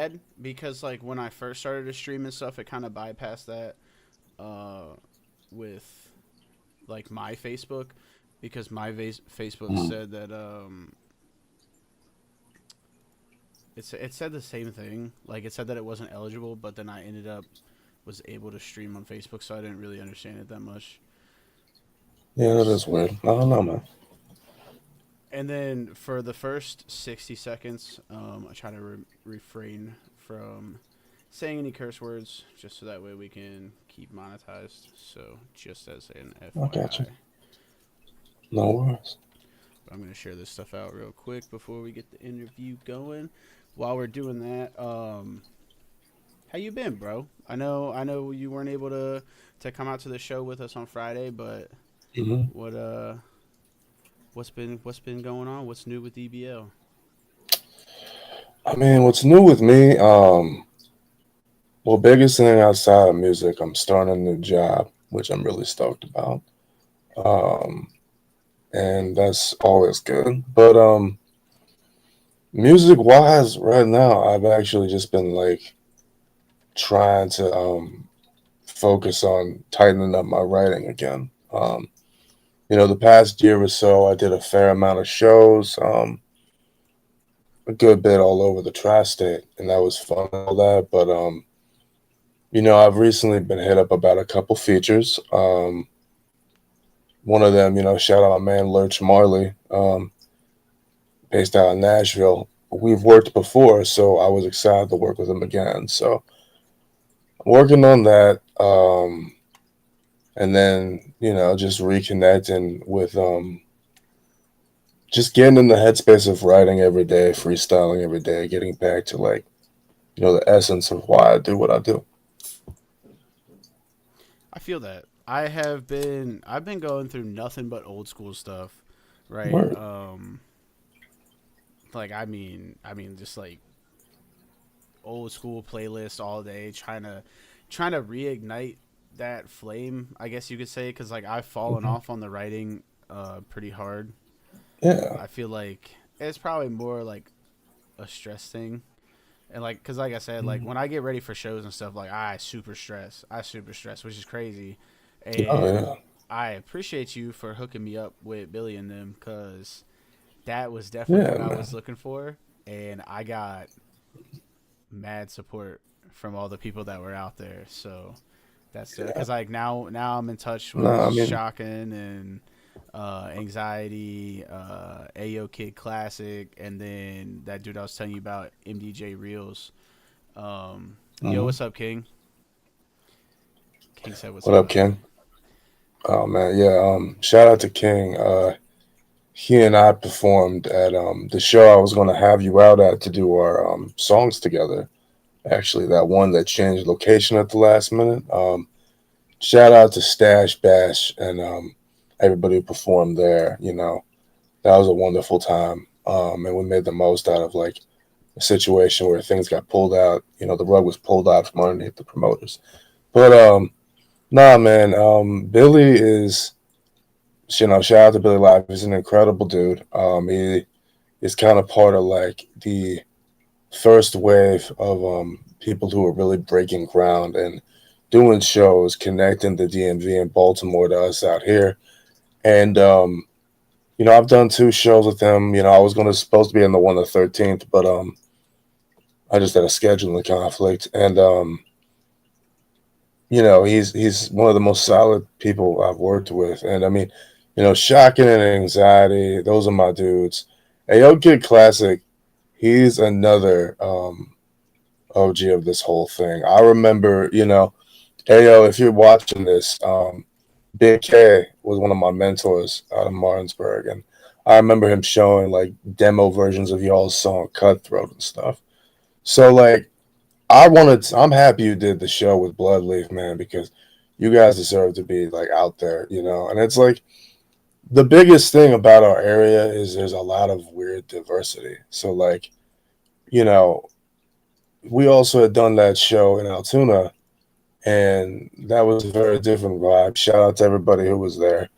bad because like when I first started to stream and stuff, it kind of bypassed that uh, with like my Facebook because my Facebook Mm. said that it said the same thing. Like it said that it wasn't eligible, but then I ended up was able to stream on Facebook, so I didn't really understand it that much. Yeah, that is weird. I don't know, man. And then for the first 60 seconds, I try to refrain from saying any curse words just so that way we can keep monetized. So, just as an I got you. FYI. No worries. I'm going to share this stuff out real quick before we get the interview going. While we're doing that, how you been, bro? I know you weren't able to come out to the show with us on Friday, but Hmm. what what's been going on? What's new with DBL? I mean, what's new with me? Well, biggest thing outside of music, I'm starting a new job, which I'm really stoked about. Um, and that's always good. But music wise, right now, I've actually just been like trying to focus on tightening up my writing again. The past year or so, I did a fair amount of shows, a good bit all over the tri-state, and that was fun and all that. But I've recently been hit up about a couple features. One of them, shout out my man Lurch Marley, based out of Nashville. We've worked before, so I was excited to work with him again. So I'm working on that. And then just reconnecting with just getting in the headspace of writing every day, freestyling every day, getting back to like the essence of why I do what I do. I feel that. I've been going through nothing but old school stuff, right? Word. Like I mean just like old school playlist all day trying to reignite that flame, I guess you could say, cuz like I've fallen Hmm. off on the writing pretty hard. Yeah. I feel like it's probably more like a stress thing. And like cuz like I said, like Mhm. when I get ready for shows and stuff, like I super stress, which is crazy. Oh And yeah. I appreciate you for hooking me up with Billy and them because that was definitely Yeah, what I was man. looking for, and I got mad support from all the people that were out there. So that's Yeah. because like now I'm in touch No, with I mean, Shocking and Anxiety, Ayo Kid Classic, and then that dude I was telling you about, MDJ Reels. Yo, mhm. what's up, King? King said, "What's What up, up?" King? Oh man, yeah. Shout out to King. He and I performed at the show I was going to have you out at to do our songs together. Actually, that one that changed location at the last minute. Shout out to Stash Bash and everybody who performed there. That was a wonderful time, and we made the most out of like a situation where things got pulled out. The rug was pulled out from underneath the promoters. But nah, man, Billy is. Shout out to Billy Live. He's an incredible dude. He is kind of part of like the first wave of people who are really breaking ground and doing shows, connecting the DMV and Baltimore to us out here. And I've done two shows with him. I was going to supposed to be in the one the 13th, but I just had a scheduling conflict. And he's one of the most solid people I've worked with. And I mean, Shocking and Anxiety, those are my dudes. Ayo Kid Classic, he's another OG of this whole thing. I remember, Ayo, if you're watching this, Big K was one of my mentors out of Martinsburg, and I remember him showing like demo versions of y'all's song Cutthroat and stuff. So like I'm happy you did the show with Bloodleaf, man, because you guys deserve to be like out there. And it's like the biggest thing about our area is there's a lot of weird diversity. So like, you know, we also had done that show in Altoona, and that was a very different vibe. Shout out to everybody who was there.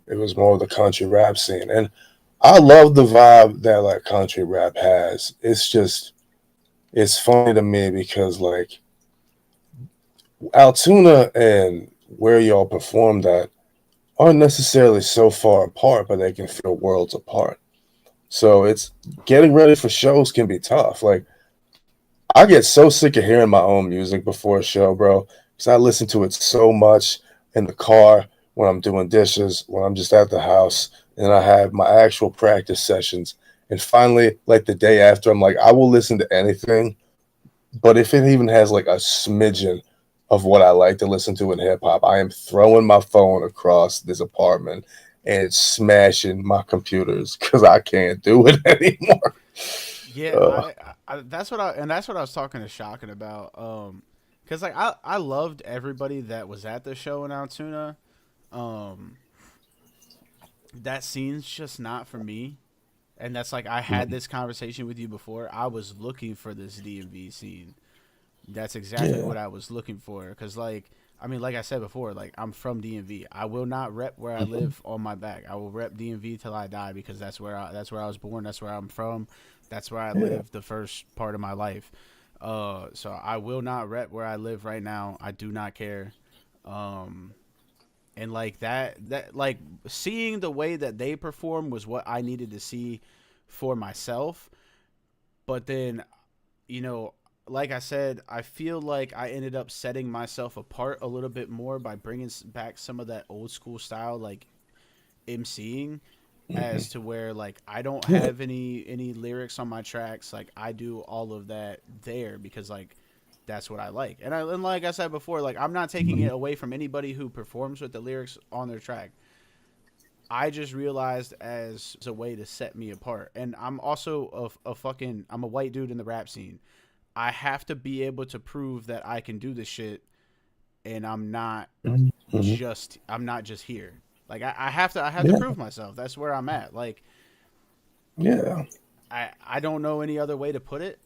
It was more of the country rap scene, and I love the vibe that like country rap has. It's just it's funny to me because like Altoona and where y'all performed at aren't necessarily so far apart, but they can feel worlds apart. So it's getting ready for shows can be tough. Like I get so sick of hearing my own music before a show, bro, because I listen to it so much in the car, when I'm doing dishes, when I'm just at the house, and I have my actual practice sessions. And finally, like the day after, I'm like, I will listen to anything, but if it even has like a smidgen of what I like to listen to in hip hop, I am throwing my phone across this apartment and smashing my computers because I can't do it anymore. Yeah, Uh, that's what I was talking to Shocking about. Cause like I loved everybody that was at the show in Altoona. Um, that scene's just not for me. And that's like I had this conversation with you before. I was looking for this DMV scene. That's exactly yeah. what I was looking for. Cause like I mean, like I said before, like I'm from DMV. I will not rep where I Mhm. live on my back. I will rep DMV till I die because that's where I was born. That's where I'm from. That's where I Yeah. lived the first part of my life. So I will not rep where I live right now. I do not care. Um, and like that like seeing the way that they perform was what I needed to see for myself. But then, you know, like I said, I feel like I ended up setting myself apart a little bit more by bringing back some of that old school style, like MCing, Mhm. as to where like I don't Yeah. have any lyrics on my tracks. Like I do all of that there because like that's what I like. And like I said before, like I'm not taking Mhm. it away from anybody who performs with the lyrics on their track. I just realized as a way to set me apart. And I'm also a fucking I'm a white dude in the rap scene. I have to be able to prove that I can do this shit and Mhm. I'm not just here. Like I have to Yeah. prove myself. That's where I'm at. Like Yeah. I don't know any other way to put it.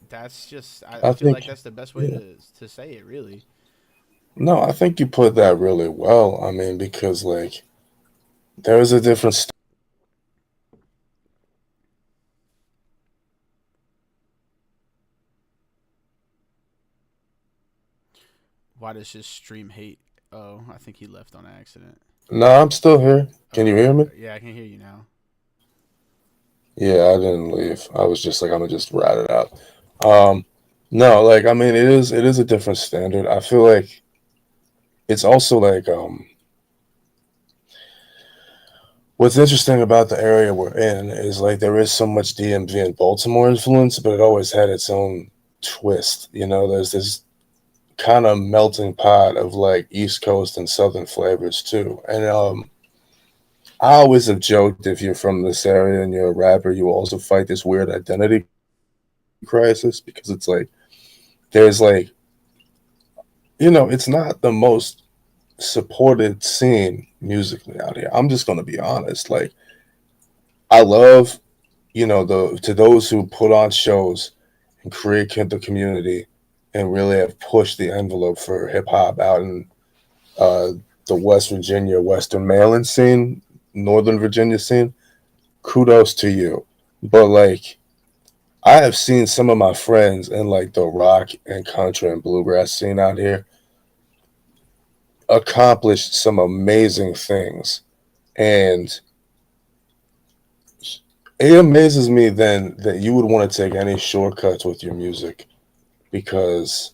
That's just I I feel like think, that's the best way yeah. to say it really. No, I think you put that really well. I mean, because like there is a different Why does this stream hate? Oh, I think he left on accident. No, I'm still here. Can you hear me? Yeah, I can hear you now. Yeah, I didn't leave. I was just like, I'm gonna just write it out. Um, no, like I mean, it is a different standard. I feel like it's also like what's interesting about the area we're in is like there is so much DMV and Baltimore influence, but it always had its own twist. You know, there's this kind of melting pot of like East Coast and Southern flavors too. And I always have joked if you're from this area and you're a rapper, you also fight this weird identity crisis because it's like there's like it's not the most supported scene musically out here. I'm just gonna be honest. Like I love the to those who put on shows and create the community and really have pushed the envelope for hip hop out in uh, the West Virginia Western Maryland scene, Northern Virginia scene. Kudos to you, but like I have seen some of my friends in like the rock and country and bluegrass scene out here accomplish some amazing things. And it amazes me then that you would want to take any shortcuts with your music because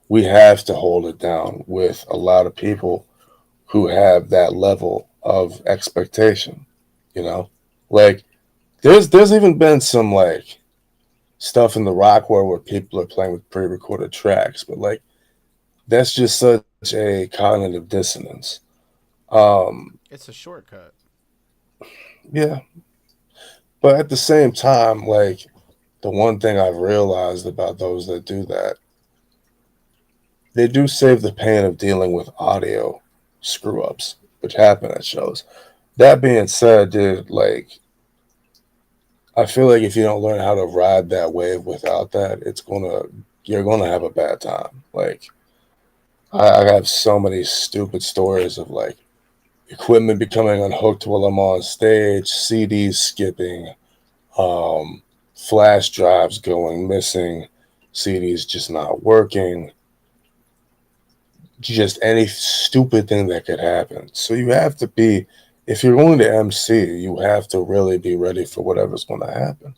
we have to hold it down with a lot of people who have that level of expectation, you know? Like there's even been some like stuff in the rock world where people are playing with pre-recorded tracks, but like that's just such a cognitive dissonance. Um, It's a shortcut. yeah, but at the same time, like the one thing I've realized about those that do that, they do save the pain of dealing with audio screw ups, which happen at shows. That being said, dude, like I feel like if you don't learn how to ride that wave without that, you're gonna have a bad time. Like I have so many stupid stories of like equipment becoming unhooked while I'm on stage, CDs skipping, um, flash drives going missing, CDs just not working, just any stupid thing that could happen. So you have to be, if you're going to MC, you have to really be ready for whatever's going to happen.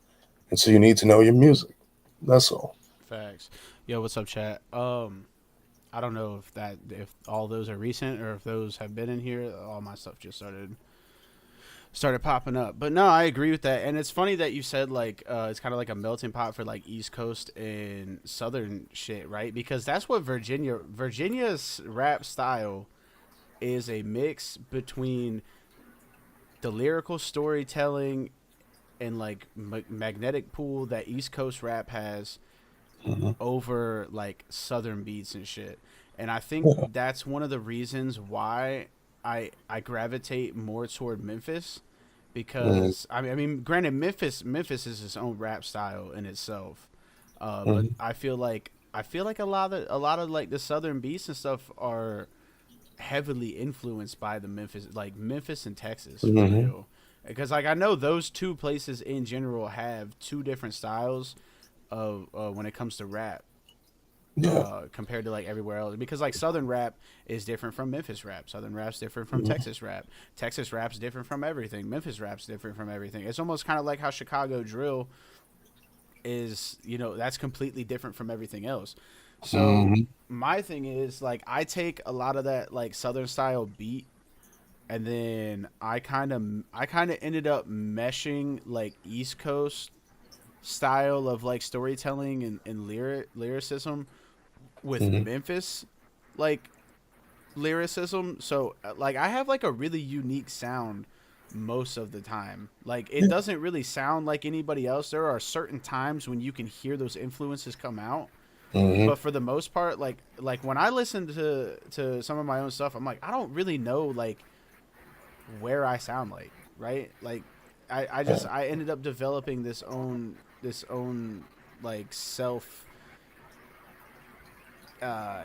And so you need to know your music. That's all. Facts. Yo, what's up, chat? I don't know if all those are recent or if those have been in here. All my stuff just started popping up. But no, I agree with that. And it's funny that you said like it's kind of like a melting pot for like East Coast and Southern shit, right? Because that's what Virginia's rap style is, a mix between the lyrical storytelling and like magnetic pull that East Coast rap has Mhm. over like Southern beats and shit. And I think Yeah. that's one of the reasons why I gravitate more toward Memphis, Mhm. because I mean, granted, Memphis is its own rap style in itself, but Mhm. I feel like a lot of like the Southern beats and stuff are heavily influenced by the Memphis and Texas for Mhm. real. Because like I know those two places in general have two different styles of when it comes to rap, Yeah. compared to like everywhere else. Because like Southern rap is different from Memphis rap. Southern rap's different from Mhm. Texas rap. Texas rap's different from everything. Memphis rap's different from everything. It's almost kind of like how Chicago drill is. That's completely different from everything else. So Mhm. my thing is like I take a lot of that like Southern style beat, and then I kind of ended up meshing like East Coast style of like storytelling and lyricism with Mhm. Memphis like lyricism. So like I have like a really unique sound most of the time. Like it Yeah. doesn't really sound like anybody else. There are certain times when you can hear those influences come out, Mhm. but for the most part, like when I listen to some of my own stuff, I'm like I don't really know like where I sound like, right? Like Yeah. I ended up developing this own like self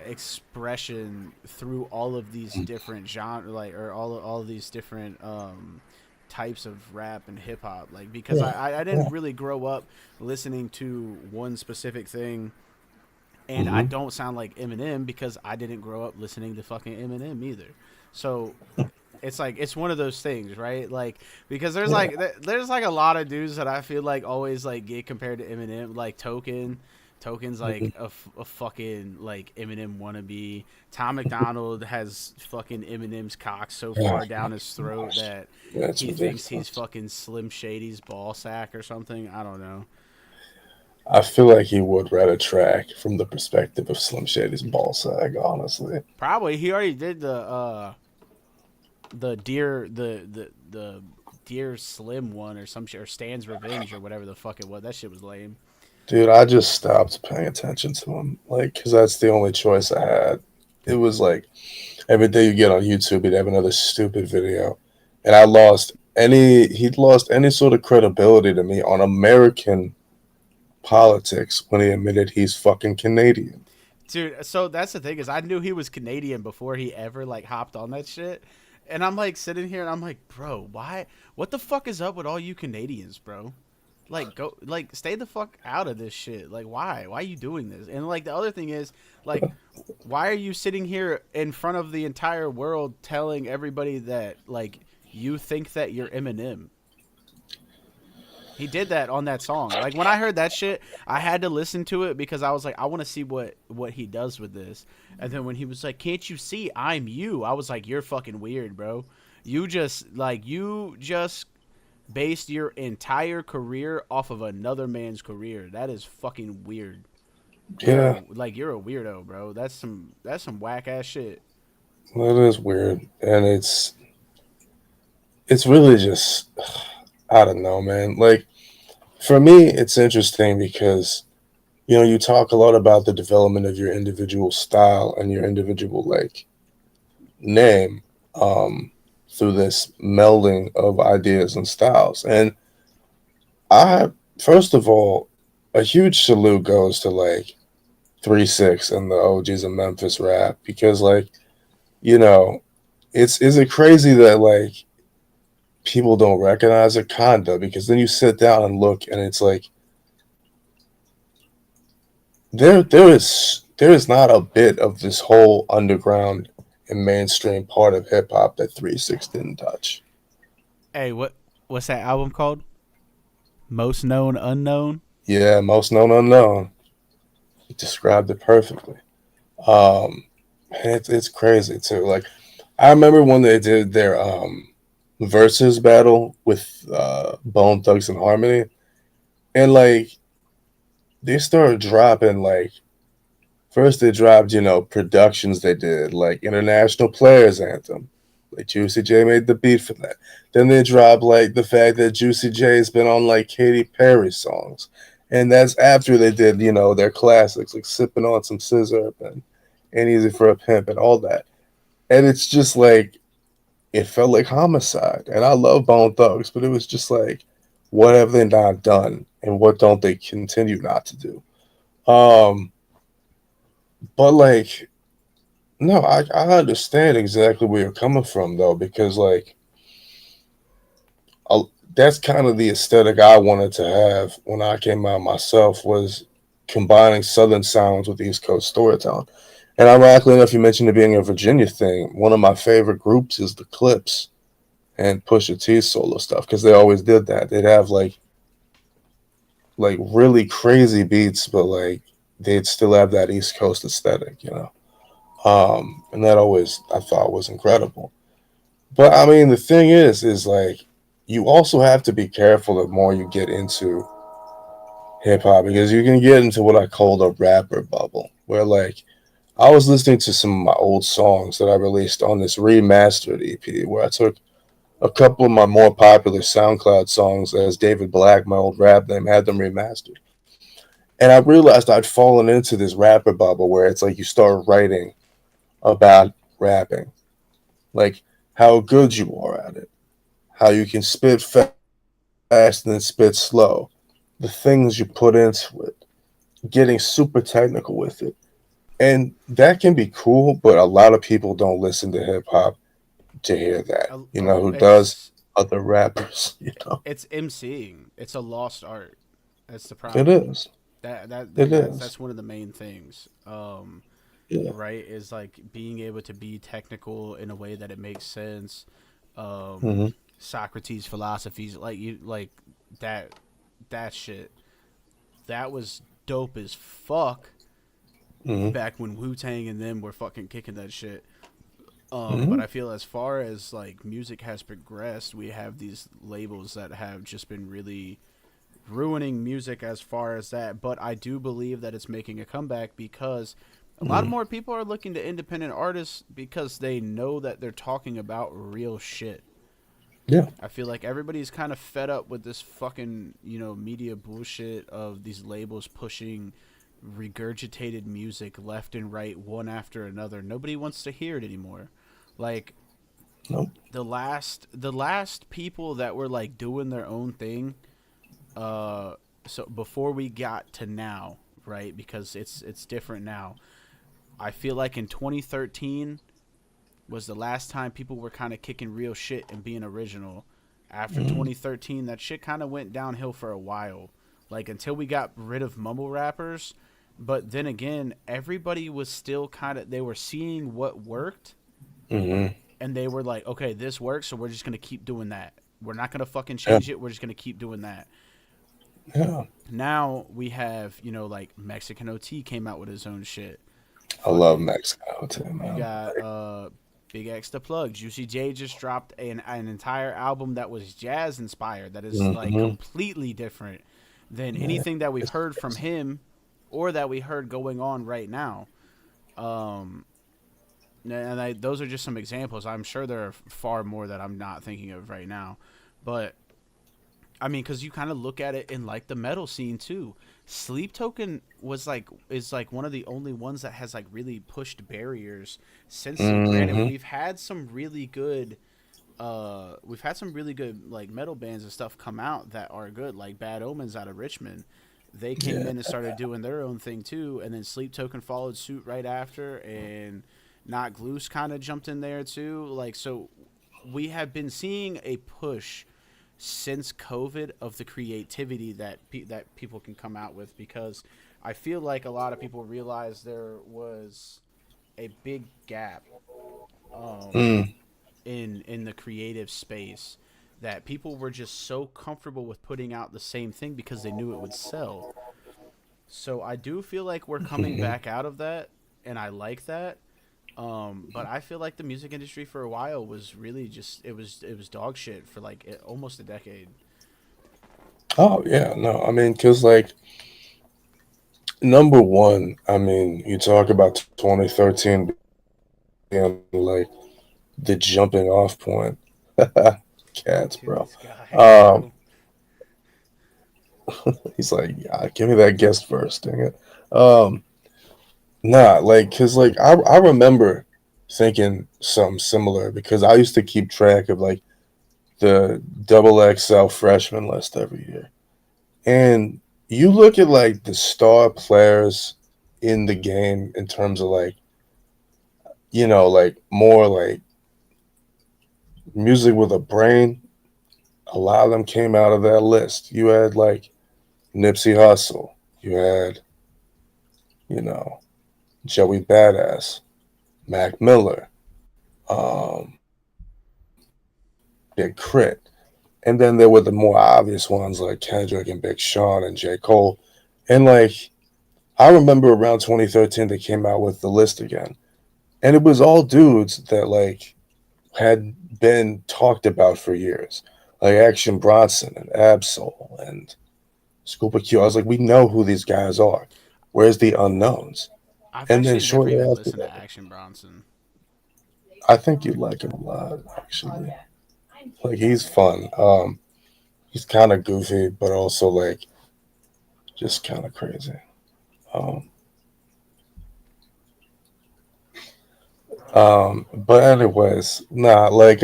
expression through all of these different genre, like, or all of these different types of rap and hip hop, like, because Yeah. I Yeah. didn't really grow up listening to one specific thing, and I Mhm. don't sound like Eminem because I didn't grow up listening to fucking Eminem either. So it's like it's one of those things, right? Like because Yeah. there's like a lot of dudes that I feel like always like get compared to Eminem, like Token's Mhm. like a fucking like Eminem wannabe. Tom McDonald has fucking Eminem's cock so Oh far my down his throat gosh. that That's he thinks he's ridiculous. fucking Slim Shady's ball sack or something. I don't know. I feel like he would write a track from the perspective of Slim Shady's ball sag, honestly. Probably he already did the deer deer Slim one or some shit, or Stan's Revenge or whatever the fuck it was. That shit was lame. Dude, I just stopped paying attention to him, like, because that's the only choice I had. It was like every day you get on YouTube, he'd have another stupid video, and he'd lost any sort of credibility to me on American politics when he admitted he's fucking Canadian. Dude, so that's the thing, is I knew he was Canadian before he ever like hopped on that shit. And I'm like sitting here and I'm like, bro, why? What the fuck is up with all you Canadians, bro? Like, go, like, stay the fuck out of this shit. Like, why? Why are you doing this? And like, the other thing is, like, why are you sitting here in front of the entire world telling everybody that like you think that you're Eminem? He did that on that song. Like when I heard that shit, I had to listen to it because I was like, I want to see what he does with this. And then when he was like, "Can't you see I'm you?" I was like, "You're fucking weird, bro. You just based your entire career off of another man's career. That is fucking weird. Yeah, You're a weirdo, bro. That's some whack ass shit." that is weird, and it's really just I don't know, man. Like for me, it's interesting because you talk a lot about the development of your individual style and your individual like name um, through this melding of ideas and styles. And I, first of all, a huge salute goes to like 3 6 and the OGs of Memphis rap because like you know, it's is it crazy that like people don't recognize it, kinda, because then you sit down and look, and it's like there is not a bit of this whole underground and mainstream part of hip hop that 3 6 didn't touch. Hey, what's that album called? Most Known Unknown. Yeah, most known unknown. You described it perfectly. Um, and it's crazy too. Like I remember when they did their versus battle with Bone Thugs and Harmony, and like they started dropping like first they dropped productions they did like International Players Anthem, like Juicy J made the beat for that. Then they dropped like the fact that Juicy J's been on like Katy Perry songs, and that's after they did their classics like Sipping on Some Scissor and Ain't Easy for a Pimp and all that. And it's just like it felt like homicide. And I love Bone Thugs, but it was just like, what have they not done, and what don't they continue not to do? Um, but like, no, I understand exactly where you're coming from though, because like, I, that's kind of the aesthetic I wanted to have when I came out myself was combining Southern sounds with East Coast storytelling. And ironically enough, you mentioned it being a Virginia thing. One of my favorite groups is the Clips and Pusha T's solo stuff because they always did that. They'd have like really crazy beats, but like they'd still have that East Coast aesthetic. And that always I thought was incredible. But I mean, the thing is like you also have to be careful the more you get into hip hop because you can get into what I call the rapper bubble, where like I was listening to some of my old songs that I released on this remastered EP, where I took a couple of my more popular SoundCloud songs as David Black, my old rap name, had them remastered. And I realized I'd fallen into this rapper bubble where it's like you start writing about rapping, like how good you are at it, how you can spit fast and then spit slow, the things you put into it, getting super technical with it. And that can be cool, but a lot of people don't listen to hip hop to hear that. You know who does? It's Other rappers, you know. it's MCing. It's a lost art. That's the It problem. is. It is. That's one of the main things. Yeah. Right, is like being able to be technical in a way that it makes sense. Mm-hmm. Socrates philosophies, like that that shit. That was dope as fuck Mm-hmm. back when Wu Tang and them were fucking kicking that shit. But Mm-hmm. I feel as far as like music has progressed, we have these labels that have just been really ruining music as far as that. But I do believe that it's making a comeback because a lot of Mm-hmm. more people are looking to independent artists because they know that they're talking about real shit. Yeah. I feel like everybody's kind of fed up with this fucking, media bullshit of these labels pushing regurgitated music left and right, one after another. Nobody wants to hear it anymore. Like Nope. the last people that were like doing their own thing, uh, so before we got to now, right? Because it's different now. I feel like in 2013 was the last time people were kind of kicking real shit and being original. After Mm-hmm. 2013, that shit kind of went downhill for a while. Like until we got rid of mumble rappers, but then again, everybody was still kind of they were seeing what worked Mm-hmm. and they were like, "Okay, this works, so we're just going to keep doing that. We're not going to fucking Yeah. change it. We're just going to keep doing that." Yeah. Now we have, like Mexican OT came out with his own shit. I love Fucking Mexico too, You man. got Big X the Plug. Juicy J just dropped an entire album that was jazz inspired. That is like Mm-hmm. completely different than Yeah. anything that we've It's heard from crazy. him or that we heard going on right now. Um, those are just some examples. I'm sure there are far more that I'm not thinking of right now, but I mean, because you kind of look at it in like the metal scene too. Sleep Token is like one of the only ones that has like really pushed barriers since then. Granted, Mm-hmm. we've had some really good like metal bands and stuff come out that are good, like Bad Omens out of Richmond. They came Yeah. in and started doing their own thing too, and then Sleep Token followed suit right after, and Not Gloose kind of jumped in there too. Like so, we have been seeing a push since COVID of the creativity that that people can come out with, because I feel like a lot of people realized there was a big gap um, Mm. in the creative space, that people were just so comfortable with putting out the same thing because they knew it would sell. So I do feel like we're coming Mhm. back out of that, and I like that. But I feel like the music industry for a while was really just it was dog shit for like almost a decade. Oh yeah, no, I mean, cause like number one, I mean, you talk about 2013 being like the jumping off point. Cats, Dude, bro. this guy, Um, bro. he's like, yeah, give me that guest verse, dang it. Um, nah, like, cause like I remember thinking something similar because I used to keep track of like the double XL freshman list every year. And you look at like the star players in the game in terms of like, like more like music with a brain, a lot of them came out of that list. You had like Nipsey Hussle, you had, you know, Joey Badass, Mac Miller, um, Big Crit. And then there were the more obvious ones like Kendrick and Big Sean and J. Cole. And like, I remember around 2013, they came out with the list again. And it was all dudes that like had been talked about for years, like Action Bronson and Absol and Scuba Q. I was like, we know who these guys are. Where's the unknowns? I've And then actually never shortly even after listened to that, Action Bronson. I think you'd like him a lot, actually. Like he's fun. He's kind of goofy, but also like just kind of crazy. Um, but anyways, nah, like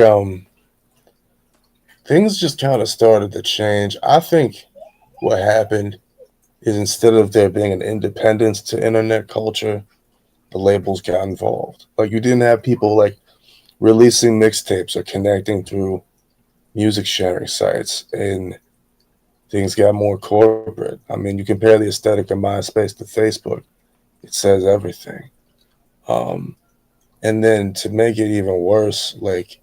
things just kind of started to change. I think what happened is instead of there being an independence to internet culture, the labels got involved. Like you didn't have people like releasing mixtapes or connecting through music sharing sites, and things got more corporate. I mean, you compare the aesthetic of MySpace to Facebook, it says everything. Um, and then to make it even worse, like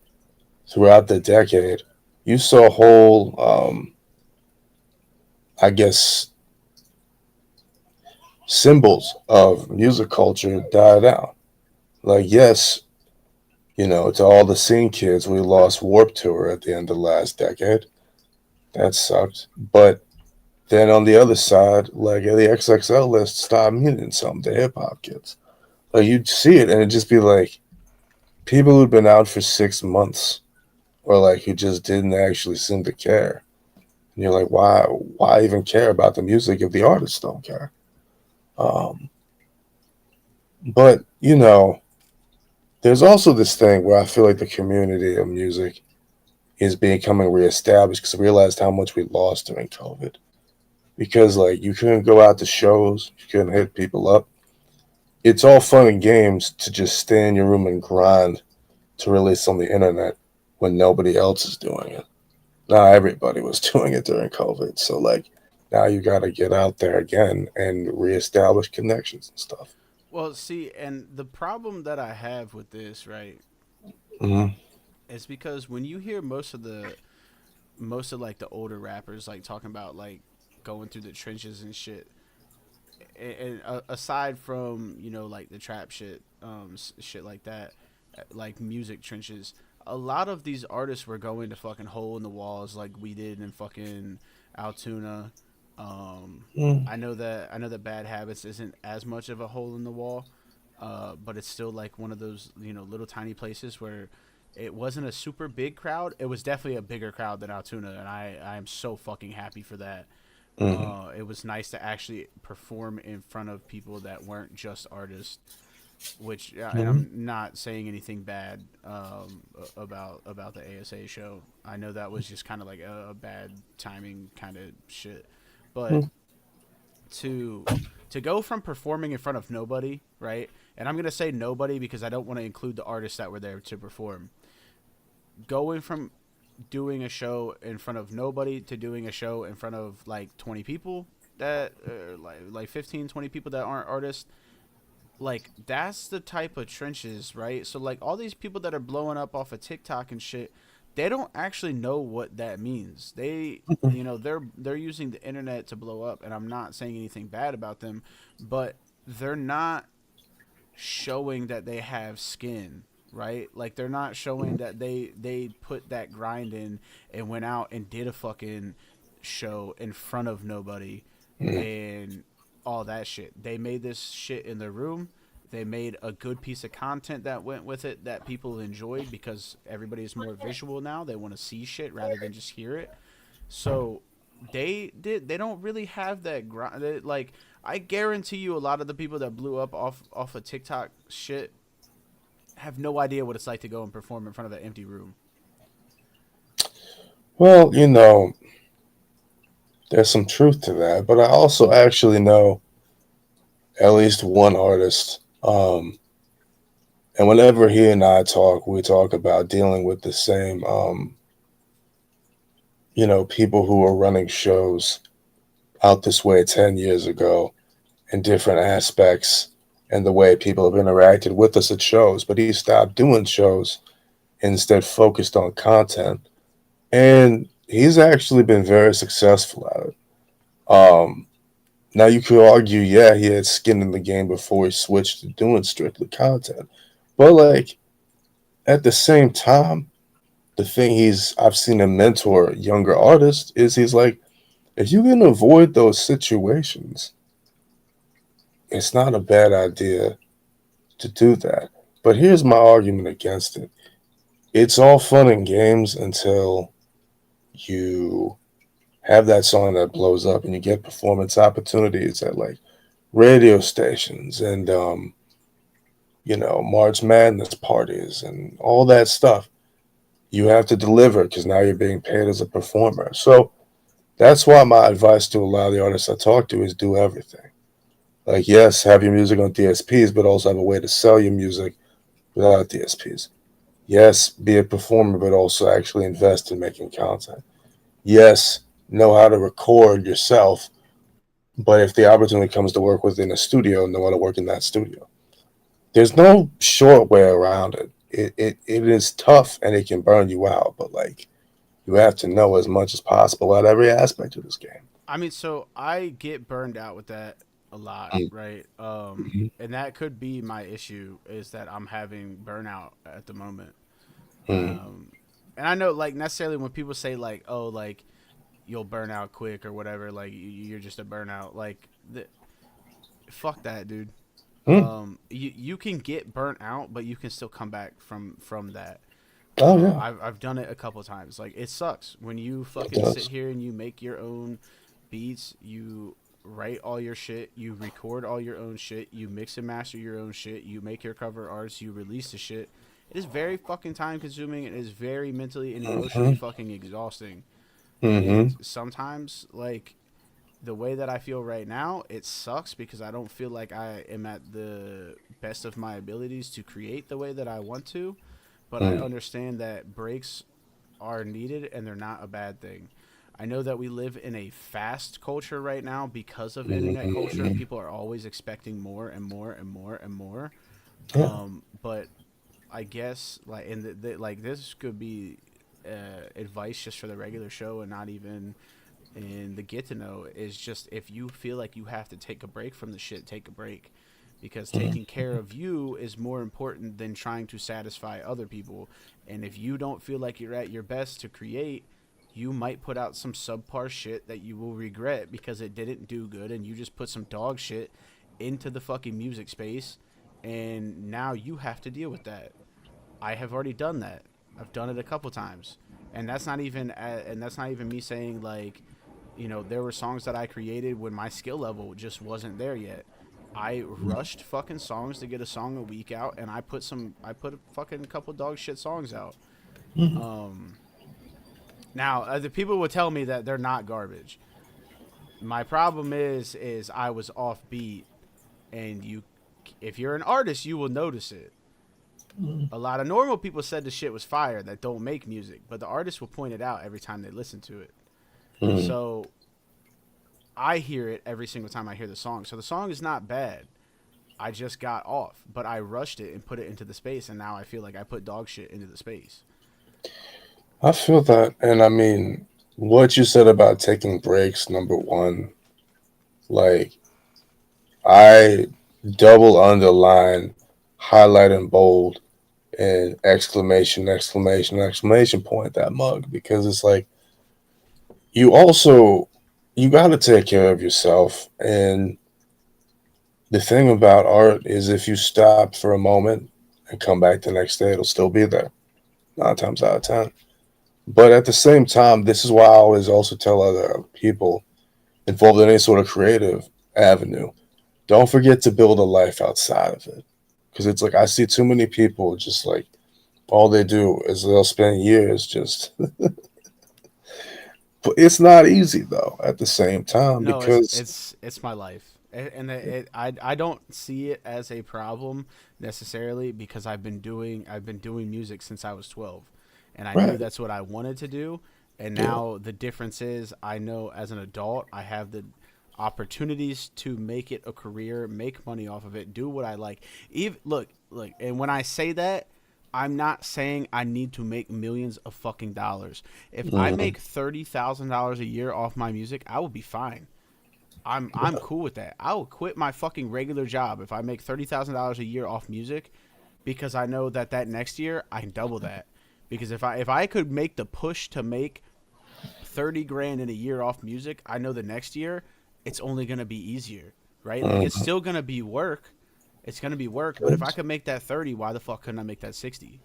throughout the decade, you saw whole, I guess, symbols of music culture die down. Like, yes, to all the scene kids, we lost Warp Tour at the end of last decade. That sucked. But then on the other side, like the XXL list stopped meaning something to hip hop kids. Like you'd see it and it'd just be like people who'd been out for 6 months or like who just didn't actually seem to care. And you're like, why even care about the music if the artists don't care? Um, but there's also this thing where I feel like the community of music is becoming reestablished because I realized how much we lost during COVID. Because like you couldn't go out to shows, you couldn't hit people up. It's all fun and games to just stay in your room and grind to release on the internet when nobody else is doing it. Not everybody was doing it during COVID. So like now you got to get out there again and reestablish connections and stuff. Well, see, and the problem that I have with this, right, Mm-hmm. is because when you hear most of like the older rappers like talking about like going through the trenches and shit, and aside from like the trap shit, shit like that, like music trenches, a lot of these artists were going to fucking hole in the walls like we did in fucking Altoona. Um, Mm-hmm. I know that Bad Habits isn't as much of a hole in the wall, but it's still like one of those little tiny places where it wasn't a super big crowd. It was definitely a bigger crowd than Altoona, and I am so fucking happy for that. Mm-hmm. It was nice to actually perform in front of people that weren't just artists. Which, and Mm-hmm. I'm not saying anything bad about the ASA show. I know that was just kind of like a bad timing kind of shit, but to go from performing in front of nobody, right? And I'm gonna say nobody because I don't want to include the artists that were there to perform. going from doing a show in front of nobody to doing a show in front of like 20 people that like 15, 20 people that aren't artists, like that's the type of trenches, right? So like all these people that are blowing up off of TikTok and shit, they don't actually know what that means. They, you know, they're using the internet to blow up, and I'm not saying anything bad about them, but they're not showing that they have skin, right? Like they're not showing that they put that grind in and went out and did a fucking show in front of nobody Mm. and all that shit. They made this shit in their room. They made a good piece of content that went with it that people enjoyed because everybody's more visual now. They want to see shit rather than just hear it. So they don't really have that grind. Like I guarantee you, a lot of the people that blew up off of TikTok shit have no idea what it's like to go and perform in front of an empty room. Well, there's some truth to that, but I also actually know at least one artist. And whenever he and I talk, we talk about dealing with the same, people who were running shows out this way 10 years ago in different aspects and the way people have interacted with us at shows. But he stopped doing shows and instead focused on content. And he's actually been very successful at it. Um, Now you could argue, yeah, he had skin in the game before he switched to doing strictly content. But like at the same time, the thing I've seen him mentor younger artists is he's like, if you can avoid those situations, it's not a bad idea to do that. But here's my argument against it. It's all fun and games until you have that song that blows up and you get performance opportunities at like radio stations and March Madness parties and all that stuff. You have to deliver because now you're being paid as a performer. So that's why my advice to a lot of the artists I talk to is do everything. Like, yes, have your music on DSPs, but also have a way to sell your music without DSPs. Yes, be a performer, but also actually invest in making content. Yes, know how to record yourself, but if the opportunity comes to work within a studio, know how to work in that studio. There's no short way around it. It is tough and it can burn you out, but like you have to know as much as possible about every aspect of this game. I mean, so I get burned out with that a lot, right? Mm-hmm. And that could be my issue is that I'm having burnout at the moment. Mm-hmm. And I know, like, necessarily when people say like, "Oh, like you'll burn out quick" or whatever, like you're just a burnout. Like, fuck that, dude. You can get burnt out, but you can still come back from that. Oh yeah, I've done it a couple times. Like it sucks when you it fucking sit does. here and you make your own beats, you write all your shit, you record all your own shit, you mix and master your own shit, you make your cover arts, you release the shit. It is very fucking time consuming. It is very mentally and emotionally Mm-hmm. fucking exhausting. And Mm-hmm. sometimes, like the way that I feel right now, it sucks because I don't feel like I am at the best of my abilities to create the way that I want to. But I Mm-hmm. understand that breaks are needed and they're not a bad thing. I know that we live in a fast culture right now because of internet culture. Mm-hmm. People are always expecting more and more and more and more. Yeah. But I guess like like this could be advice just for the regular show and not even in the get to know is just if you feel like you have to take a break from the shit, take a break because Mm-hmm. taking care of you is more important than trying to satisfy other people. And if you don't feel like you're at your best to create, you might put out some subpar shit that you will regret because it didn't do good and you just put some dog shit into the fucking music space and now you have to deal with that. I have already done that. I've done it a couple times. And that's not even me saying like, you know, there were songs that I created when my skill level just wasn't there yet. I rushed fucking songs to get a song a week out, and I put a fucking couple dog shit songs out. Mm-hmm. Um, Now the people would tell me that they're not garbage. My problem is I was off beat, and if you're an artist, you will notice it. A lot of normal people said the shit was fire that don't make music, but the artist will point it out every time they listen to it. Mm. So I hear it every single time I hear the song. So the song is not bad. I just got off, but I rushed it and put it into the space, and now I feel like I put dog shit into the space. I feel that, and I mean, what you said about taking breaks, number one, like I double underline, highlight in bold, and exclamation, exclamation, exclamation point that mug because it's like you also you got to take care of yourself. And the thing about art is, if you stop for a moment and come back the next day, it'll still be there 9 times out of 10. But at the same time, this is why I always also tell other people involved in any sort of creative avenue, don't forget to build a life outside of it. Because it's like I see too many people just like all they do is they'll spend years just. But it's not easy though at the same time No, it's because it's it's my life, and I don't see it as a problem necessarily because I've been doing music since I was 12, and I knew right, that's what I wanted to do. And yeah, now the difference is I know as an adult I have the opportunities to make it a career, make money off of it, do what I like. Even look, and when I say that, I'm not saying I need to make millions of fucking dollars. If I mm, make $30,000 a year off my music, I would be fine. I'm cool with that. I will quit my fucking regular job if I make $30,000 a year off music because I know that that next year I can double that. Because if I could make the push to make 30 grand in a year off music, I know the next year it's only going to be easier, right? Like it's mm, still going to be work. It's going to be work, but if I could make that 30, why the fuck couldn't I make that 60?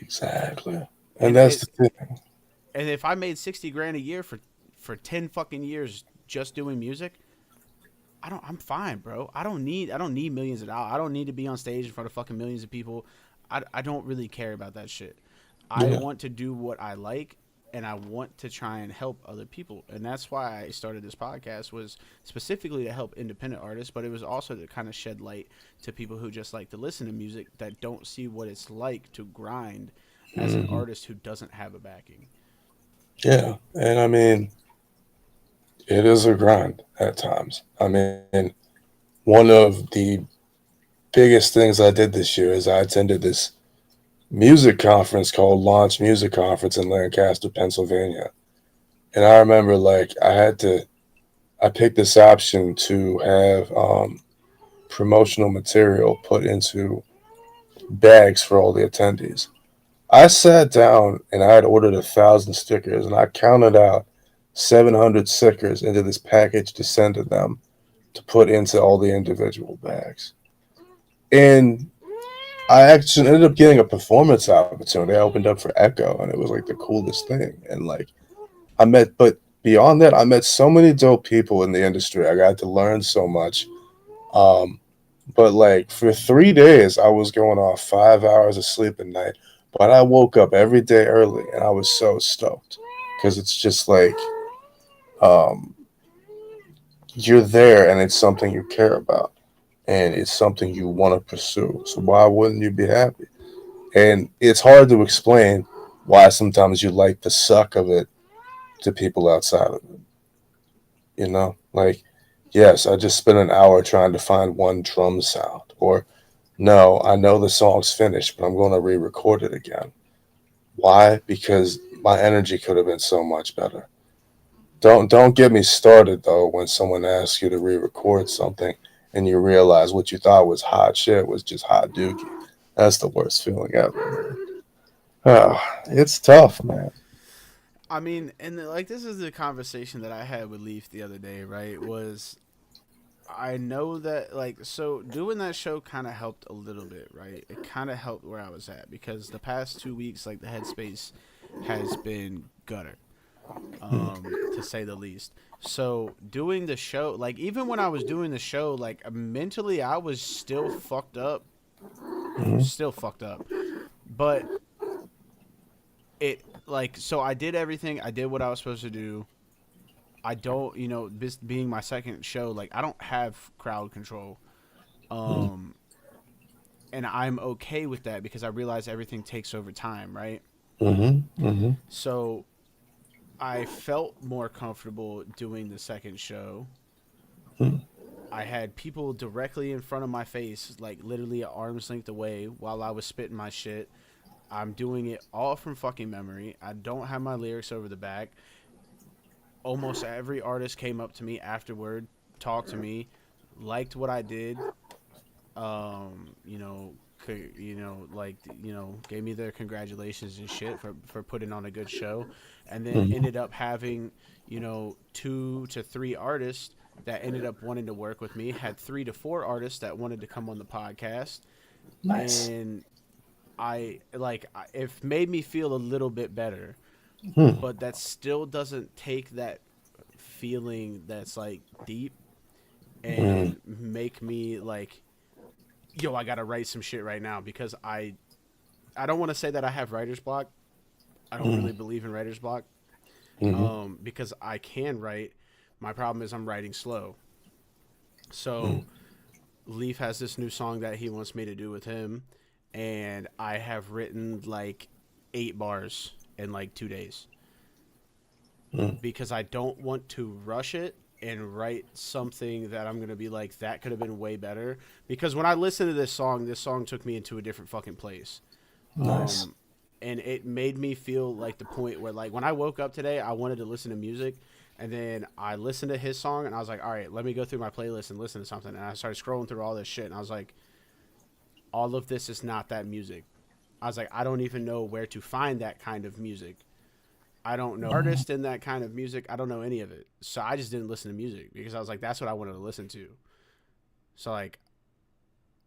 exactly. And And that's it, the thing. and if I made 60 grand a year for 10 fucking years just doing music, I'm fine, bro. I don't need millions of dollars. I don't need to be on stage in front of fucking millions of people. I don't really care about that shit. I Yeah. want to do what I like and I want to try and help other people. And that's why I started this podcast was specifically to help independent artists, but it was also to kind of shed light to people who just like to listen to music that don't see what it's like to grind as an Hmm. artist who doesn't have a backing. Yeah. And I mean, it is a grind at times. I mean, one of the biggest things I did this year is I attended this music conference called Launch Music Conference in Lancaster, Pennsylvania. And I remember like I picked this option to have promotional material put into bags for all the attendees. I sat down and I had ordered 1,000 stickers, and I counted out 700 stickers into this package to send to them to put into all the individual bags. And I actually ended up getting a performance opportunity. I opened up for Echo, and it was like the coolest thing. And like but beyond that, I met so many dope people in the industry. I got to learn so much. Um, but like for 3 days, I was going off 5 hours of sleep a night. But I woke up every day early, and I was so stoked because it's just like um, you're there, and it's something you care about, and it's something you want to pursue. So why wouldn't you be happy? And it's hard to explain why sometimes you like the suck of it to people outside of it. Like yes, I just spent an hour trying to find one drum sound, or no, I know the song's finished, but I'm going to re-record it again. Why? Because my energy could have been so much better. Don't get me started though when someone asks you to re-record something and you realize what you thought was hot shit was just hot dookie. That's the worst feeling ever. Oh, it's tough, man. I mean, and like this is the conversation that I had with Leaf the other day, right? Was I know that like so doing that show kind of helped a little bit, right? It kind of helped where I was at because the past 2 weeks, like the headspace has been gutter, to say the least. So doing the show, like even when I was doing the show, like mentally I was Mhm. still fucked up, but it like so I did everything, I did what I was supposed to do. I don't, this being my second show, like I don't have crowd control. Um and I'm okay with that because I realize everything takes over time, right? Mm-hmm. So I felt more comfortable doing the second show. Mm-hmm. I had people directly in front of my face, like literally at arm's length away while I was spitting my shit. I'm doing it all from fucking memory. I don't have my lyrics over the back. Almost every artist came up to me afterward, talked to me, liked what I did, you know, like, gave me their congratulations and shit for putting on a good show, and then Mm-hmm. ended up having, 2 to 3 artists that ended up wanting to work with me. Had 3 to 4 artists that wanted to come on the podcast, Nice. and it made me feel a little bit better, Hmm. but that still doesn't take that feeling that's like deep Mm-hmm. and make me like, yo, I gotta write some shit right now, because I don't want to say that I have writer's block. I don't really believe in writer's block, Mm-hmm. because I can write. My problem is I'm writing slow. So Leaf has this new song that he wants me to do with him, and I have written like 8 bars in like 2 days Mm-hmm. because I don't want to rush it and write something that I'm gonna be like, that could have been way better. Because when I listened to this song took me into a different fucking place. Nice. And it made me feel like the point where, like, when I woke up today, I wanted to listen to music, and then I listened to his song, and I was like, all right, let me go through my playlist and listen to something. And I started scrolling through all this shit, and I was like, all of this is not that music. I was like, I don't even know where to find that kind of music. I don't know artists in that kind of music. I don't know any of it. So I just didn't listen to music because I was like, that's what I wanted to listen to. So, like,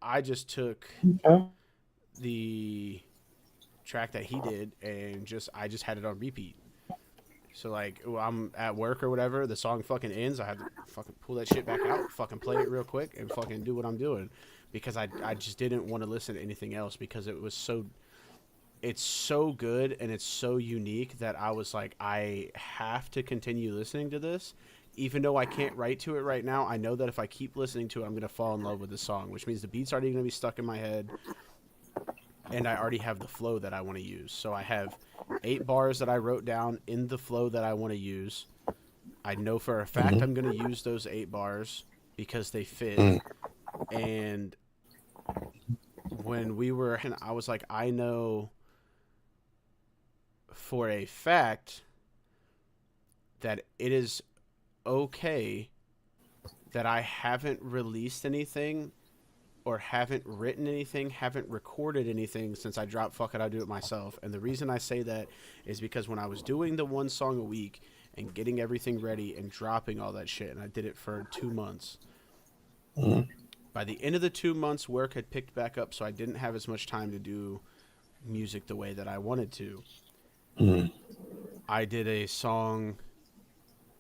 I just took Okay. the track that he did and I just had it on repeat. So, like, I'm at work or whatever, the song fucking ends, I have to fucking pull that shit back out, fucking play it real quick, and fucking do what I'm doing, because I just didn't want to listen to anything else, because it's so good and it's so unique that I was like, I have to continue listening to this. Even though I can't write to it right now, I know that if I keep listening to it, I'm going to fall in love with the song, which means the beat's already going to be stuck in my head, and I already have the flow that I want to use. So I have 8 bars that I wrote down in the flow that I want to use. I know for a fact I'm Mm-hmm. going to use those 8 bars because they fit. Mm-hmm. And when we were, and I was like, I know for a fact that it is okay that I haven't released anything or haven't written anything, haven't recorded anything since I dropped Fuck It, I'll Do It Myself. And the reason I say that is because when I was doing the 1 song a week and getting everything ready and dropping all that shit, and I did it for 2 months, Mm-hmm. by the end of the 2 months, work had picked back up, so I didn't have as much time to do music the way that I wanted to. Mm-hmm. I did a song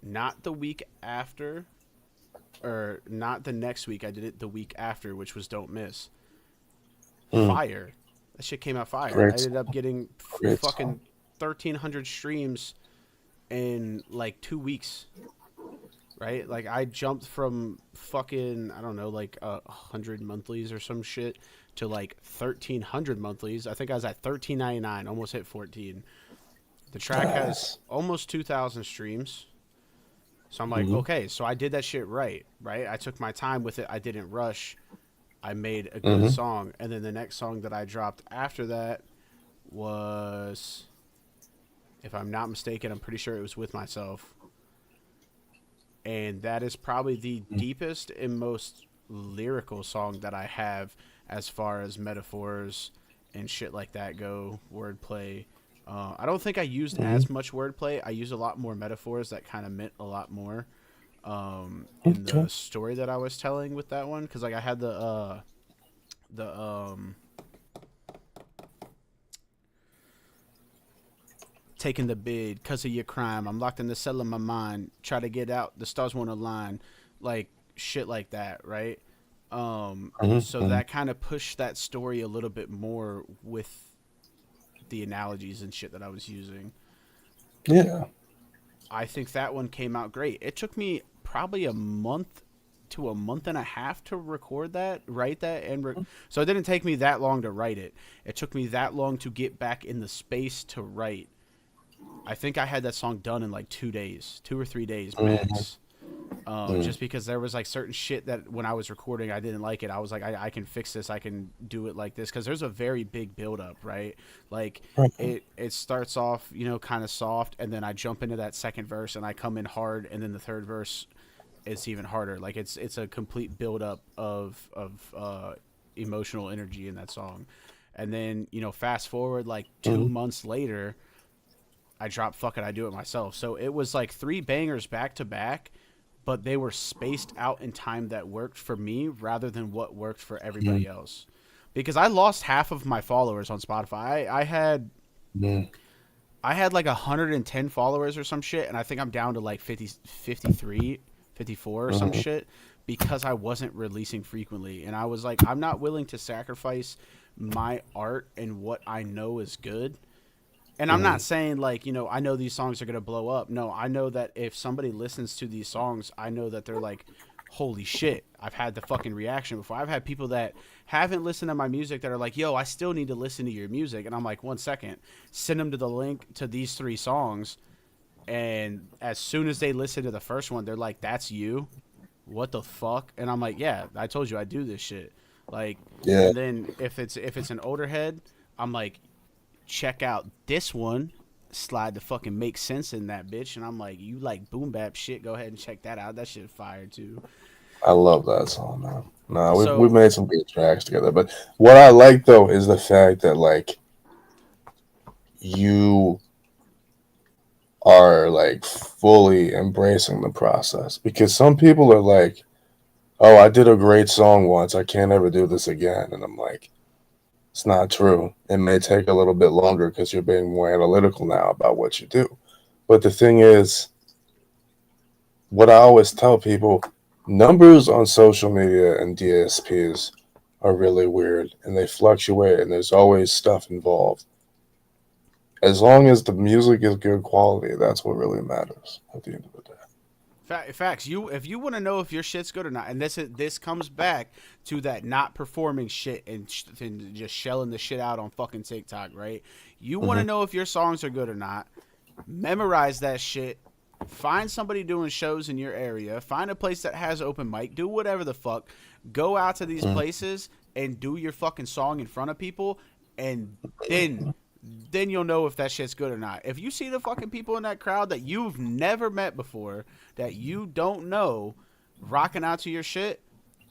not the week after, or not the next week. I did it the week after, which was Don't Miss. Mm-hmm. Fire. That shit came out fire. I Great ended up song. getting Great fucking song. 1,300 streams in like 2 weeks. Right? Like, I jumped from fucking, I don't know, like 100 monthlies or some shit to like 1,300 monthlies. I think I was at 13.99, almost hit 14. The track has Nice. almost 2,000 streams. So I'm like, Mm-hmm. okay, so I did that shit right, right? I took my time with it. I didn't rush. I made a good Mm-hmm. song. And then the next song that I dropped after that was, if I'm not mistaken, I'm pretty sure it was With Myself. And that is probably the deepest and most lyrical song that I have as far as metaphors and shit like that go, wordplay. I don't think I used Mm-hmm. as much wordplay. I used a lot more metaphors that kind of meant a lot more in the Okay. story that I was telling with that one. Because, like, I had the taking the bid because of your crime. I'm locked in the cell of my mind. Try to get out. The stars won't align. Like, shit like that, right? So Mm-hmm. that kind of pushed that story a little bit more with the analogies and shit that I was using. Yeah. I think that one came out great. It took me probably a month to a month and a half to record that, write that, so it didn't take me that long to write it. It took me that long to get back in the space to write. I think I had that song done in like 2 days, 2 or 3 days Mm-hmm. max. Just because there was like certain shit that when I was recording, I didn't like it. I was like, I can fix this. I can do it like this. Cause there's a very big buildup, right? Like it starts off, kind of soft. And then I jump into that second verse and I come in hard. And then the third verse is even harder. Like it's a complete buildup of emotional energy in that song. And then, fast forward like 2 months later, I dropped Fuck It, I Do It Myself. So it was like 3 bangers back to back, but they were spaced out in time that worked for me rather than what worked for everybody else. Because I lost half of my followers on Spotify. I had like 110 followers or some shit, and I think I'm down to like 50, 53, 54 or some Mm-hmm. shit because I wasn't releasing frequently. And I was like, I'm not willing to sacrifice my art and what I know is good. And I'm not saying like, I know these songs are going to blow up. No, I know that if somebody listens to these songs, I know that they're like, holy shit, I've had the fucking reaction before. I've had people that haven't listened to my music that are like, yo, I still need to listen to your music. And I'm like, 1 second, send them to the link to these 3 songs. And as soon as they listen to the first one, they're like, that's you? What the fuck? And I'm like, yeah, I told you I do this shit. Like, Yeah. and then if it's an older head, I'm like, check out this one. Slide the fucking make sense in that bitch, and I'm like, you like boom bap shit? Go ahead and check that out. That shit fire too. I love that song, man. No, we've So made some good tracks together. But what I like though is the fact that like you are like fully embracing the process because some people are like, "Oh, I did a great song once. I can't ever do this again." And I'm like, "It's not true. It may take a little bit longer because you're being more analytical now about what you do." But the thing is, what I always tell people, numbers on social media and DSPs are really weird and they fluctuate and there's always stuff involved. As long as the music is good quality, that's what really matters at the end of the day. facts. If you want to know if your shit's good or not, and this comes back to that not performing shit and just shelling the shit out on fucking TikTok, right? You want to Mm-hmm. know if your songs are good or not. Memorize that shit. Find somebody doing shows in your area. Find a place that has open mic. Do whatever the fuck. Go out to these places and do your fucking song in front of people, and then you'll know if that shit's good or not. If you see the fucking people in that crowd that you've never met before, that you don't know, rocking out to your shit,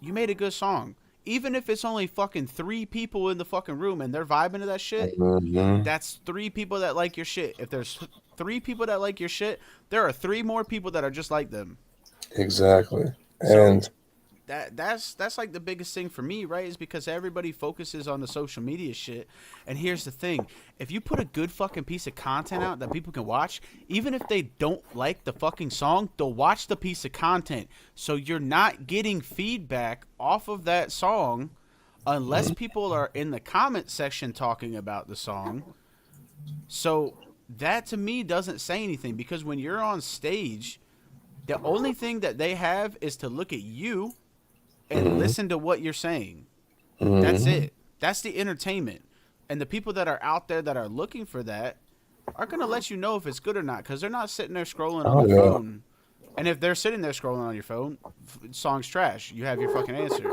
you made a good song. Even if it's only fucking 3 people in the fucking room and they're vibing to that shit, Mm-hmm. that's 3 people that like your shit. If there's 3 people that like your shit, there are 3 more people that are just like them. Exactly. So And that's like the biggest thing for me, right? Is because everybody focuses on the social media shit. And here's the thing: if you put a good fucking piece of content out that people can watch, even if they don't like the fucking song, they'll watch the piece of content. So you're not getting feedback off of that song unless people are in the comment section talking about the song. So that to me doesn't say anything because when you're on stage, the only thing that they have is to look at you and mm-hmm. listen to what you're saying. That's Mm-hmm. it. That's the entertainment. And the people that are out there that are looking for that are going to let you know if it's good or not because they're not sitting there scrolling on Oh their yeah. phone. And if they're sitting there scrolling on your phone, song's trash. You have your fucking answer.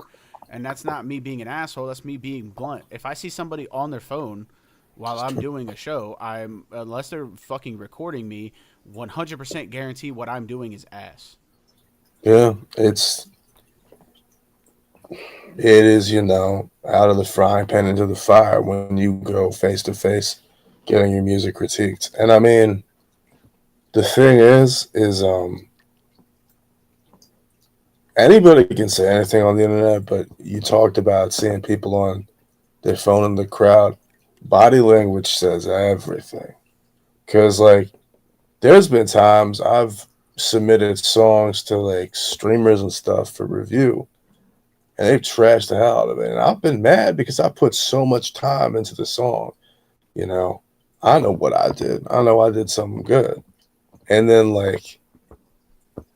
And that's not me being an asshole. That's me being blunt. If I see somebody on their phone while It's I'm true. doing a show, I'm unless they're fucking recording me, 100% guarantee what I'm doing is ass. Yeah. It is, out of the frying pan into the fire when you go face to face getting your music critiqued. And I mean, the thing is anybody can say anything on the internet, but you talked about seeing people on their phone in the crowd. Body language says everything. Cause like there's been times I've submitted songs to like streamers and stuff for review and they've trashed the hell out of it. And I've been mad because I put so much time into the song. You know, I know what I did. I know I did something good. And then like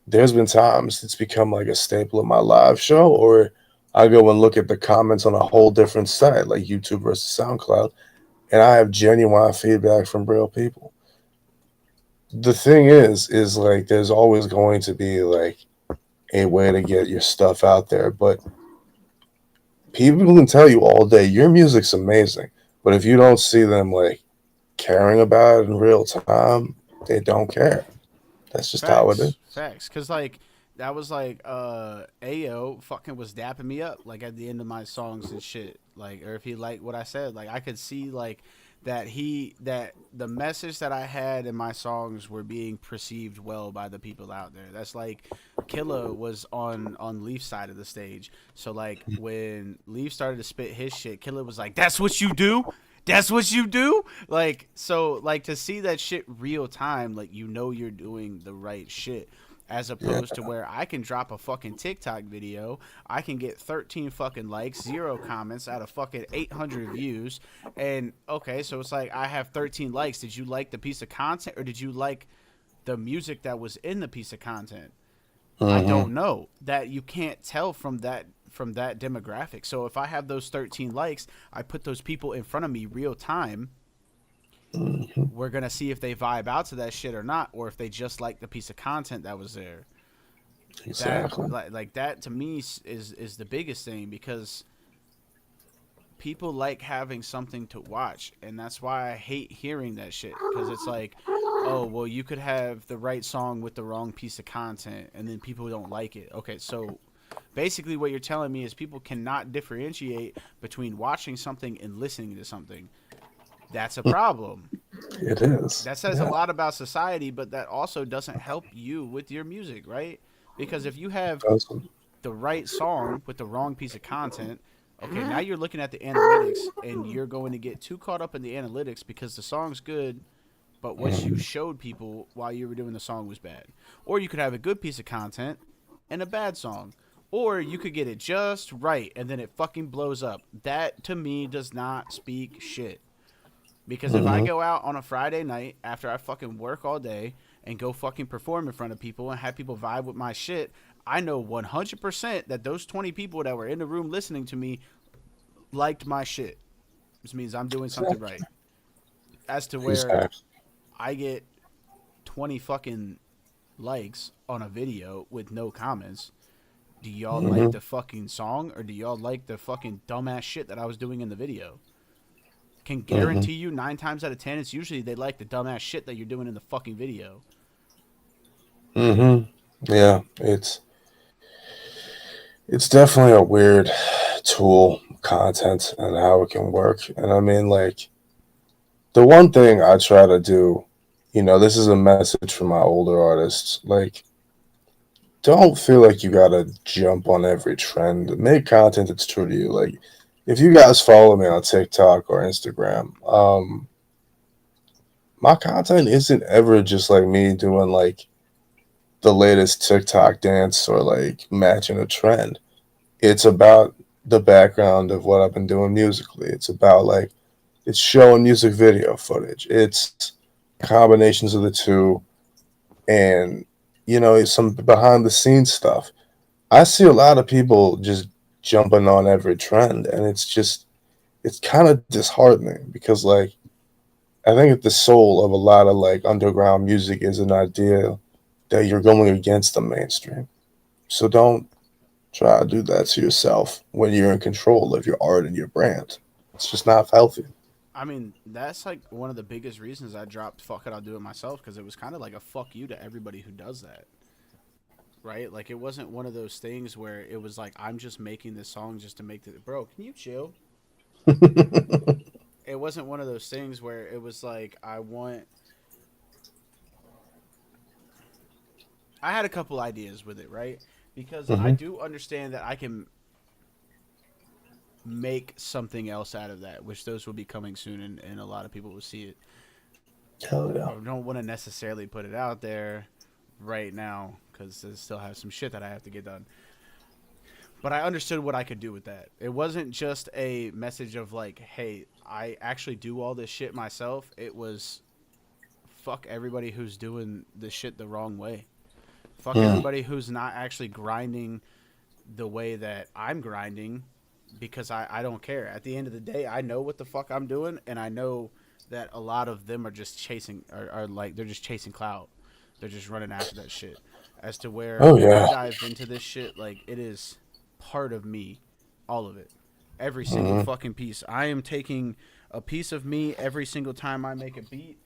there's been times it's become like a staple of my live show, or I go and look at the comments on a whole different site, like YouTube versus SoundCloud, and I have genuine feedback from real people. The thing is like there's always going to be like a way to get your stuff out there, but people can tell you all day your music's amazing, but if you don't see them like caring about it in real time, they don't care. That's just how it is. Facts. Cause like that was like Ayo fucking was dapping me up like at the end of my songs and shit. Like or if he liked what I said, like I could see like that the message that I had in my songs were being perceived well by the people out there. That's like Killa was on Leaf's side of the stage. So like when Leaf started to spit his shit, Killa was like, "That's what you do? That's what you do?" Like so like to see that shit real time, like you know you're doing the right shit. As Yeah, opposed to where I can drop a fucking TikTok video, I can get 13 fucking likes, 0 comments out of fucking 800 views, and okay, so it's like I have 13 likes. Did you like the piece of content, or did you like the music that was in the piece of content? I hmm don't know. That you can't tell from that demographic. So if I have those 13 likes, I put those people in front of me real time. hmm We're gonna see if they vibe out to that shit or not, or if they just like the piece of content that was there. That exactly. like that to me is the biggest thing because people like having something to watch, and that's why I hate hearing that shit because it's like, oh well, you could have the right song with the wrong piece of content, and then people don't like it. Okay, so basically what you're telling me is people cannot differentiate between watching something and listening to something. That's a problem. It is. That says a Yeah. lot about society, but that also doesn't help you with your music, right? Because if you have Doesn't. the right song with the wrong piece of content, okay, now you're looking at the analytics and you're going to get too caught up in the analytics because the song's good, but what you Mhm. showed people while you were doing the song was bad. Or you could have a good piece of content and a bad song. Or you could get it just right and then it fucking blows up. That to me does not speak shit. Because if I Mhm. go out on a Friday night after I fucking work all day and go fucking perform in front of people and have people vibe with my shit, I know 100% that those 20 people that were in the room listening to me liked my shit. This means I'm doing something Exactly. right. As to where Exactly. I get 20 fucking likes on a video with no comments. Do y'all like Mhm. the fucking song or do y'all like the fucking dumbass shit that I was doing in the video? Can Mhm. guarantee you 9 times out of 10, it's usually they like the dumbass shit that you're doing in the fucking video. Mhm. Yeah. It's definitely a weird tool, content, and how it can work. And I mean, like the one thing I try to do, this is a message for my older artists. Like, don't feel like you gotta jump on every trend. Make content that's true to you. Like, if you guys follow me on TikTok or Instagram, my content isn't ever just like me doing like the latest TikTok dance or like matching a trend. It's about the background of what I've been doing musically. It's about like it's showing music video footage. It's combinations of the two and some behind the scenes stuff. I see a lot of people just jumping on every trend and it's kind of disheartening because like I think at the soul of a lot of like underground music is an idea that you're going against the mainstream. So don't try to do that to yourself when you're in control of your art and your brand. It's just not healthy. I mean, that's like one of the biggest reasons I dropped Fuck It, I'll Do It Myself because it was kind of like a fuck you to everybody who does that. Right? Like, it wasn't one of those things where it was like, I'm just making this song just to make the. Bro, can you chill? It wasn't one of those things where it was like, I had a couple ideas with it, right? Because I hmm do understand that I can make something else out of that, which those will be coming soon and a lot of people will see it. Hell yeah. I don't want to necessarily put it out there right now because I still have some shit that I have to get done. But I understood what I could do with that. It wasn't just a message of like, hey, I actually do all this shit myself. It was fuck everybody who's doing this shit the wrong way. Fuck Mm. everybody who's not actually grinding the way that I'm grinding because I don't care. At the end of the day, I know what the fuck I'm doing, and I know that a lot of them are just chasing, are like, they're just chasing clout. They're just running after that shit. As to where Oh when I yeah. dive into this shit, like, it is part of me, all of it. Every single Hmm. fucking piece. I am taking a piece of me every single time I make a beat.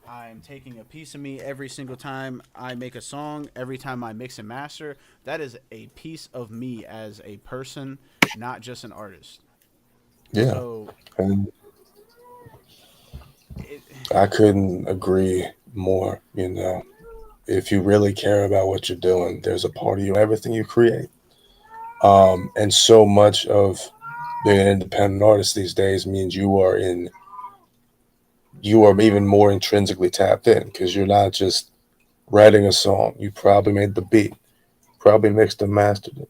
I'm taking a piece of me every single time I make a song, every time I mix and master. That is a piece of me as a person, not just an artist. Yeah. So And it, I couldn't agree more. If you really care about what you're doing, there's a part of you, everything you create. And so much of being an independent artist these days means you are even more intrinsically tapped in because you're not just writing a song. You probably made the beat, probably mixed and mastered it.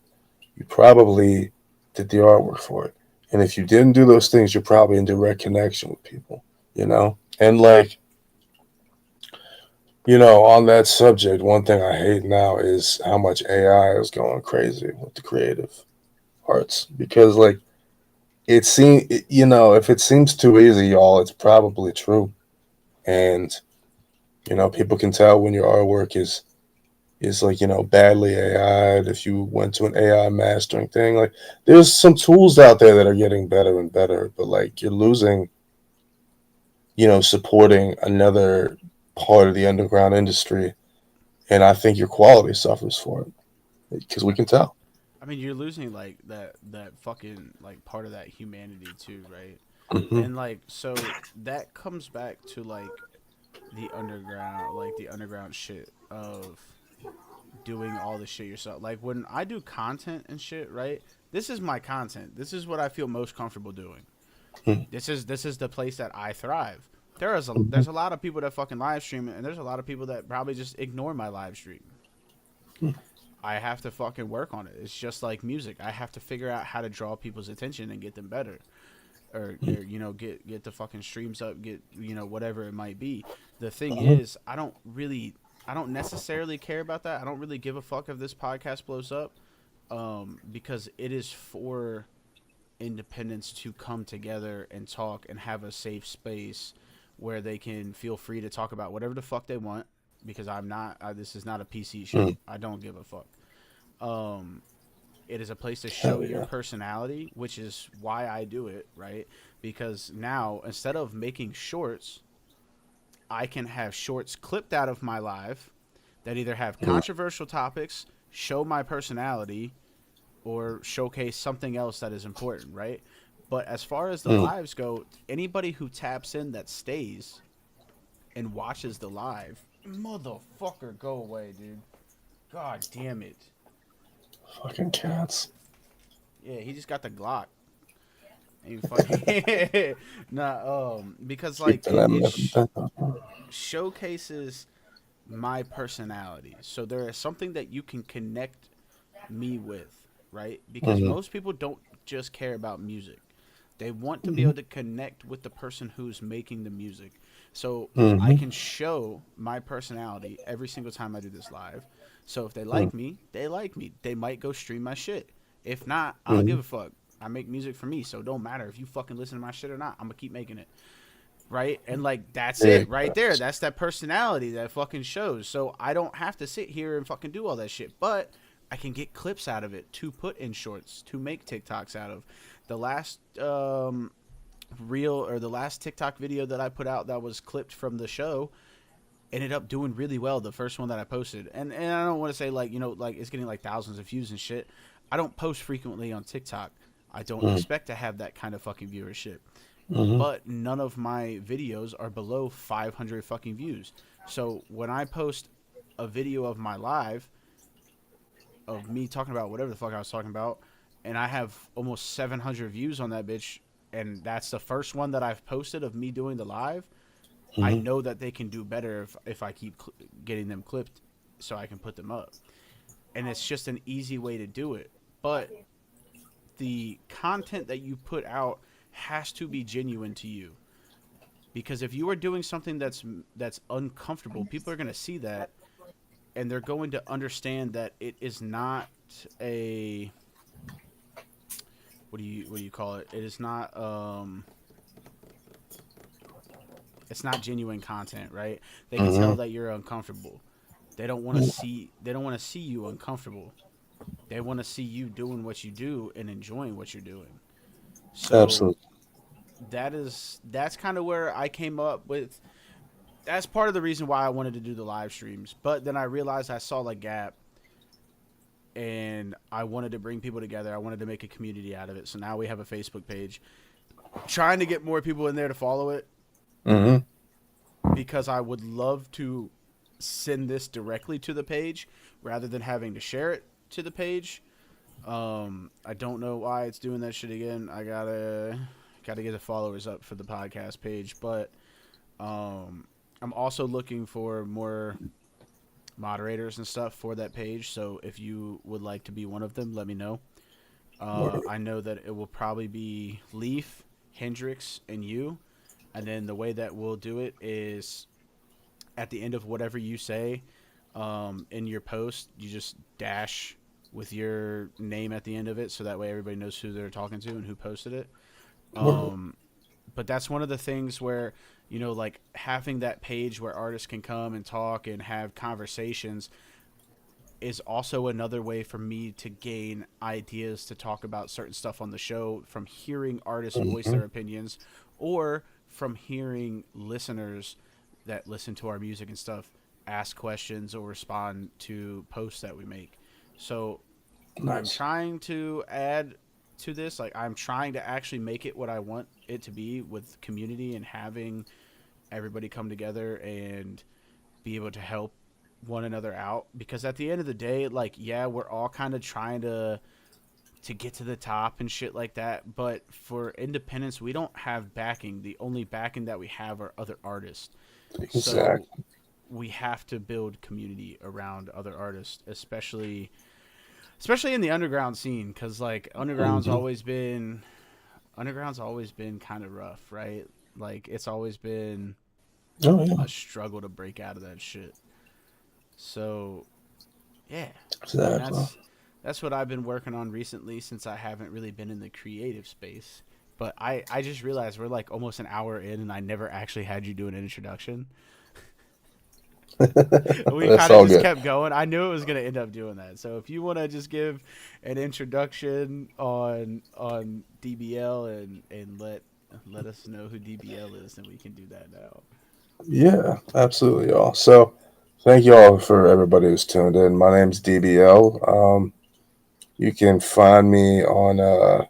You probably did the artwork for it. And if you didn't do those things, you're probably in direct connection with people, you know? And like, on that subject, one thing I hate now is how much AI is going crazy with the creative arts because like if it seems too easy, y'all, it's probably true. And people can tell when your artwork is like badly AI'd. If you went to an AI mastering thing, like there's some tools out there that are getting better and better, but like you're losing, supporting another part of the underground industry, and I think your quality suffers for it because we can tell. I mean, you're losing like that fucking like part of that humanity too, right? Hmm. And like, so that comes back to like the underground shit of doing all the shit yourself. Like when I do content and shit, right? This is my content. This is what I feel most comfortable doing. This is the place that I thrive. There's a lot of people that fucking live stream, and there's a lot of people that probably just ignore my live stream. I have to fucking work on it. It's just like music. I have to figure out how to draw people's attention and get them better. Or get the fucking streams up, get whatever it might be. The thing is, I don't necessarily care about that. I don't really give a fuck if this podcast blows up, because it is for independents to come together and talk and have a safe space where they can feel free to talk about whatever the fuck they want, because this is not a PC show. I don't give a fuck. um it is a place to show Hell your yeah. personality, which is why I do it, right? Because now, instead of making shorts, I can have shorts clipped out of my live that either have Mm. controversial topics, show my personality, or showcase something else that is important, right? But as far as the Mm. lives go, anybody who taps in that stays and watches the live, motherfucker, go away, dude. God damn it. Fucking cats. Yeah, he just got the Glock. Ain't fucking because like Keeping them it living. showcases my personality. So there is something that you can connect me with, right? Because Mm-hmm. most people don't just care about music. They want to be Mm-hmm. able to connect with the person who's making the music. So I Mm-hmm. can show my personality every single time I do this live. So if they Mm-hmm. like me, they like me. They might go stream my shit. If not, I don't Mm-hmm. give a fuck. I make music for me, so it don't matter if you fucking listen to my shit or not. I'm gonna keep making it, right? And like that's Yeah. it right there. That's that personality that fucking shows. So I don't have to sit here and fucking do all that shit, but I can get clips out of it to put in shorts, to make TikToks out of. The last reel, or the last TikTok video that I put out that was clipped from the show, ended up doing really well. The first one that I posted, and I don't want to say like like it's getting like thousands of views and shit. I don't post frequently on TikTok. I don't Mm-hmm. expect to have that kind of fucking viewership, Mm-hmm. but none of my videos are below 500 fucking views. So when I post a video of my live, of me talking about whatever the fuck I was talking about, and I have almost 700 views on that bitch, and that's the first one that I've posted of me doing the live, I Mm-hmm. know that they can do better if I keep getting them clipped so I can put them up. And it's just an easy way to do it. But the content that you put out has to be genuine to you, because if you are doing something that's uncomfortable, people are going to see that and they're going to understand that it is not a what do you call it? It is not it's not genuine content, right? They can tell Mm-hmm. that you're uncomfortable. They don't want to see you uncomfortable. They want to see you doing what you do and enjoying what you're doing. So Absolutely. that's kind of where I came up with. That's part of the reason why I wanted to do the live streams. But then I realized I saw a gap, and I wanted to bring people together. I wanted to make a community out of it. So now we have a Facebook page, trying to get more people in there to follow it, Mm-hmm. because I would love to send this directly to the page rather than having to share it to the page. I don't know why it's doing that shit again. I gotta get the followers up for the podcast page, but I'm also looking for more moderators and stuff for that page. So if you would like to be one of them, let me know. I know that it will probably be Leaf, Hendrix, and you. And then the way that we'll do it is at the end of whatever you say in your post, you just dash with your name at the end of it, so that way everybody knows who they're talking to and who posted it. Um, but that's one of the things where, like having that page where artists can come and talk and have conversations is also another way for me to gain ideas to talk about certain stuff on the show from hearing artists voice Mm-hmm. their opinions, or from hearing listeners that listen to our music and stuff ask questions or respond to posts that we make. So I'm Nice. trying to add to this. Like, I'm trying to actually make it what I want it to be, with community and having everybody come together and be able to help one another out. Because at the end of the day, like, yeah, we're all kind of trying to get to the top and shit like that. But for independence, we don't have backing. The only backing that we have are other artists. So Exactly. we have to build community around other artists, especially in the underground scene, because like Mm-hmm. underground's always been kind of rough, right? Like, it's always been Oh yeah. a struggle to break out of that shit. So yeah, and Exactly. that's what I've been working on recently, since I haven't really been in the creative space. But I just realized we're like almost an hour in, and I never actually had you do an introduction. We That's kind of all just good. kept going. I knew it was gonna end up doing that. So if you want to just give an introduction on DBL, and let us know who DBL is, then we can do that now. Yeah, absolutely, y'all. So, thank you all for everybody who's tuned in. My name's DBL. You can find me on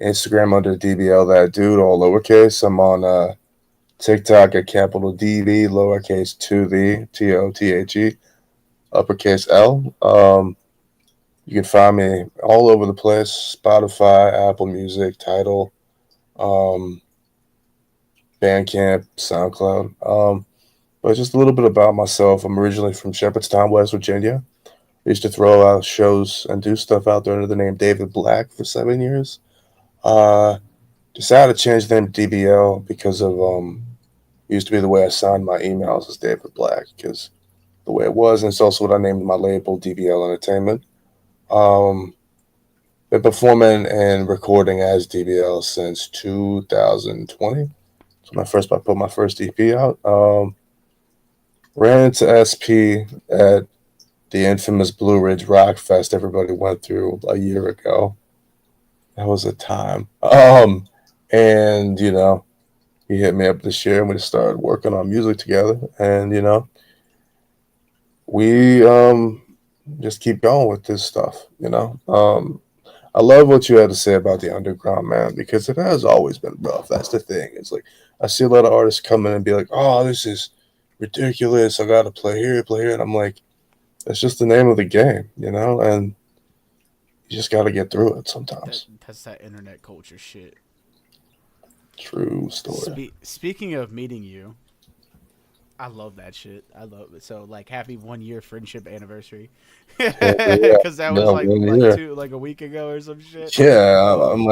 Instagram under DBL that dude, all lowercase. I'm on TikTok at capital DB, lowercase 2 the TOTHE, uppercase L. You can find me all over the place: Spotify, Apple Music, Tidal, um, Bandcamp, SoundCloud. But just a little bit about myself. I'm originally from Shepherdstown, West Virginia. I used to throw out shows and do stuff out there under the name David Black for 7 years. Uh, Decided to change the name to DBL because of it used to be the way I signed my emails as David Black, because the way it was, and it's also what I named my label, DBL Entertainment. Um, been performing and recording as DBL since 2020. So when I put my first EP out. Ran into SP at the infamous Blue Ridge Rock Fest everybody went through a year ago. That was a time. And he hit me up this year and we just started working on music together. And we just keep going with this stuff. I love what you had to say about the underground, man, because it has always been rough. That's the thing. It's like I see a lot of artists come in and be like, "Oh, this is ridiculous. I got to play here," and I'm like, "It's just the name of the game, and you just got to get through it That sometimes." that's that internet culture shit. True story. Speaking of meeting you, I love that shit. I love it. So like, happy 1 year friendship anniversary, Yeah, because that was yeah, like 1 year. like a week ago or some shit. Yeah, Um,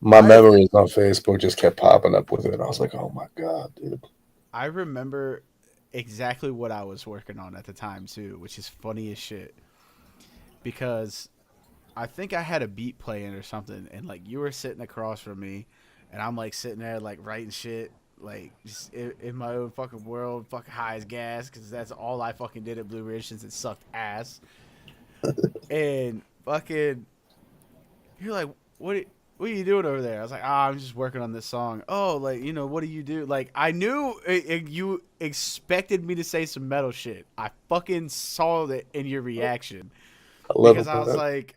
my I memories on Facebook just kept popping up with it. I was like, "Oh my god, dude." I remember exactly what I was working on at the time too, which is funny as shit. Because I think I had a beat playing or something, and like you were sitting across from me, and I'm like sitting there like writing shit, like just in my own fucking world, fucking high as gas, because that's all I fucking did at Blue Ridge since it sucked ass. And fucking, you're like, what are you doing over there? I was like, I'm just working on this song. Oh, like, what do you do? Like, I knew you expected me to say some metal shit. I fucking saw that in your reaction. I love Because it, I was man. like,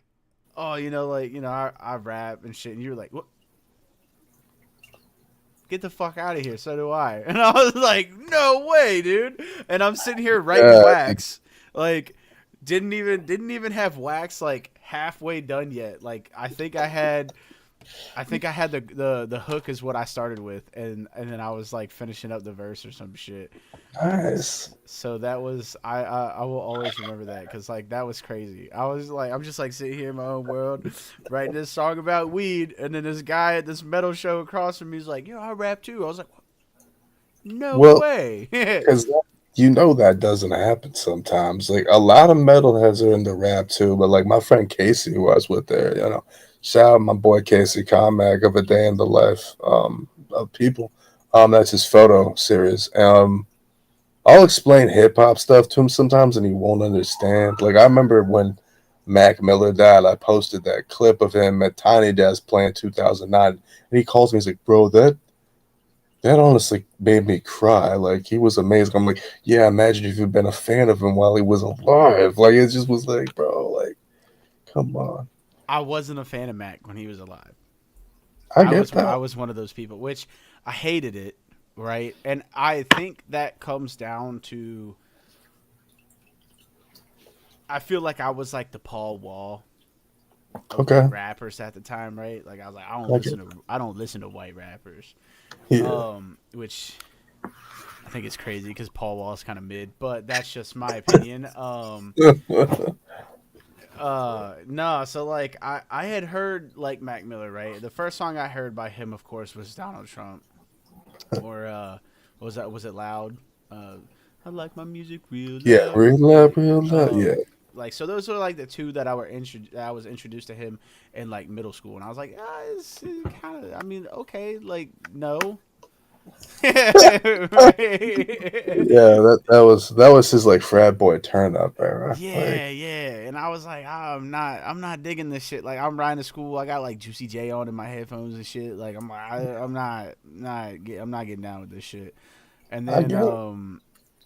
oh, I rap and shit. And you were like, what? Get the fuck out of here. So do I. And I was like, no way, dude. And I'm sitting here writing Yeah, wax. Like, didn't even have wax like halfway done yet. Like, I think I had the hook is what I started with, and then I was like finishing up the verse or some shit. nice. So that was I will always remember that because like that was crazy. I was like I'm just like sitting here in my own world, writing this song about weed, and then this guy at this metal show across from me is like, I rap too. I was like, no Well, way. because that doesn't happen sometimes. Like a lot of metalheads are into rap too, but like my friend Casey, who I was with there, shout out my boy Casey Comac of A Day in the Life of People. That's his photo series. I'll explain hip hop stuff to him sometimes, and he won't understand. Like I remember when Mac Miller died, I posted that clip of him at Tiny Desk playing 2009, and he calls me. He's like, "Bro, that honestly made me cry. Like he was amazing." I'm like, "Yeah, imagine if you'd been a fan of him while he was alive." Like it just was like, bro, like, come on. I wasn't a fan of Mac when he was alive. I I get was I that. was one of those people, which I hated it, right? And I think that comes down to I feel like I was like the Paul Wall of like Okay, rappers at the time, right? Like I was like I get. I don't listen to white rappers. Yeah. Which I think is crazy because Paul Wall is kind of mid, but that's just my opinion. No, so like I had heard like Mac Miller, right? The first song I heard by him, of course, was Donald Trump, or what was that? Was it Loud? Uh, I like my music real Yeah, loud. real Yeah. love, real love. Yeah. Like so, those are like the two that I was introduced to him in like middle school, and I was like, it's kind of. I mean, okay, like no. Yeah, that was his like frat boy turn up era. Like, Yeah, yeah. And I was like, I'm not digging this shit. Like I'm riding to school, I got like Juicy J on in my headphones and shit. Like I'm not getting down with this shit. And I then get it.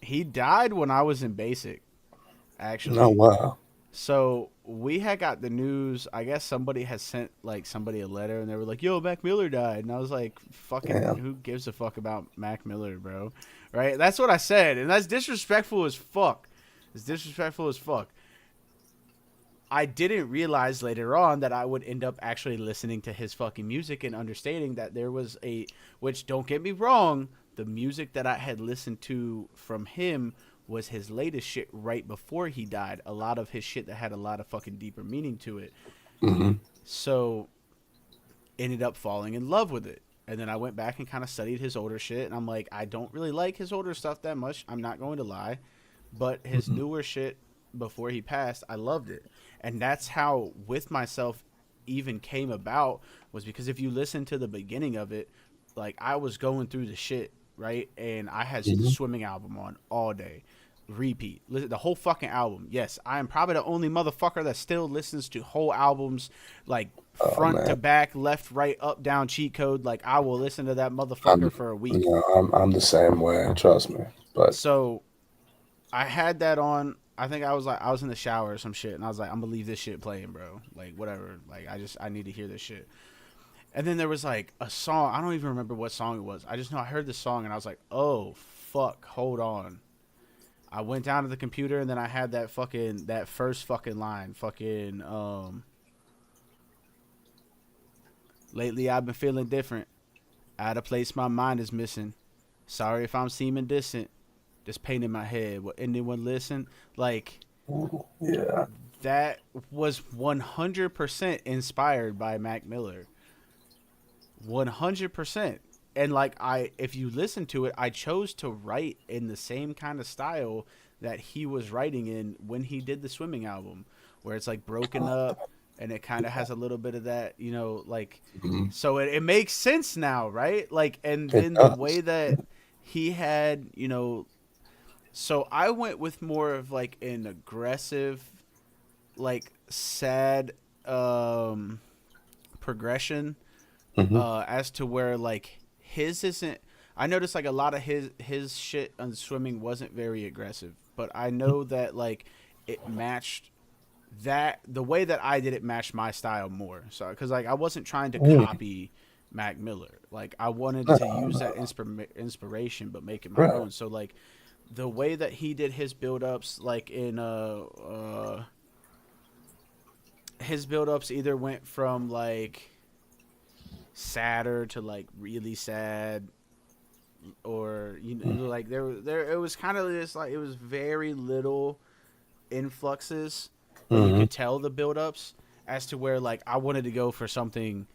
he died when I was in basic, Oh actually. wow. So we had got the news. I guess somebody had sent like somebody a letter, and they were like, "Yo, Mac Miller died," and I was like, "Fucking, Damn. who gives a fuck about Mac Miller, bro?" Right? That's what I said, and that's disrespectful as fuck. It's disrespectful as fuck. I didn't realize later on that I would end up actually listening to his fucking music and understanding that there was which don't get me wrong, the music that I had listened to from him was his latest shit right before he died. A lot of his shit that had a lot of fucking deeper meaning to it. Hmm. So ended up falling in love with it. And then I went back and kind of studied his older shit, and I'm like, I don't really like his older stuff that much. I'm not going to lie, but his Hmm. newer shit before he passed, I loved it. And that's how With Myself even came about, was because if you listen to the beginning of it, like I was going through the shit, right? And I had the Hmm. Swimming album on all day, repeat, listen the whole fucking album. Yes, I am probably the only motherfucker that still listens to whole albums, like Oh front to man. back, left, right, up, down, cheat code. Like I will listen to that I'm motherfucker for a week. no, I'm the same way. Trust me. But So I had that on. I think I was in the shower or some shit, and I was like, I'm gonna leave this shit playing, bro. Like whatever. Like I need to hear this shit. And then there was like a song. I don't even remember what song it was. I just know I heard the song, and I was like, oh fuck, hold on. I went down to the computer, and then I had that first fucking line, fucking lately I've been feeling different. Out of place, my mind is missing. Sorry if I'm seeming distant. Just pain in my head. Will anyone listen? Like yeah, that was 100% inspired by Mac Miller. 100%. and like if you listen to it, I chose to write in the same kind of style that he was writing in when he did the swimming album, where it's like broken up and it kind of has a little bit of that, like, Mhm. so it makes sense now, right? Like, and It then the way does. that he had, so I went with more of like an aggressive, like sad progression, Hmm. as to where like his isn't. I noticed like a lot of his shit on swimming wasn't very aggressive, but I know that like it matched that the way that I did it matched my style more. So because like I wasn't trying to Mm. copy Mac Miller, like I wanted No, to use that no. inspiration but make it my Right. own. So like the way that he did his build ups, like in his build ups either went from like sadder to like really sad, or like there it was kind of just like it was very little influxes, but you Hmm. could tell the build-ups as to where like I wanted to go for something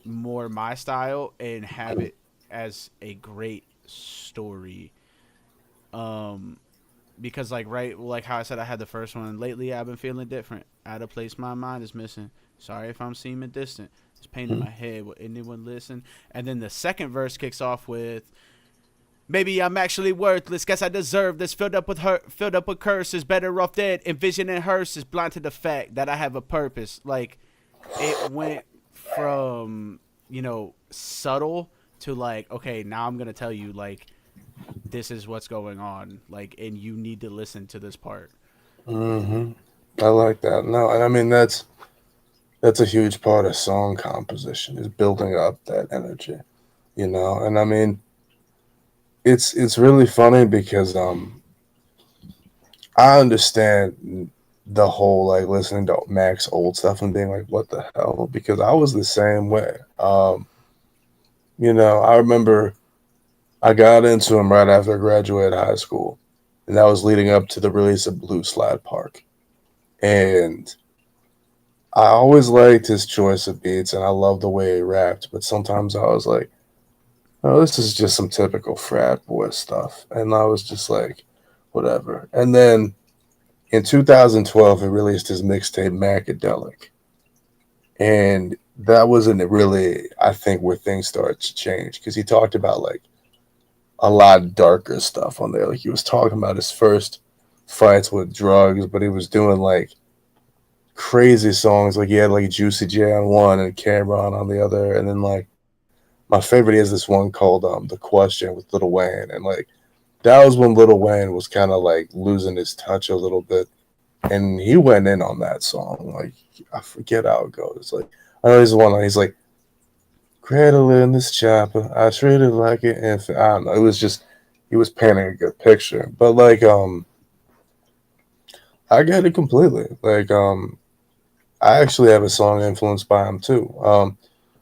more my style and have it as a great story. um because like right, like how I said I had the first one, lately I've been feeling different, out of place my mind is missing, sorry if I'm seeming distant, it's pain in my head, will anyone listen? And then the second verse kicks off with, maybe I'm actually worthless. Guess I deserve this. Filled up with curses. Better off dead. Envisioning hearses. Blind to the fact that I have a purpose. Like it went from subtle to like, okay, now I'm gonna tell you like this is what's going on. Like, and you need to listen to this part. Hmm. I like that. No, and I mean that's a huge part of song composition is building up that energy, you know. And I mean, it's really funny because I understand the whole like listening to Mac's old stuff and being like, what the hell? Because I was the same way. I remember I got into him right after I graduated high school, and that was leading up to the release of Blue Slide Park. And I always liked his choice of beats, and I loved the way he rapped. But sometimes I was like, "Oh, this is just some typical frat boy stuff," and I was just like, "Whatever." And then in 2012, he released his mixtape Macadelic, and that wasn't really, I think, where things started to change because he talked about like a lot darker stuff on there. Like he was talking about his first fights with drugs, but he was doing like crazy songs. Like he had like Juicy J on one and Cameron on the other, and then like my favorite is this one called "The Question" with Lil Wayne, and like that was when Lil Wayne was kind of like losing his touch a little bit, and he went in on that song. Like I forget how it goes. Like I know there's one. He's like cradle in this chopper. I treat it like an infant. I don't know. It was just he was painting a good picture. But like I get it completely. Like I actually have a song influenced by him too.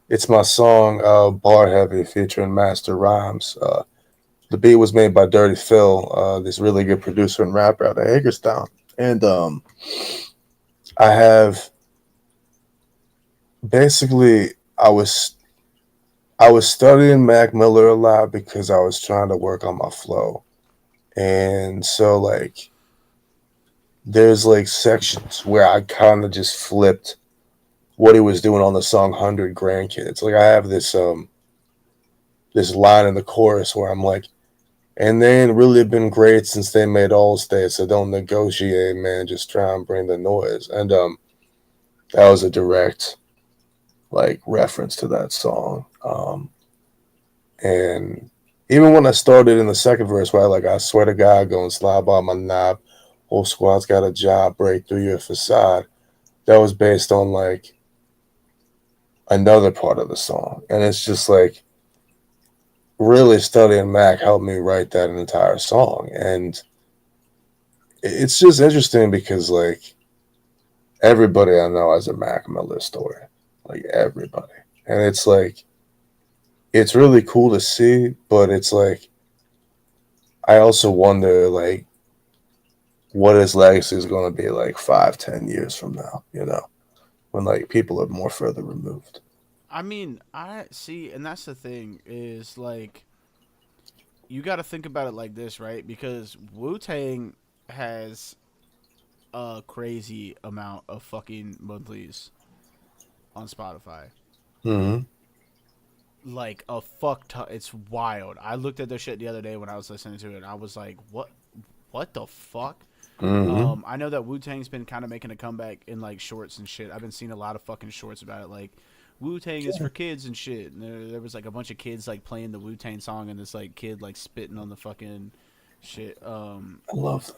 It's my song Bar Heavy featuring Master Rhymes. The beat was made by Dirty Phil, this really good producer and rapper out of Hagerstown. And I have basically I was studying Mac Miller a lot because I was trying to work on my flow. And so like there's like sections where I kind of just flipped what he was doing on the song 100 Grandkids. Like I have this line in the chorus where I'm like, and they ain't really been great since they made All State, so don't negotiate, man. Just try and bring the noise. And that was a direct like reference to that song. And even when I started in the second verse, where I swear to God, go and slide by my knob, whole squad's got a job, break through your facade. That was based on like another part of the song, and it's just like really studying Mac helped me write that entire song, and it's just interesting because like everybody I know has a Mac Miller story, like everybody, and it's like it's really cool to see, but it's like I also wonder like what his legacy is going to be like 5, 10 years from now, when like people are more further removed. I mean, I see, and that's the thing is like you got to think about it like this, right? Because Wu Tang has a crazy amount of fucking monthlies on Spotify. Mm-hmm. Like a fuck ton. It's wild. I looked at their shit the other day when I was listening to it. And I was like, what? What the fuck? Mm-hmm. I know that Wu Tang's been kind of making a comeback in like shorts and shit. I've been seeing a lot of fucking shorts about it, like Wu Tang is for kids and shit. And there was like a bunch of kids like playing the Wu Tang song, and this like kid like spitting on the fucking shit. I love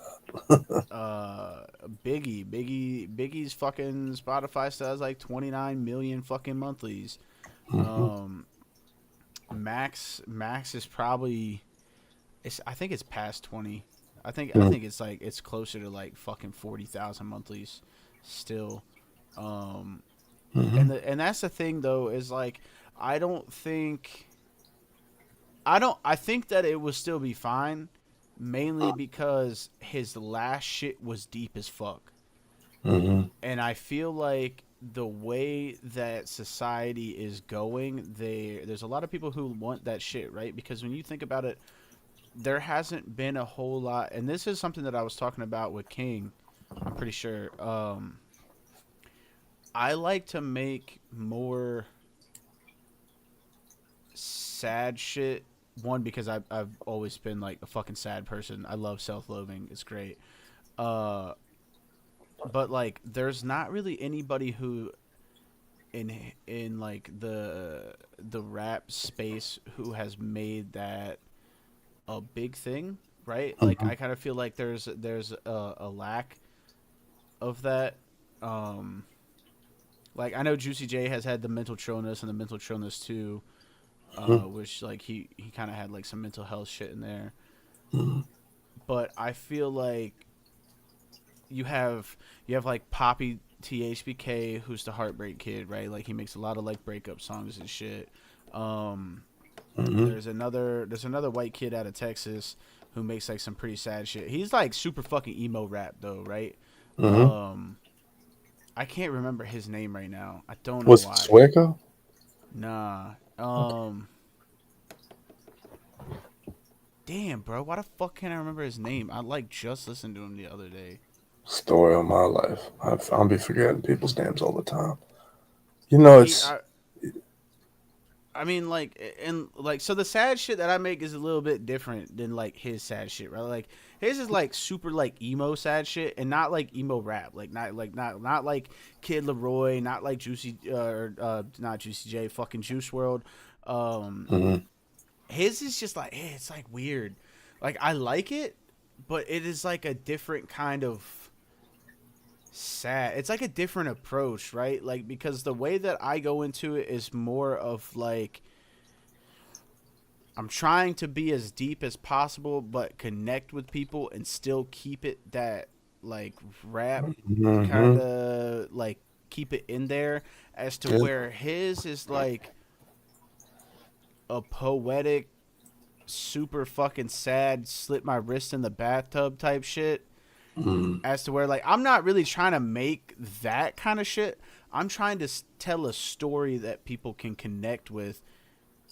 that. Biggie's fucking Spotify still has like 29 million fucking monthlies. Mm-hmm. Um, Max is probably I think it's past 20. I think it's like it's closer to like fucking 40,000 monthlies still. Um, Mm-hmm. and that's the thing though is like I don't think I think that it will still be fine, mainly because his last shit was deep as fuck. Mm-hmm. And I feel like the way that society is going, there's a lot of people who want that shit, right? Because when you think about it, there hasn't been a whole lot, and this is something that I was talking about with King. I'm pretty sure. I like to make more sad shit. One, because I've always been like a fucking sad person. I love self-loathing. It's great. Uh, but like, there's not really anybody who in like the rap space who has made that a big thing, right? Like, Mm-hmm. I kind of feel like there's a lack of that. Um, like I know Juicy J has had the mental trillness and the mental trillness too, which like he kind of had like some mental health shit in there. Mm-hmm. But I feel like you have like Poppy THBK, who's the Heartbreak Kid, right? Like he makes a lot of like breakup songs and shit. Um, Mm-hmm. there's another white kid out of Texas who makes like some pretty sad shit. He's like super fucking emo rap though, right? Mm-hmm. Um, I can't remember his name right now. I don't know Was it why. Swagger? Nah. Okay. Damn, bro. Why the fuck can't I remember his name? I like just listened to him the other day. Story of my life. I'll be forgetting people's names all the time. You know, He, it's I mean, like, and like, so the sad shit that I make is a little bit different than like his sad shit, right? Like, his is like super like emo sad shit, and not like emo rap, not like Kid Leroy, not like Juicy, not Juicy J, fucking Juice World. Um, mm-hmm. his is just like, it's like weird. Like, I like it, but it is like a different kind of sad. It's like a different approach, right? Like, because the way that I go into it is more of like I'm trying to be as deep as possible, but connect with people and still keep it that like rap kind Mm-hmm. of like keep it in there, as to Yeah. where his is like a poetic, super fucking sad, slit my wrist in the bathtub type shit. Mm-hmm. As to where like I'm not really trying to make that kind of shit. I'm trying to tell a story that people can connect with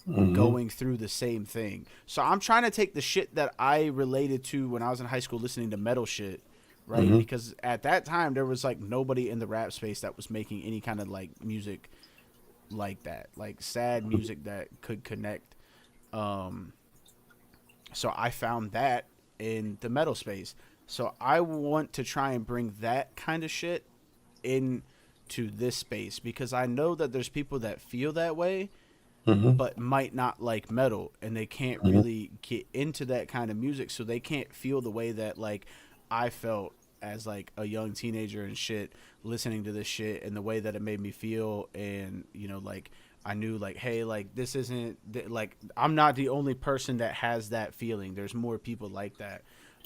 Mm-hmm. going through the same thing. So I'm trying to take the shit that I related to when I was in high school listening to metal shit, right? Mm-hmm. Because at that time there was like nobody in the rap space that was making any kind of like music like that, like sad music that could connect. Um, so I found that in the metal space. So I want to try and bring that kind of shit into this space because I know that there's people that feel that way Mm-hmm. but might not like metal and they can't Mm-hmm. really get into that kind of music, so they can't feel the way that like I felt as like a young teenager and shit listening to this shit and the way that it made me feel. And you know, like I knew like, hey, like this isn't like I'm not the only person that has that feeling. There's more people like that.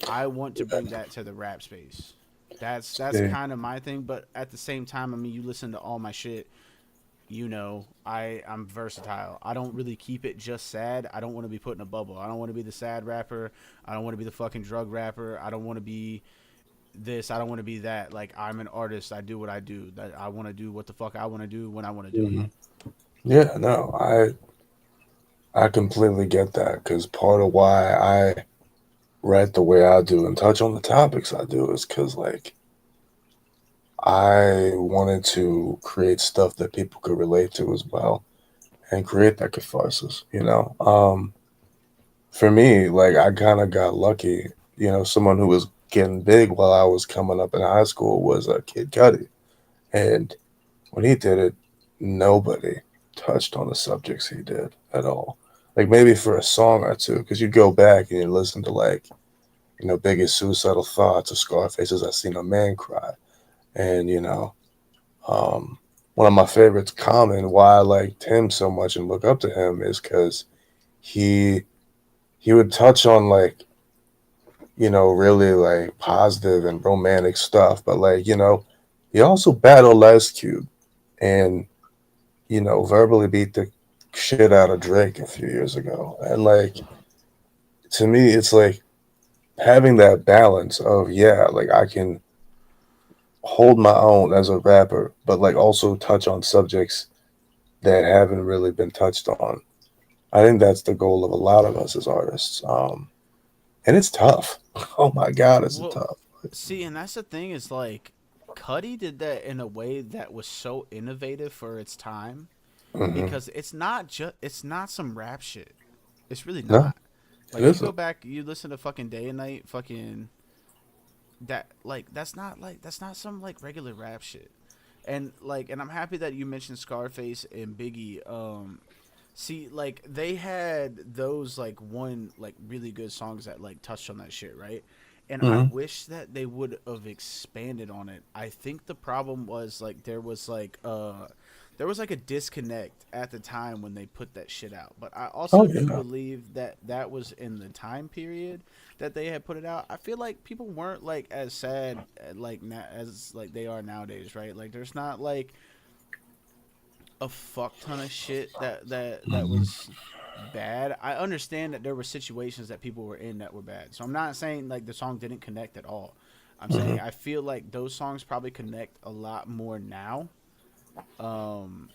I want to bring that to the rap space. That's Yeah. kind of my thing, but at the same time, I mean, you listen to all my shit, you know, I'm versatile. I don't really keep it just sad. I don't want to be put in a bubble. I don't want to be the sad rapper. I don't want to be the fucking drug rapper. I don't want to be this. I don't want to be that. Like I'm an artist. I do what I do. That I want to do what the fuck I want to do when I want to do it. Mm-hmm. Yeah, no, I completely get that because part of why I write the way I do and touch on the topics I do is because like I wanted to create stuff that people could relate to as well and create that catharsis, you know. For me, like I kind of got lucky, you know, someone who was getting big while I was coming up in high school was Kid Cudi, and when he did it, nobody touched on the subjects he did at all. Like maybe for a song or two, because you go back and you listen to like, you know, Biggest Suicidal Thoughts or Scarface's I Seen a Man Cry. And, you know, um, one of my favorites, Common, why I liked him so much and look up to him is because he he would touch on like, you know, really like positive and romantic stuff, but like, you know, he also battled Ice Cube and, you know, verbally beat the shit out of Drake a few years ago. And like to me it's like having that balance of yeah, like I can hold my own as a rapper, but like also touch on subjects that haven't really been touched on. I think that's the goal of a lot of us as artists. And it's tough. Oh my God, is it Well, tough? see, and that's the thing is like, Cuddy did that in a way that was so innovative for its time Hmm. because it's not some rap shit. It's really No, not. it Like you go isn't. back, you listen to fucking Day and Night, fucking that like that's not some like regular rap shit. And like and I'm happy that you mentioned Scarface and Biggie. See, like they had those like one like really good songs that like touched on that shit, right? And I Hmm. wish that they would have expanded on it. I think the problem was like there was like a disconnect at the time when they put that shit out. But I Oh also do yeah. believe that that was in the time period that they had put it out. I feel like people weren't like as sad like as like they are nowadays, right? Like there's not like a fuck ton of shit that Hmm. was bad. I understand that there were situations that people were in that were bad. So I'm not saying like the song didn't connect at all. I'm Hmm. saying I feel like those songs probably connect a lot more now. Um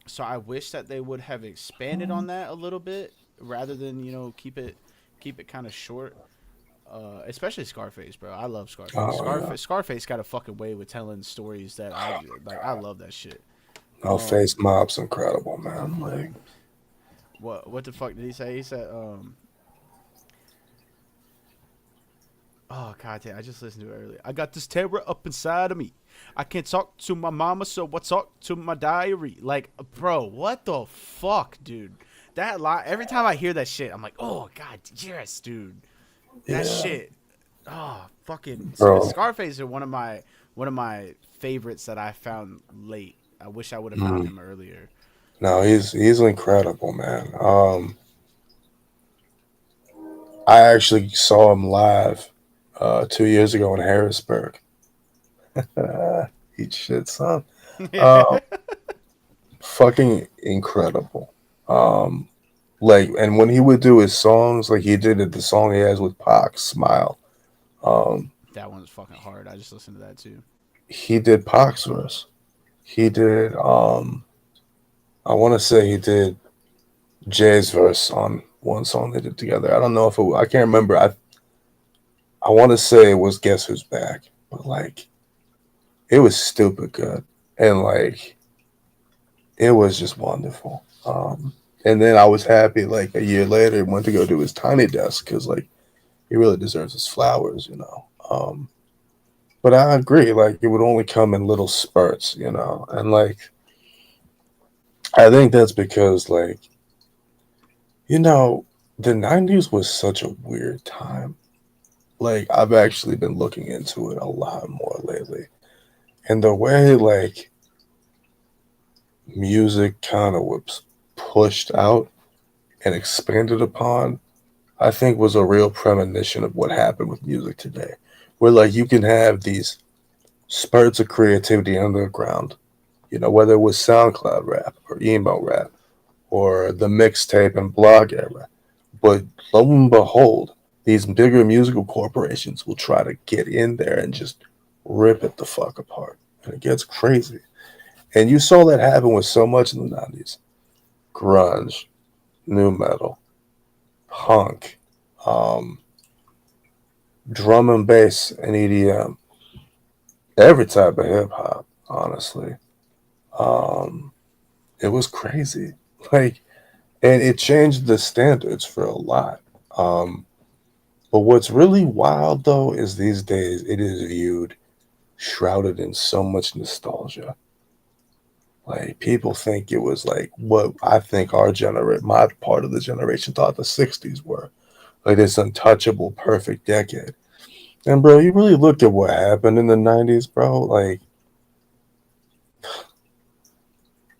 so I wish that they would have expanded on that a little bit rather than, you know, keep it kind of short. Especially Scarface, bro. I love Scarface. Oh yeah. Scarface got a fucking way with telling stories that I like. I love that shit. No, Face Um, Mob's incredible, man. Like, what the fuck did he say? He said, oh god damn, I just listened to it earlier. I got this terror up inside of me. I can't talk to my mama, so I talk to my diary. Like, bro, what the fuck, dude? That line. Every time I hear that shit, I'm like, oh god, yes, dude. That yeah, shit. Oh, fucking bro. Scarface is one of my favorites that I found late. I wish I would have found Mm. him earlier. No, he's incredible, man. I actually saw him live 2 years ago in Harrisburg. Eat shit, son. Uh, Fucking incredible. Um, like, and when he would do his songs, like he did it, the song he has with Pac, "Smile." Um, That one's fucking hard. I just listened to that too. he did Pac's verse. He did. I want to say he did Jay's verse on one song they did together. I don't know if it. I can't remember. I want to say it was Guess Who's Back, but like it was stupid good, and like it was just wonderful. And then I was happy like a year later went to go do his Tiny Desk because like he really deserves his flowers, you know. But I agree, like it would only come in little spurts, you know, and like I think that's because like you know the '90s was such a weird time. Like I've actually been looking into it a lot more lately, and the way like music kind of was pushed out and expanded upon, I think was a real premonition of what happened with music today. Where like you can have these spurts of creativity underground, you know, whether it was SoundCloud rap or emo rap or the mixtape and blog era. But lo and behold, these bigger musical corporations will try to get in there and just rip it the fuck apart. And it gets crazy. And you saw that happen with so much in the 90s. Grunge, new metal, punk, um, drum and bass and EDM, every type of hip hop, honestly. Um, it was crazy. Like, and it changed the standards for a lot. Um, but what's really wild though is these days it is viewed shrouded in so much nostalgia. Like people think it was like what I think my part of the generation thought the '60s were, like this untouchable, perfect decade. And bro, you really look at what happened in the '90s, bro. Like,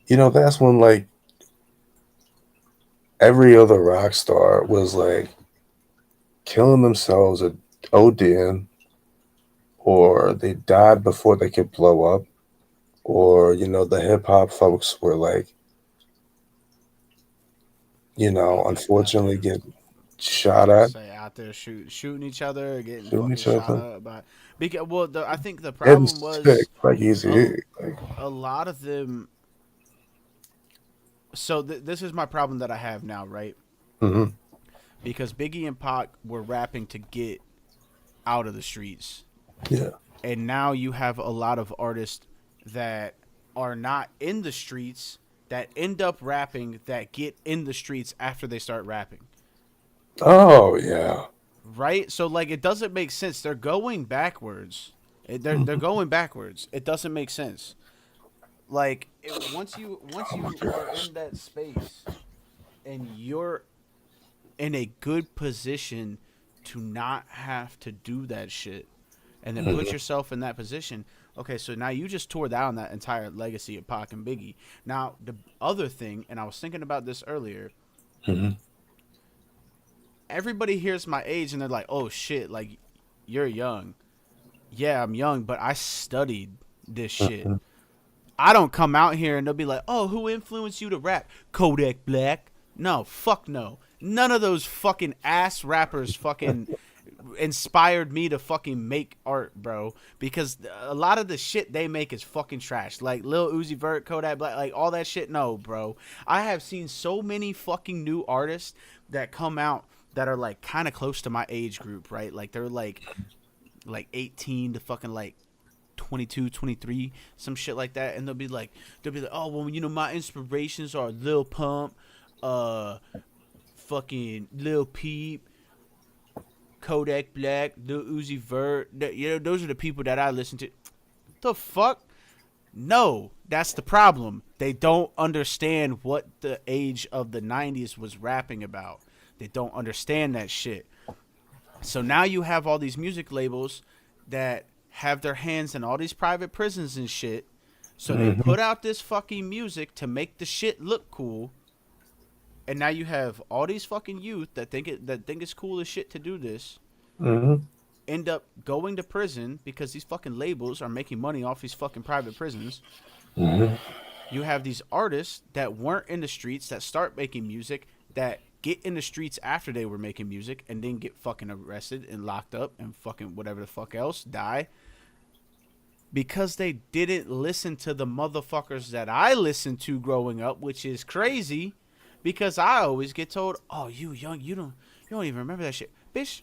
that's when like every other rock star was like killing themselves at ODing, or they died before they could blow up, or the hip hop folks were like, Out unfortunately there, get I was shot about to at, say out there shooting each other, or getting shooting fucking each shot other, up by because I think the getting problem sick was like easy. a Like, a lot of them. So this is my problem that I have now, right? hmm Because Biggie and Pac were rapping to get out of the streets, yeah. and now you have a lot of artists that are not in the streets that end up rapping that get in the streets after they start rapping. Oh yeah. Right? So like it doesn't make sense. They're going backwards. They're Mhm. going backwards. It doesn't make sense. Like once Oh my you are gosh. in that space and you're in a good position to not have to do that shit and then put hmm yourself in that position. Okay, so now you just tore down that entire legacy of Pac and Biggie. Now the other thing, and I was thinking about this earlier, hmm everybody hears my age and they're like, "Oh shit, like you're young." Yeah, I'm young, but I studied this shit. hmm I don't come out here and they'll be like, "Oh, who influenced you to rap?" Kodak Black. No, fuck no. None of those fucking ass rappers fucking inspired me to fucking make art, bro. Because a lot of the shit they make is fucking trash. Like Lil Uzi Vert, Kodak Black, like all that shit. No, bro. I have seen so many fucking new artists that come out that are like kind of close to my age group, right? Like they're like 18 to fucking like 22, 23, some shit like that, and they'll be like, "Oh, well, my inspirations are Lil Pump, uh fucking Lil Peep, Kodak Black, Lil Uzi Vert. Those are the people that I listen to." The fuck? No, that's the problem. They don't understand what the age of the 90s was rapping about. They don't understand that shit. So now you have all these music labels that have their hands in all these private prisons and shit. So they hmm put out this fucking music to make the shit look cool. And now you have all these fucking youth that think it's cool as shit to do this, hmm end up going to prison because these fucking labels are making money off these fucking private prisons. hmm You have these artists that weren't in the streets that start making music that get in the streets after they were making music and then get fucking arrested and locked up and fucking whatever the fuck else, die because they didn't listen to the motherfuckers that I listened to growing up, which is crazy because I always get told, "Oh, you young, you don't even remember that shit." Bitch,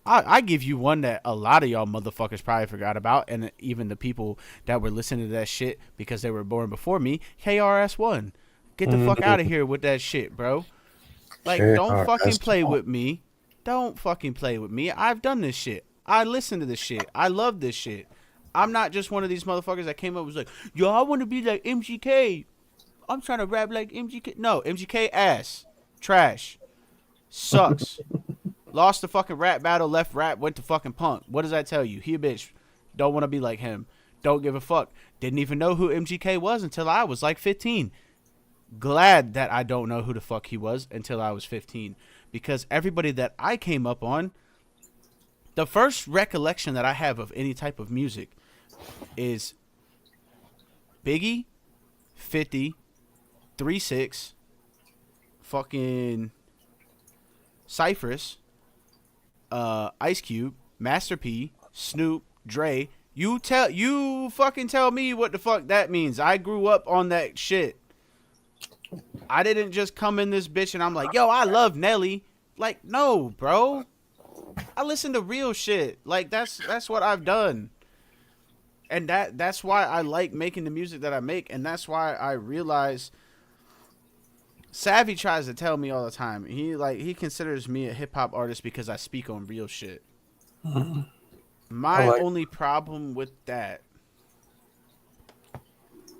I give you one that a lot of y'all motherfuckers probably forgot about, and even the people that were listening to that shit because they were born before me. KRS-One, get the fuck out of here with that shit, bro. Like, don't fucking play KRS-One. with me. Don't fucking play with me. I've done this shit. I listen to this shit. I love this shit. I'm not just one of these motherfuckers that came up and was like, "Yo, I want to be like MGK. I'm trying to rap like MGK." No, MGK ass, trash, sucks. Lost the fucking rap battle, left rap, went to fucking punk. What does that tell you? He a bitch. Don't want to be like him. Don't give a fuck. Didn't even know who MGK was until I was like 15. Glad that I don't know who the fuck he was until I was 15. Because everybody that I came up on, the first recollection that I have of any type of music is Biggie, 50, 3-6, fucking Cypress, Ice Cube, Master P, Snoop, Dre, You fucking tell me what the fuck that means. I grew up on that shit. I didn't just come in this bitch and I'm like, yo, I love Nelly. Like, no, bro. I listen to real shit. Like that's what I've done. And that's why I like making the music that I make, and that's why I realize Savvy tries to tell me all the time. He considers me a hip hop artist because I speak on real shit. I My like. only problem with that,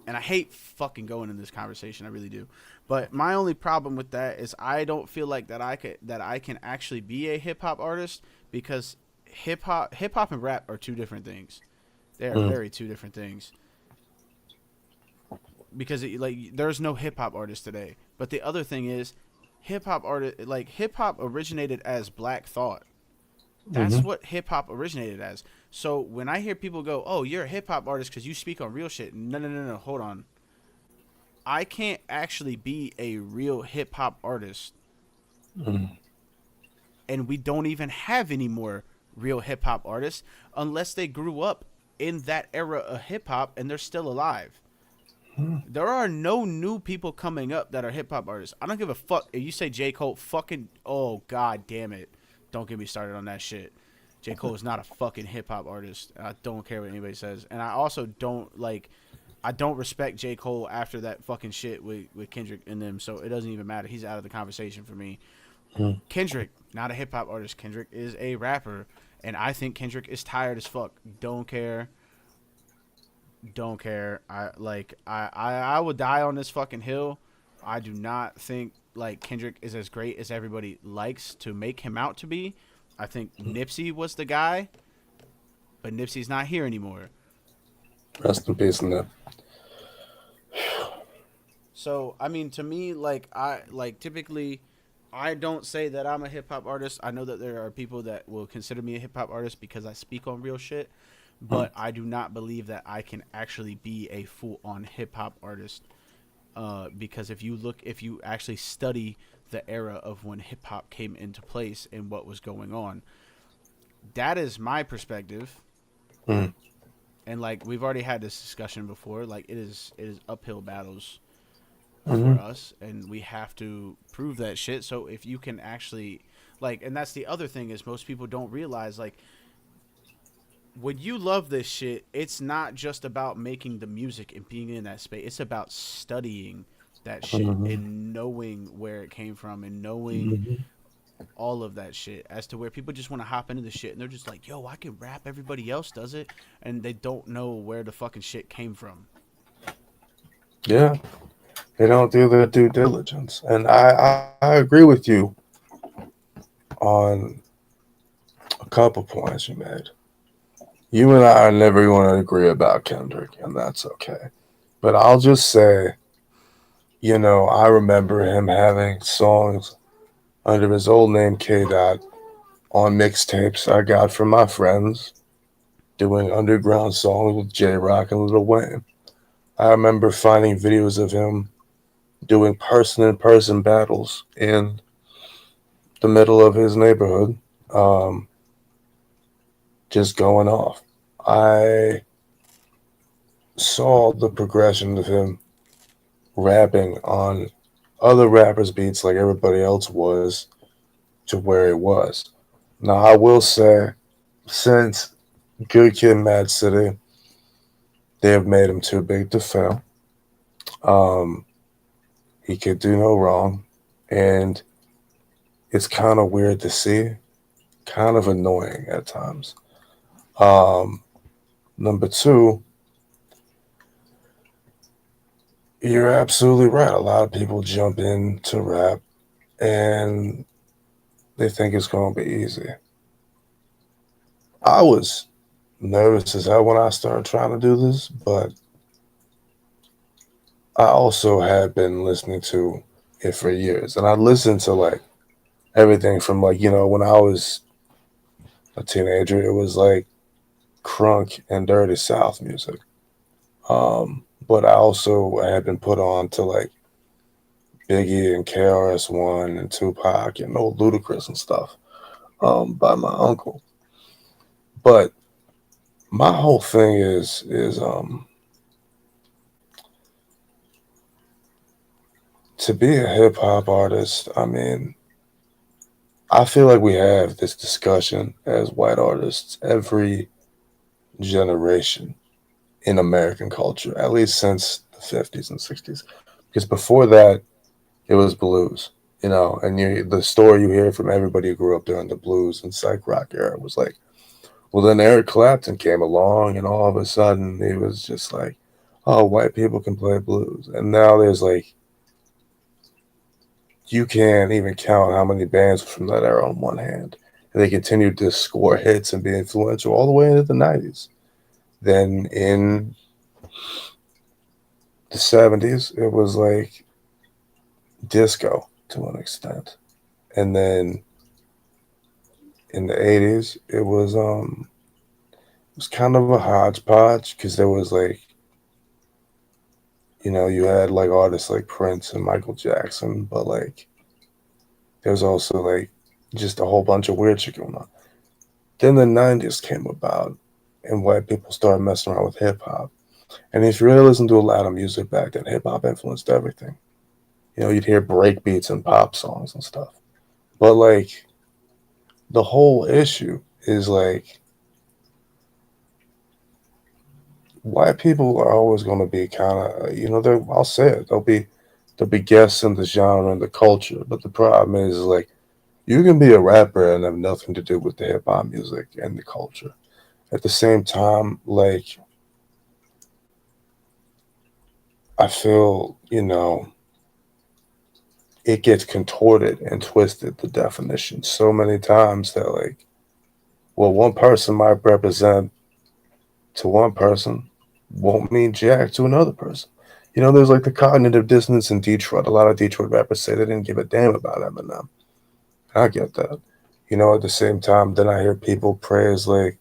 and I hate fucking going in this conversation, I really do. But my only problem with that is I don't feel like that I can actually be a hip hop artist because hip hop and rap are two different things. They are Mm, very two different things. Because there's no hip hop artist today. But the other thing is hip hop originated as black thought. That's mm-hmm. what hip hop originated as. So when I hear people go, "Oh, you're a hip hop artist because you speak on real shit," no, no, no, no, hold on. I can't actually be a real hip hop artist, Mm, and we don't even have any more real hip hop artists unless they grew up in that era of hip hop and they're still alive. mm. There are no new people coming up that are hip hop artists. I don't give a fuck if you say J. Cole. Fucking oh god damn it! Don't get me started on that shit. J. Cole is not a fucking hip hop artist. I don't care what anybody says, and I also don't like. I don't respect J. Cole after that fucking shit with Kendrick and them. So it doesn't even matter. He's out of the conversation for me. Mm. Kendrick, not a hip hop artist. Kendrick is a rapper, and I think Kendrick is tired as fuck. Don't care. Don't care. I would die on this fucking hill. I do not think like Kendrick is as great as everybody likes to make him out to be. I think Nipsey was the guy, but Nipsey's not here anymore. Rest in peace, Nip. So I mean, to me, typically, I don't say that I'm a hip hop artist. I know that there are people that will consider me a hip hop artist because I speak on real shit, Mm, but I do not believe that I can actually be a full on hip hop artist. Because if you actually study the era of when hip hop came into place and what was going on, that is my perspective. mm, And like we've already had this discussion before, like it is uphill battles for mm, us, and we have to prove that shit. So if you can actually and that's the other thing is most people don't realize when you love this shit, it's not just about making the music and being in that space. It's about studying that shit mm, and knowing where it came from and knowing mm. all of that shit as to where people just want to hop into the shit and they're just like, yo, I can rap. Everybody else does it. And they don't know where the fucking shit came from. Yeah, they don't do their due diligence, and I agree with you on a couple points you made. You and I are never going to agree about Kendrick, and that's okay. But I'll just say, I remember him having songs under his old name K Dot on mixtapes I got from my friends doing underground songs with J Rock and Lil Wayne. I remember finding videos of him doing person in person battles in the middle of his neighborhood, um, just going off. I saw the progression of him rapping on other rappers' beats like everybody else was to where it was. Now, I will say, since Good Kid Mad City, they have made him too big to fail. Um, he could do no wrong. And it's kind of weird to see, kind of annoying at times. Um, Number two, you're absolutely right. A lot of people jump into rap and they think it's going to be easy. I was nervous as hell when I started trying to do this, but I also had been listening to it for years. And I listened to like everything from like, when I was a teenager, it was like crunk and dirty South music. But I also had been put on to like Biggie and KRS-One and Tupac and old Ludacris and stuff by my uncle. But my whole thing is to be a hip hop artist. I mean, I feel like we have this discussion as white artists every generation in American culture, at least since the 50s and 60s. Because before that, it was blues, you know, and the story you hear from everybody who grew up during the blues and psych rock era was like, well, then Eric Clapton came along, and all of a sudden it was just like, oh, white people can play blues. And now there's like, you can't even count how many bands from that era on one hand. And they continued to score hits and be influential all the way into the 90s. Then in the 70s, it was like disco to an extent. And then in the 80s, it was kind of a hodgepodge because there was like, you know, you had like artists like Prince and Michael Jackson, but like there was also like just a whole bunch of weird shit going on. Then the 90s came about and white people started messing around with hip hop. And if you really listen to a lot of music back then, hip hop influenced everything. You know, you'd hear break beats and pop songs and stuff. But like the whole issue is like white people are always going to be kind of, you know, I'll say it, they'll be guests in the genre and the culture. But the problem is like you can be a rapper and have nothing to do with the hip hop music and the culture. At the same time, like I feel, you know, it gets contorted and twisted the definition so many times that like, well, one person might represent to one person won't mean jack to another person. You know, there's like the cognitive dissonance in Detroit. A lot of Detroit rappers say they didn't give a damn about Eminem. I get that. You know, at the same time, then I hear people praise like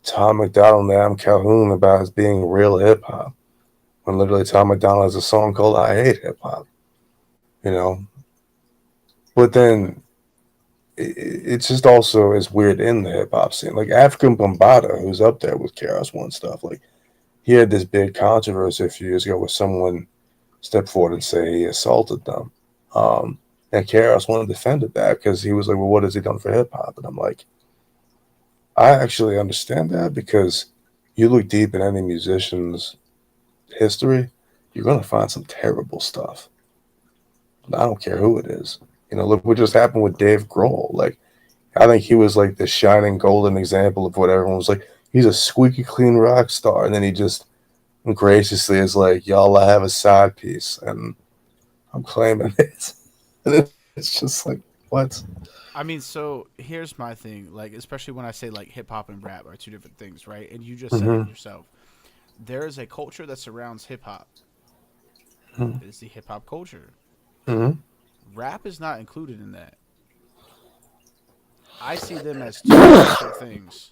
Tom McDonald and Adam Calhoun about as being real hip hop. When literally Tom McDonald has a song called I Hate Hip Hop, you know. But then it just also is weird in the hip hop scene. Like African Bombata, who's up there with KRS One stuff, like he had this big controversy a few years ago where someone stepped forward and say he assaulted them. And KRS One defended that because he was like, well, what has he done for hip hop? And I'm like, I actually understand that because you look deep in any musician's history, you're going to find some terrible stuff. I don't care who it is. You know, look what just happened with Dave Grohl. Like, I think he was like the shining golden example of what everyone was like. He's a squeaky clean rock star, and then he just graciously is like, "Y'all, I have a side piece, and I'm claiming it." And it's just like, what? I mean, so here's my thing, like especially when I say like hip hop and rap are two different things, right? And you just said it Mm-hmm. yourself. There is a culture that surrounds hip hop. Mm-hmm. It's the hip hop culture. Mm-hmm. Rap is not included in that. I see them as two separate things.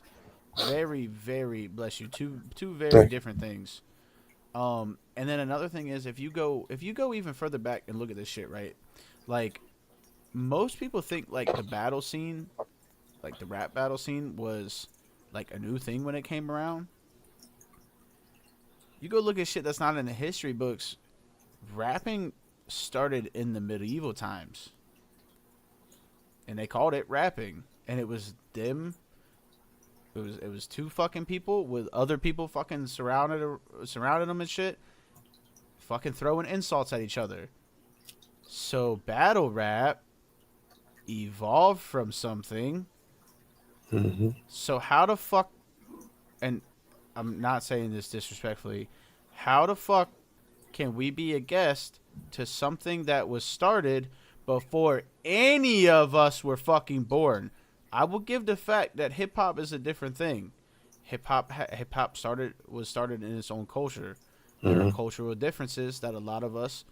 Very, very bless you. Two very Thank different things. And then another thing is if you go even further back and look at this shit, right? Like most people think like the battle scene, like the rap battle scene was like a new thing when it came around. You go look at shit that's not in the history books. Rapping started in the medieval times, and they called it rapping, and it was them. It was two fucking people with other people fucking surrounded them and shit, fucking throwing insults at each other. So battle rap evolved from something. you. Mm-hmm. So how the fuck? And I'm not saying this disrespectfully. How the fuck can we be a guest to something that was started before any of us were fucking born? I will give the fact that hip hop is a different thing. Hip hop started in its own culture. There are Mm-hmm. cultural differences that a lot of us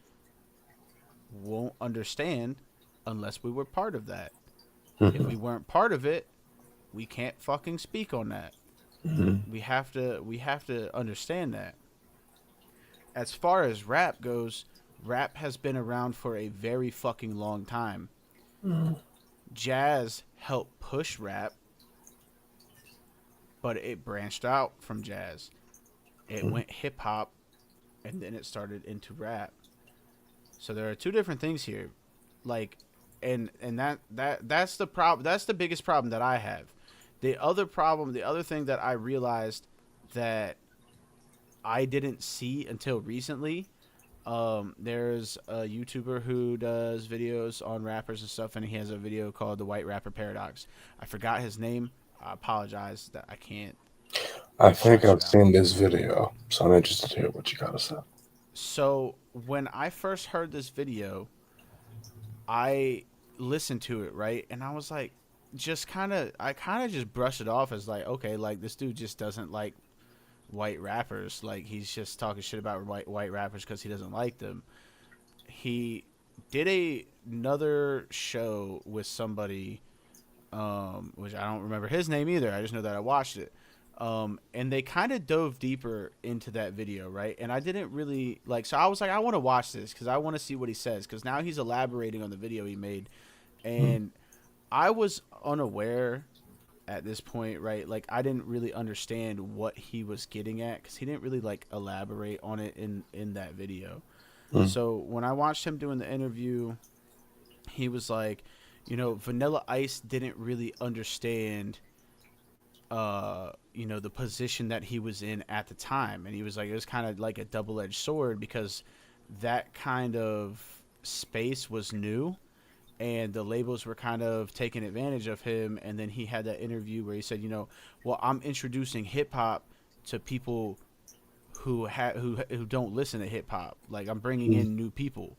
won't understand unless we were part of that. If Mm-hmm. we weren't part of it, we can't fucking speak on that. Mm-hmm. We have to understand that. As far as rap goes, rap has been around for a very fucking long time. Jazz helped push rap. but it branched out from jazz. It went hip hop, and then it started into rap. So there are two different things here, like, and that's the problem. That's the biggest problem that I have. The other thing that I realized that I didn't see until recently. There's a YouTuber who does videos on rappers and stuff, and he has a video called "The White Rapper Paradox." I forgot his name. I apologize that I can't I think shout you I've out. seen this video, so I'm interested to hear what you gotta say. So when I first heard this video, I listened to it, right, and I was like, I kind of just brushed it off as like, okay, like this dude just doesn't like white rappers. Like he's just talking shit about white rappers because he doesn't like them. He did another show with somebody, which I don't remember his name either. I just know that I watched it. And they kind of dove deeper into that video, right? And I didn't really like, so I was like, I want to watch this because I want to see what he says, because now he's elaborating on the video he made, and I was unaware at this point, right? Like I didn't really understand what he was getting at because he didn't really like elaborate on it in that video. Mm. So when I watched him doing the interview, he was like, Vanilla Ice didn't really understand the position that he was in at the time. And he was like, it was kind of like a double-edged sword because that kind of space was new and the labels were kind of taking advantage of him. And then he had that interview where he said, well, I'm introducing hip hop to people who don't listen to hip hop. Like I'm bringing in new people.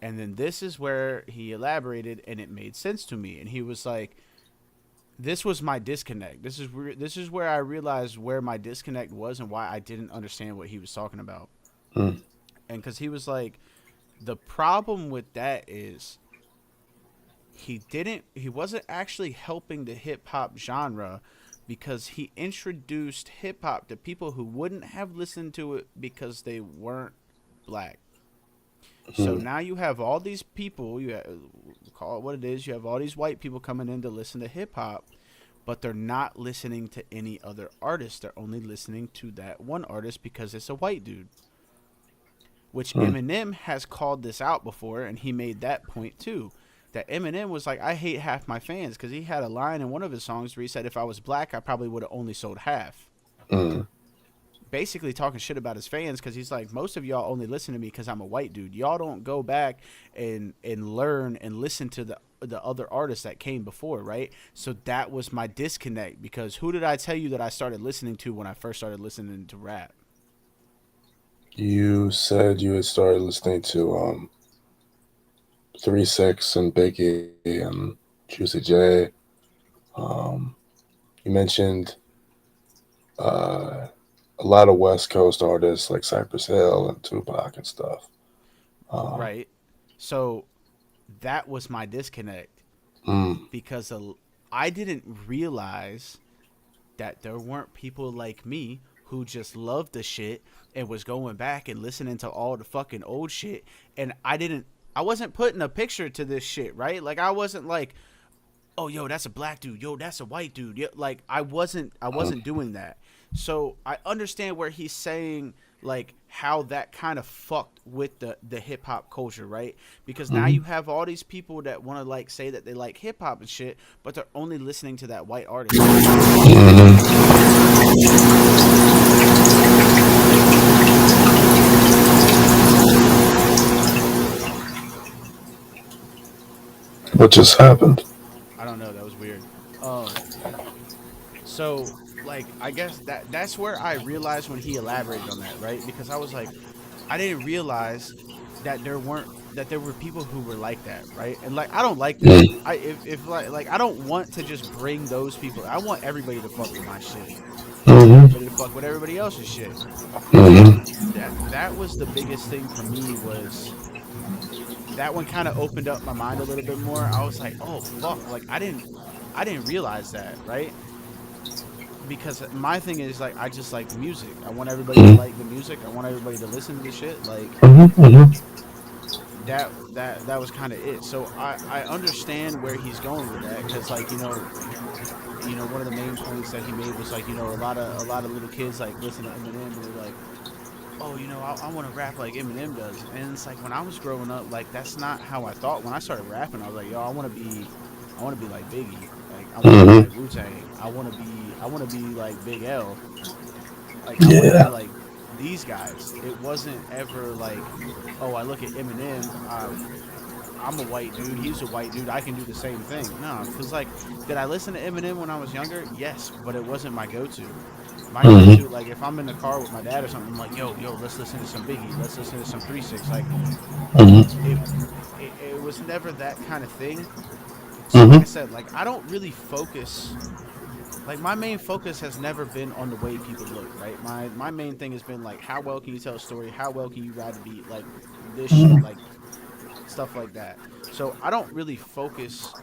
And then this is where he elaborated and it made sense to me. And he was like, this was my disconnect. This is where I realized where my disconnect was and why I didn't understand what he was talking about. Mm. And because he was like, the problem with that is he wasn't actually helping the hip hop genre because he introduced hip hop to people who wouldn't have listened to it because they weren't black. So now you have all these people, call it what it is, you have all these white people coming in to listen to hip hop, but they're not listening to any other artist. They're only listening to that one artist because it's a white dude. Which Eminem has called this out before, and he made that point too. That Eminem was like, I hate half my fans, because he had a line in one of his songs where he said, if I was black, I probably would have only sold half. Basically talking shit about his fans, because he's like, most of y'all only listen to me because I'm a white dude. Y'all don't go back and learn and listen to the other artists that came before, right? So that was my disconnect, because who did I tell you that I started listening to when I first started listening to rap? You said you had started listening to 3 6 and Biggie and Juicy J. You mentioned a lot of West Coast artists like Cypress Hill and Tupac and stuff. Right. So that was my disconnect, because I didn't realize that there weren't people like me who just loved the shit and was going back and listening to all the fucking old shit. And I wasn't putting a picture to this shit, right? Like I wasn't like, oh, yo, that's a black dude. Yo, that's a white dude. Yeah, like I wasn't doing that. So I understand where he's saying like how that kind of fucked with the hip hop culture, right? Because now you have all these people that want to like say that they like hip hop and shit, but they're only listening to that white artist. What just happened? I don't know. That was weird. So like I guess that's where I realized when he elaborated on that, right? Because I was like, I didn't realize that there were people who were like that, right? And like I don't like that. If like I don't want to just bring those people. I want everybody to fuck with my shit. I want everybody to fuck with everybody else's shit. And that was the biggest thing for me, was that one kind of opened up my mind a little bit more. I was like, oh fuck, like I didn't realize that, right? Because my thing is like I just like music. I want everybody to like the music. I want everybody to listen to the shit. Like that was kind of it. So I understand where he's going with that, because like one of the main points that he made was like, a lot of little kids like listen to Eminem and they're like, oh, I want to rap like Eminem does. And it's like when I was growing up, like that's not how I thought. When I started rapping, I was like, yo, I want to be like Biggie. Like I want to be Hmm. like Wu Tang. I want to be like Big L. Like I want to be Yeah. like these guys. It wasn't ever like, oh, I look at Eminem. I'm a white dude. He's a white dude. I can do the same thing. No, because like, did I listen to Eminem when I was younger? Yes, but it wasn't my go-to. My Hmm. go-to, like, if I'm in the car with my dad or something, I'm like, yo, let's listen to some Biggie. Let's listen to some 3 6. Like, Hmm. it, it was never that kind of thing. So, like I Hmm. said, like, I don't really focus. Like, my main focus has never been on the way people look, right? My main thing has been like, how well can you tell a story? How well can you ride a beat? Like this shit, like stuff like that. So I don't really focus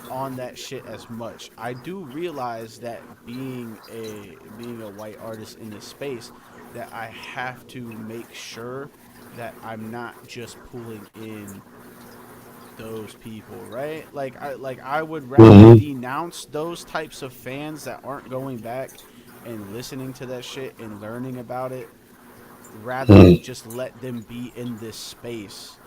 on that shit as much. I do realize that being a white artist in this space, that I have to make sure that I'm not just pulling in those people, right? Like I would rather Hmm. denounce those types of fans that aren't going back and listening to that shit and learning about it rather than Hmm. just let them be in this space,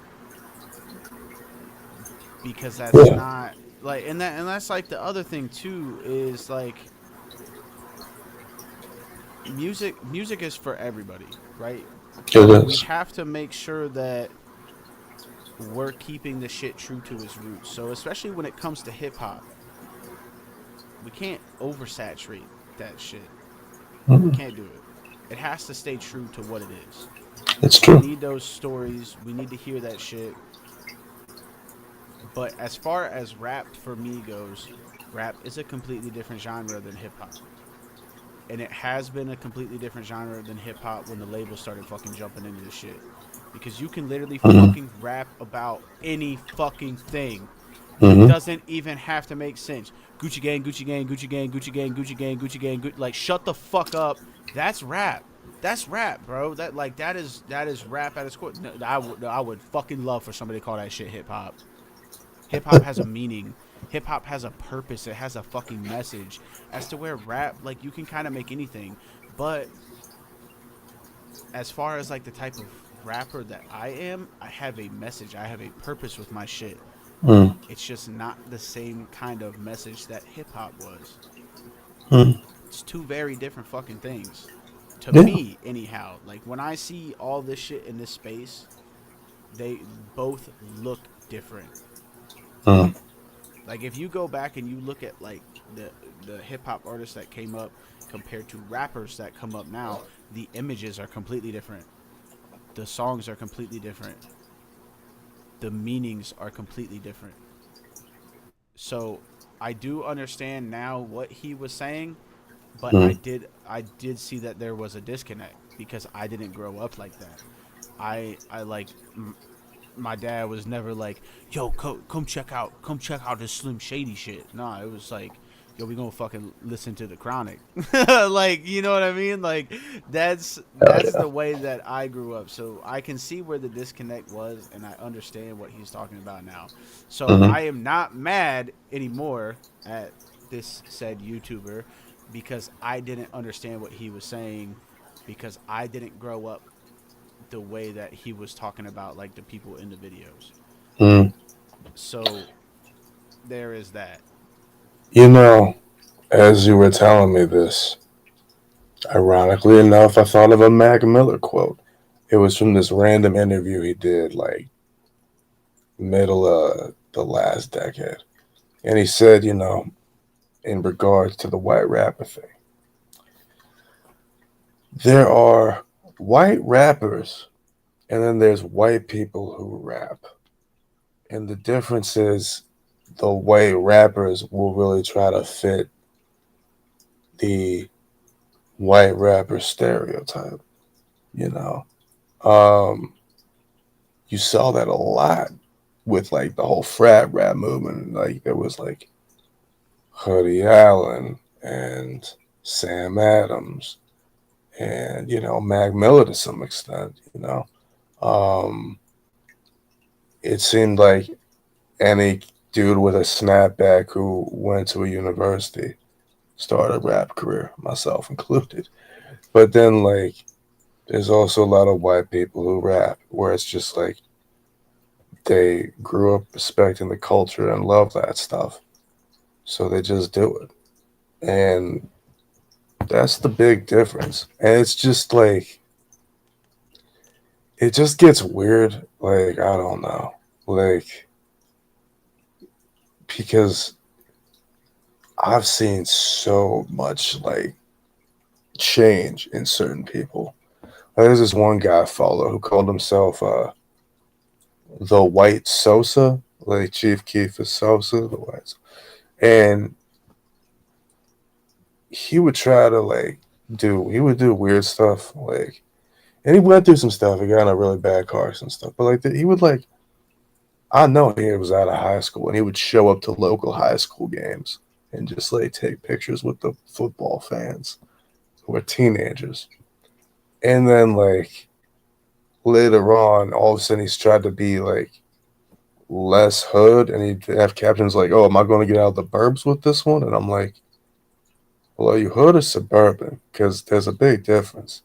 because that's Yeah. not like, and that's like the other thing too is like music is for everybody, right? It But we is. have to make sure that we're keeping the shit true to its roots. So especially when it comes to hip hop, we can't oversaturate that shit. We Mhm. can't do it. It has to stay true to what it is. It's We true. need those stories. We need to hear that shit. But as far as rap for me goes, rap is a completely different genre than hip hop. And it has been a completely different genre than hip hop when the labels started fucking jumping into the shit. Because you can literally Hmm. fucking rap about any fucking thing. It Hmm. doesn't even have to make sense. Gucci gang, Gucci gang, Gucci gang, Gucci gang, Gucci gang, Gucci gang, like shut the fuck up. That's rap. That's rap, bro. That is rap at its core. No, I would fucking love for somebody to call that shit hip hop. Hip hop has a meaning. Hip hop has a purpose. It has a fucking message. As to where rap, like you can kind of make anything, but as far as like the type of rapper that I am, I have a message. I have a purpose with my shit. Hmm. It's just not the same kind of message that hip hop was. Hmm. It's two very different fucking things. To Yeah. me, anyhow. Like when I see all this shit in this space, they both look different. Hmm. Like if you go back and you look at like the hip hop artists that came up compared to rappers that come up now, the images are completely different. The songs are completely different. The meanings are completely different. So I do understand now what he was saying, but I Hmm. did I did see that there was a disconnect because I didn't grow up like that. I like my dad was never like, "Yo, come check out this Slim Shady shit." No, it was like, "Yo, we gonna fucking listen to the Chronic." Like, you know what I mean? Like, Hell that's yeah. the way that I grew up. So I can see where the disconnect was, and I understand what he's talking about now. So Hmm. I am not mad anymore at this said YouTuber because I didn't understand what he was saying because I didn't grow up the way that he was talking about like the people in the videos. Hmm. So there is that. You know, as you were telling me this, ironically enough, I thought of a Mac Miller quote. It was from this random interview he did, like middle of the last decade. And he said, in regards to the white rapper thing, there are white rappers and then there's white people who rap. And the difference is the white rappers will really try to fit the white rapper stereotype, you know. Um, you saw that a lot with like the whole frat rap movement. Like there was like Hoodie Allen and Sam Adams and Mac Miller to some extent. Um, it seemed like any dude with a snapback who went to a university start a rap career, myself included. But then like there's also a lot of white people who rap where it's just like they grew up respecting the culture and love that stuff. So they just do it. And that's the big difference. And it's just like it just gets weird. Like, I don't know. Like, because I've seen so much like change in certain people. There's this one guy I follow who called himself the White Sosa, like Chief Keef is Sosa, the White. And he would try to like he would do weird stuff like, and he went through some stuff. He got in a really bad car and stuff. But like he would like, I know he was out of high school and he would show up to local high school games and just like take pictures with the football fans who were teenagers. And then like later on, all of a sudden he's tried to be like less hood and he'd have captions like, "Oh, am I going to get out of the burbs with this one?" And I'm like, "Well, are you hood or suburban? Because there's a big difference."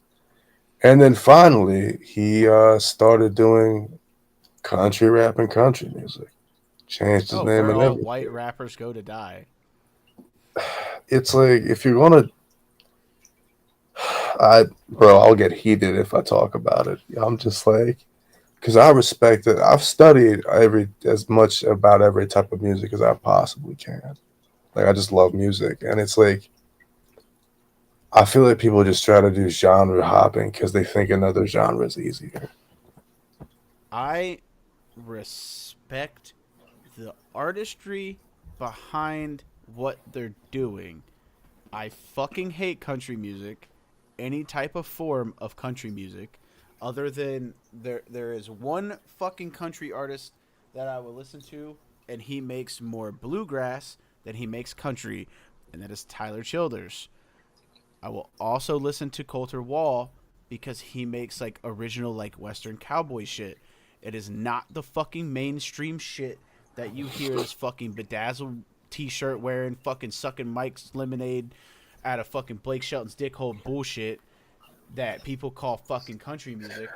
And then finally, he started doing country rap and country music. Changed his Oh, name where and all everything. white rappers go to die. It's like if you're gonna, I'll get heated if I talk about it. I'm just like, because I respect it. I've studied as much about every type of music as I possibly can. Like I just love music, and it's like I feel like people just try to do genre hopping because they think another genre is easier. I respect the artistry behind what they're doing. I fucking hate country music, any type of form of country music, other than there is one fucking country artist that I will listen to, and he makes more bluegrass than he makes country, and that is Tyler Childers. I will also listen to Coulter Wall because he makes like original like Western cowboy shit. It is not the fucking mainstream shit that you hear this fucking bedazzled t-shirt wearing, fucking sucking Mike's lemonade out of fucking Blake Shelton's dickhole bullshit that people call fucking country music.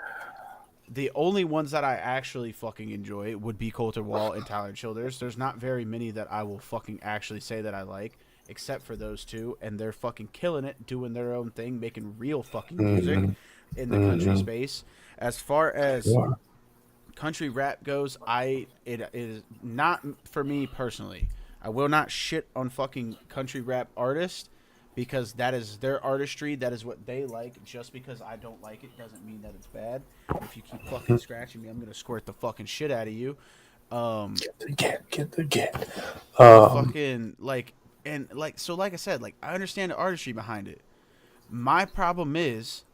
The only ones that I actually fucking enjoy would be Coulter Wall and Tyler Childers. There's not very many that I will fucking actually say that I like, except for those two, and they're fucking killing it, doing their own thing, making real fucking music Mm-hmm. in the country Mm-hmm. space. As far as Sure. country rap goes, it is not for me personally. I will not shit on fucking country rap artists because that is their artistry. That is what they like. Just because I don't like it doesn't mean that it's bad. If you keep fucking scratching me, I'm gonna squirt the fucking shit out of you. Um, Get the get. but Um, fucking like and like so like I said, like I understand the artistry behind it. My problem is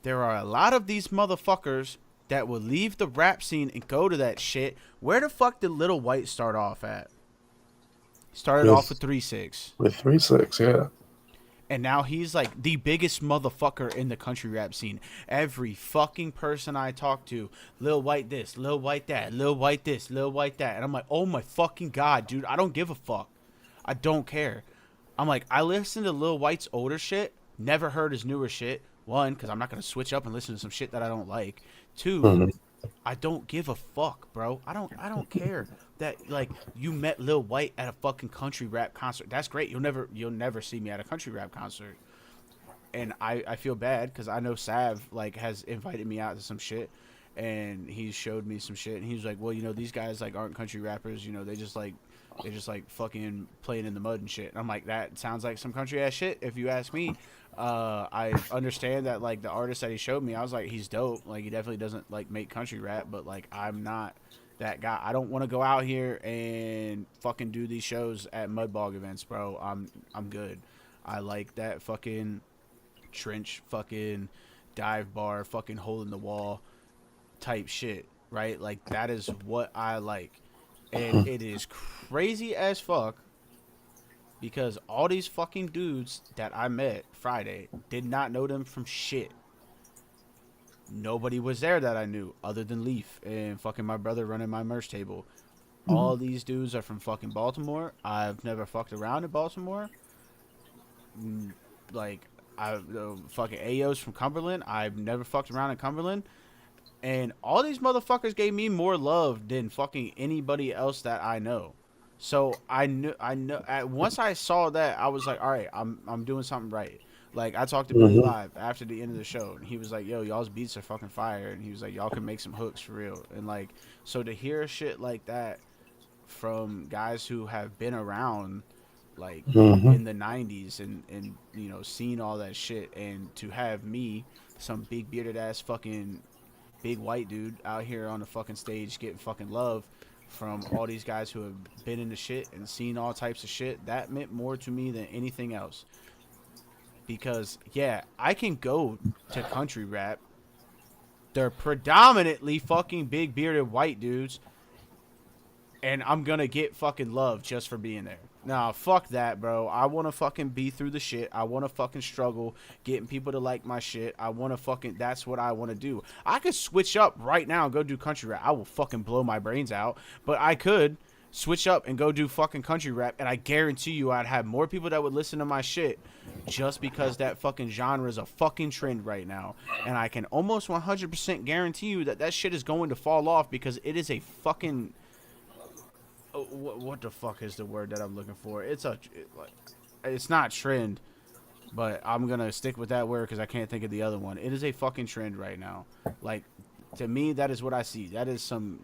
there are a lot of these motherfuckers that will leave the rap scene and go to that shit. Where the fuck did Little White start off at? Started off with with 3-6. 3-6, yeah. And now he's like the biggest motherfucker in the country rap scene. Every fucking person I talk to, Lil White this, Lil White that, Lil White this, Lil White that. And I'm like, oh my fucking God, dude, I don't give a fuck. I don't care. I'm like, I listen to Lil White's older shit, never heard his newer shit. One, because I'm not going to switch up and listen to some shit that I don't like. Two, Mm-hmm. I don't give a fuck, bro. I don't care that like you met Lil White at a fucking country rap concert. That's great. You'll never see me at a country rap concert. And I feel bad because I know Sav like has invited me out to some shit, and he showed me some shit, and he was like, well, these guys like aren't country rappers. They just like fucking playing in the mud and shit. And I'm like, that sounds like some country ass shit if you ask me. I understand that like the artist that he showed me, I was like, he's dope. Like he definitely doesn't like make country rap, but like I'm not that guy. I don't want to go out here and fucking do these shows at mudbog events, bro. I'm good. I like that fucking trench fucking dive bar fucking hole in the wall type shit, right? Like that is what I like. And it is crazy as fuck because all these fucking dudes that I met Friday did not know them from shit. Nobody was there that I knew other than Leaf and fucking my brother running my merch table. All these dudes are from fucking Baltimore. I've never fucked around in Baltimore. like I the fucking AOs from Cumberland. I've never fucked around in Cumberland, and all these motherfuckers gave me more love than fucking anybody else that I know. So I know. Once I saw that, I was like, all right, I'm doing something right. Like I talked to Billy Hmm. Live after the end of the show, and he was like, "Yo, y'all's beats are fucking fire," and he was like, "Y'all can make some hooks for real." And like, so to hear shit like that from guys who have been around like Hmm. in the 90s and you know seen all that shit, and to have me, some big bearded ass fucking big white dude out here on the fucking stage getting fucking love from all these guys who have been in the shit and seen all types of shit, that meant more to me than anything else. Because yeah, I can go to country rap, they're predominantly fucking big bearded white dudes, and I'm gonna get fucking love just for being there. Nah, fuck that, bro. I wanna fucking be through the shit. I wanna fucking struggle getting people to like my shit. I wanna fucking, that's what I wanna do. I could switch up right now and go do country rap. I will fucking blow my brains out, but I could switch up and go do fucking country rap, and I guarantee you I'd have more people that would listen to my shit just because that fucking genre is a fucking trend right now. And I can almost 100% guarantee you that that shit is going to fall off because it is a fucking what the fuck is the word that I'm looking for? It's not trend, but I'm gonna stick with that word because I can't think of the other one. It is a fucking trend right now. Like to me, that is what I see. That is some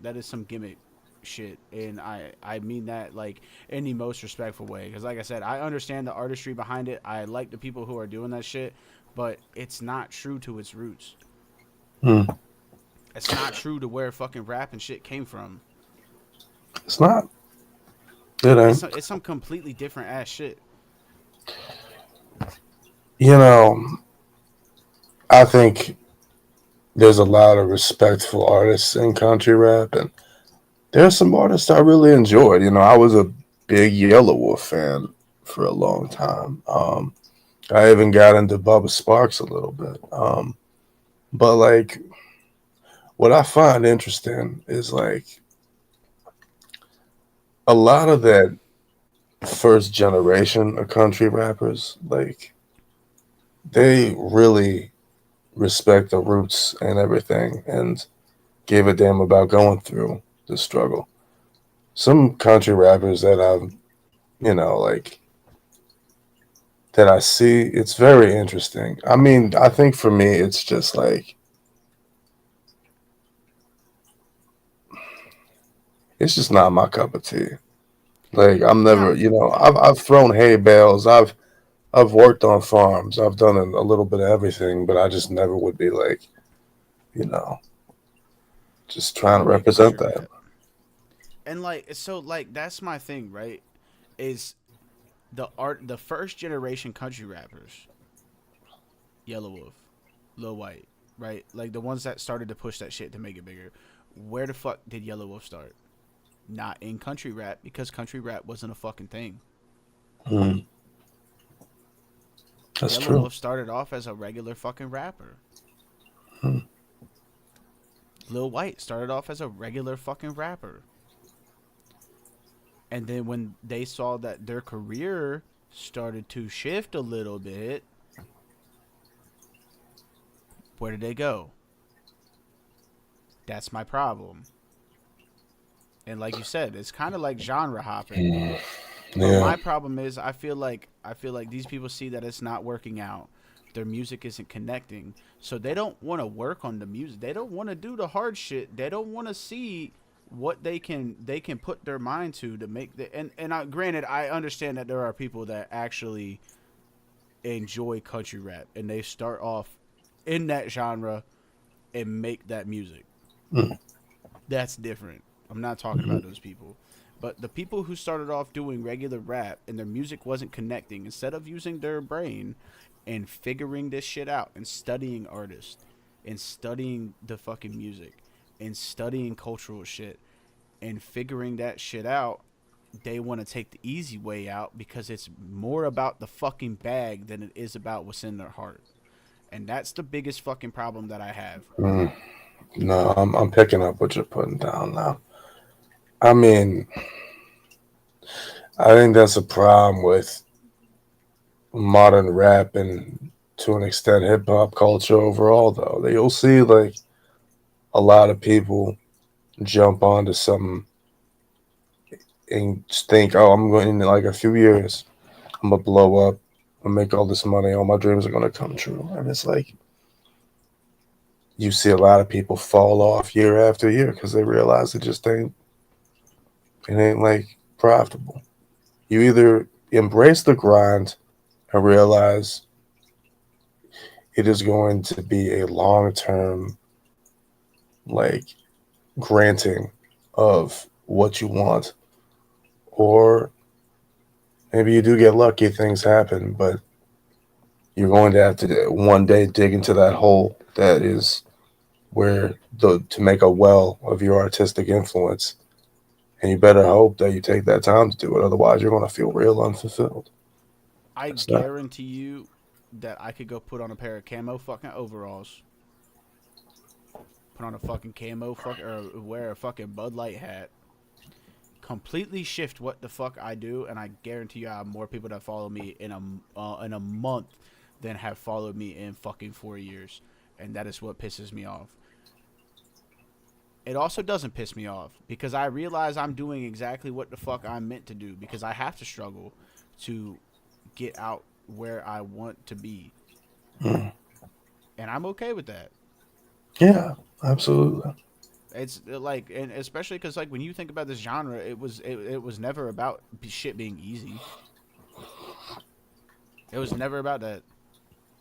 gimmick shit, and I mean that like in the most respectful way. Because like I said, I understand the artistry behind it. I like the people who are doing that shit, but it's not true to its roots. Mm. It's not true to where fucking rap and shit came from. It's not. It ain't. It's some completely different ass shit. You know, I think there's a lot of respectful artists in country rap, and there's some artists I really enjoyed. You know, I was a big Yellow Wolf fan for a long time. I even got into Bubba Sparks a little bit. But like, what I find interesting is like a lot of that first generation of country rappers, like they really respect the roots and everything, and gave a damn about going through the struggle. Some country rappers that I've, like that I see, it's very interesting. I mean, I think for me, it's just like it's just not my cup of tea. Like I'm never, No, I've thrown hay bales, I've worked on farms, I've done a little bit of everything, but I just never would be like, you know, just I trying want to to be a country represent that. rat, and like so, like that's my thing, right? Is the first generation country rappers, Yellow Wolf, Lil White, right? Like the ones that started to push that shit to make it bigger. Where the fuck did Yellow Wolf start? Not in country rap because country rap wasn't a fucking thing. Mm, that's Yellow true. Wolf started off as a regular fucking rapper. Mm, Lil White started off as a regular fucking rapper. And then when they saw that their career started to shift a little bit, where did they go? That's my problem. And like you said, it's kind of like genre hopping. mm, But yeah. my problem is I feel like these people see that it's not working out. Their music isn't connecting. So they don't want to work on the music. They don't want to do the hard shit. They don't want to see what they can put their mind to make the and granted I understand that there are people that actually enjoy country rap and they start off in that genre and make that music. Mm, That's different. I'm not talking about mhm, those people. But the people who started off doing regular rap and their music wasn't connecting, instead of using their brain and figuring this shit out and studying artists and studying the fucking music and studying cultural shit and figuring that shit out, they want to take the easy way out because it's more about the fucking bag than it is about what's in their heart. And that's the biggest fucking problem that I have. mm. No, I'm picking up what you're putting down now. I mean, I think that's a problem with modern rap and to an extent hip hop culture overall, though. That you'll see like a lot of people jump onto something and just think, oh, I'm going in like a few years, I'm gonna blow up, I'm gonna make all this money, all my dreams are gonna come true. And it's like you see a lot of people fall off year after year because they realize it ain't like profitable. You either embrace the grind and realize it is going to be a long term like granting of what you want, or maybe you do get lucky, things happen, but you're going to have to one day dig into that hole that is where the to make a well of your artistic influence. And you better hope that you take that time to do it. Otherwise, you're going to feel real unfulfilled. I It's not. guarantee you that I could go put on a pair of camo fucking overalls, put on a fucking camo fuck or wear a fucking Bud Light hat, completely shift what the fuck I do, and I guarantee you I have more people that follow me in a month than have followed me in fucking 4 years, and that is what pisses me off. It also doesn't piss me off because I realize I'm doing exactly what the fuck I'm meant to do because I have to struggle to get out where I want to be, Mm. and I'm okay with that. Yeah, absolutely. It's like, and especially because like when you think about this genre, it was never about shit being easy. It was never about that.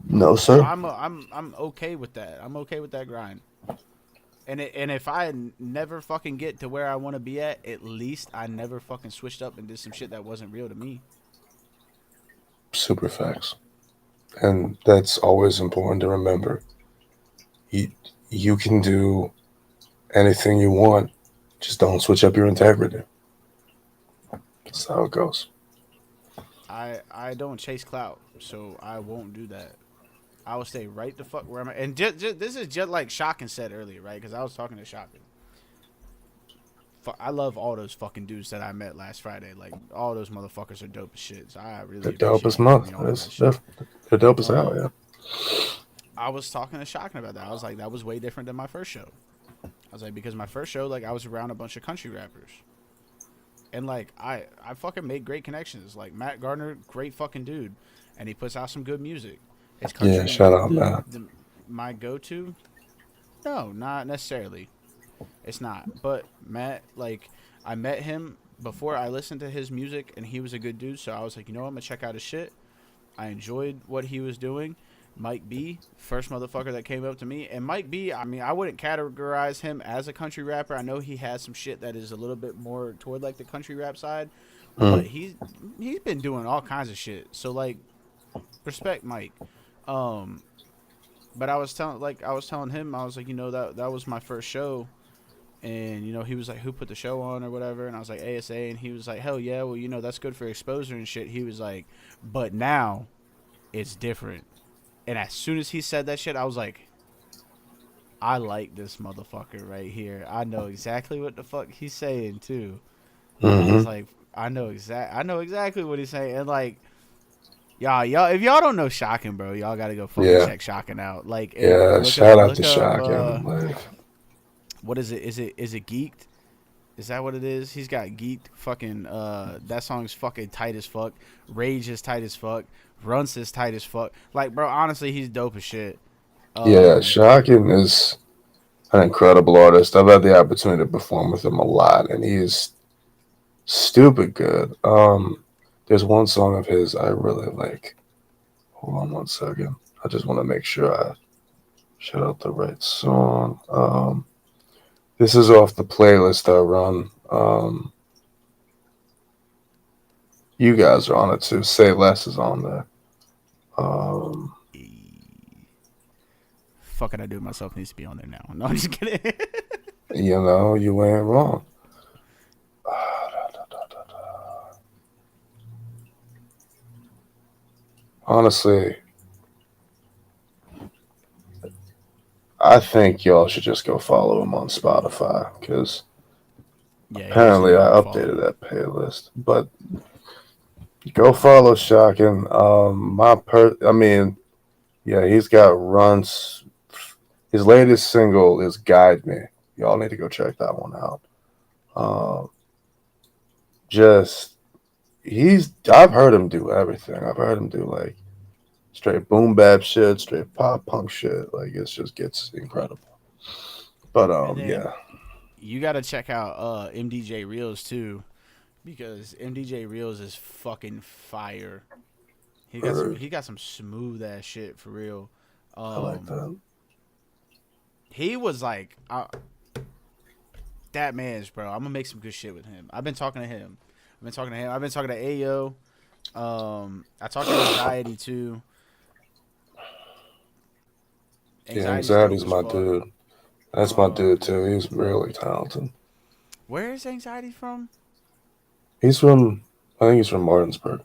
No, So sir. I'm okay with that. I'm okay with that grind. And if I never fucking get to where I want to be at least I never fucking switched up and did some shit that wasn't real to me. Super facts. And that's always important to remember. You, you can do anything you want, just don't switch up your integrity. That's how it goes. I don't chase clout, so I won't do that. I will stay right the fuck where I'm at. And just this is just like Shocking said earlier, right? Because I was talking to Shocking. I love all those fucking dudes that I met last Friday. Like all those motherfuckers are dope as shit. So I The really appreciate dopest he put month. me on to That's that shit. the dopest out, Um, yeah. I was talking to Shocking about that. I was like, that was way different than my first show. I was like, because my first show, like, I was around a bunch of country rappers, and like, I fucking made great connections. Like Matt Gardner, great fucking dude, and he puts out some good music. His Yeah, country, shout out, man. my go to, no, not necessarily. It's not. But Matt, like, I met him before I listened to his music, and he was a good dude. So I was like, you know what, I'm gonna check out his shit. I enjoyed what he was doing. Mike B, first motherfucker that came up to me. And Mike B, I mean, I wouldn't categorize him as a country rapper. I know he has some shit that is a little bit more toward like the country rap side, but Mm. he's been doing all kinds of shit. So like respect Mike. Um but I was telling him, I was like, you know, that was my first show, and you know, he was like, who put the show on or whatever, and I was like, ASA, and he was like, hell yeah, well, you know, that's good for exposure and shit. He was like, but now it's different. And as soon as he said that shit, I was like, I like this motherfucker right here. I know exactly what the fuck he's saying too. I was Hmm. like, I know exactly what he's saying. And like, y'all, if y'all don't know Shocking, bro, y'all gotta go fucking Yeah, check Shocking out. Like, yeah. Shout out to look up, Shocking. Like, what is it? Is it Geeked? Is that what it is? He's got Geeked. Fucking, that song's fucking tight as fuck. Rage is tight as fuck. Runs is tight as fuck. Like, bro, honestly, he's dope as shit. yeah, Um, Shocking is an incredible artist. I've had the opportunity to perform with him a lot, and he is stupid good. There's one song of his I really like. Hold on one second. I just want to make sure I shout out the right song. This is off the playlist I run. You guys are on it too. Say Less is on there. Um, fucking I do myself needs to be on there now. No, I'm just kidding. you ain't wrong. Honestly, I think y'all should just go follow him on Spotify because Yeah, he doesn't apparently need I no updated follow. that playlist. But Go follow Shocking. I mean, yeah, he's got runs. His latest single is "Guide Me." Y'all need to go check that one out. Um, just he's. I've heard him do everything. I've heard him do like straight boom bap shit, straight pop punk shit. Like it just gets incredible. But And then yeah, you gotta check out MDJ Reels too, because MDJ Reels is fucking fire. heard. He got some smooth ass shit for real. I like Um, that. he was like that man's bro. I'm gonna make some good shit with him. I've been talking to him. I've been talking to Ayo. I talked to Anxiety too. Yeah, Anxiety's dope Anxiety's as my fuck. dude. That's my dude Um, too. He's really talented. where is Anxiety from? He's from. I think he's from Martinsburg.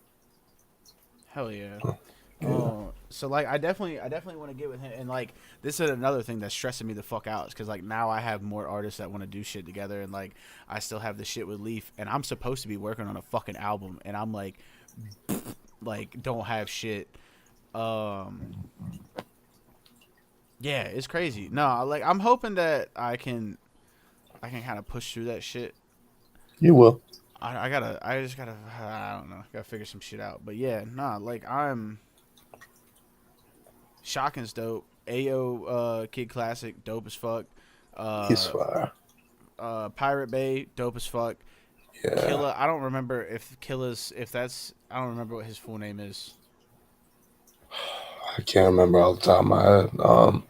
Hell yeah. Yeah. So like I definitely want to get with him, and like this is another thing that's stressing me the fuck out, because like now I have more artists that want to do shit together, and like I still have the shit with Leaf, and I'm supposed to be working on a fucking album, and I'm like don't have shit. Um, yeah, it's crazy. No, like I'm hoping that I can kind of push through that shit. You will. I just gotta I don't know, gotta figure some shit out. But yeah, nah, like I'm Shocking's dope. Ayo, Kid Classic, dope as fuck. He's Uh, fire. Pirate Bay, dope as fuck. Yeah. Killa, I don't remember if Killa's if that's I don't remember what his full name is. I can't remember off the top of my head.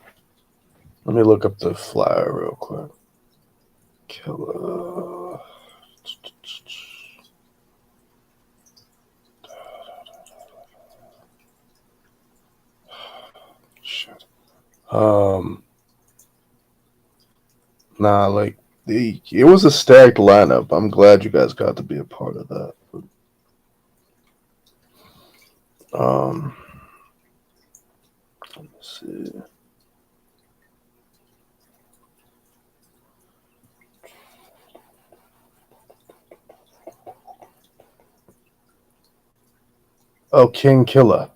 Let me look up the flyer real quick. Killer. Shit. Um. Nah, like it was a stacked lineup. I'm glad you guys got to be a part of that. Um. Let me see. Oh, King Killer.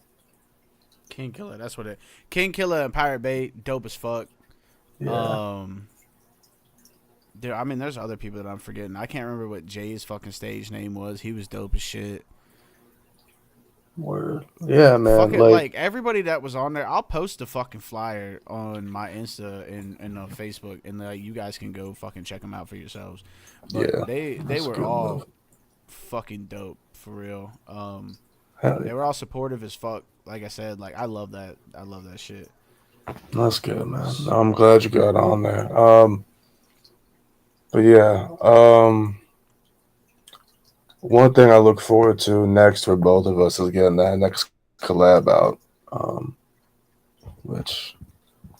King Killer, that's what it. King Killer and Pirate Bay, dope as fuck. Yeah. Um, I mean, there's other people that I'm forgetting. I can't remember what Jay's fucking stage name was. He was dope as shit. Word. Yeah, Fuck man. it, Like, like everybody that was on there, I'll post the fucking flyer on my Insta and Facebook, and like you guys can go fucking check them out for yourselves. But yeah, they that's a were good move. all fucking dope for real. Hell They yeah. were all supportive as fuck. Like I said, like I love that. I love that shit. That's good, man. I'm glad you got on there. But yeah, one thing I look forward to next for both of us is getting that next collab out, um, which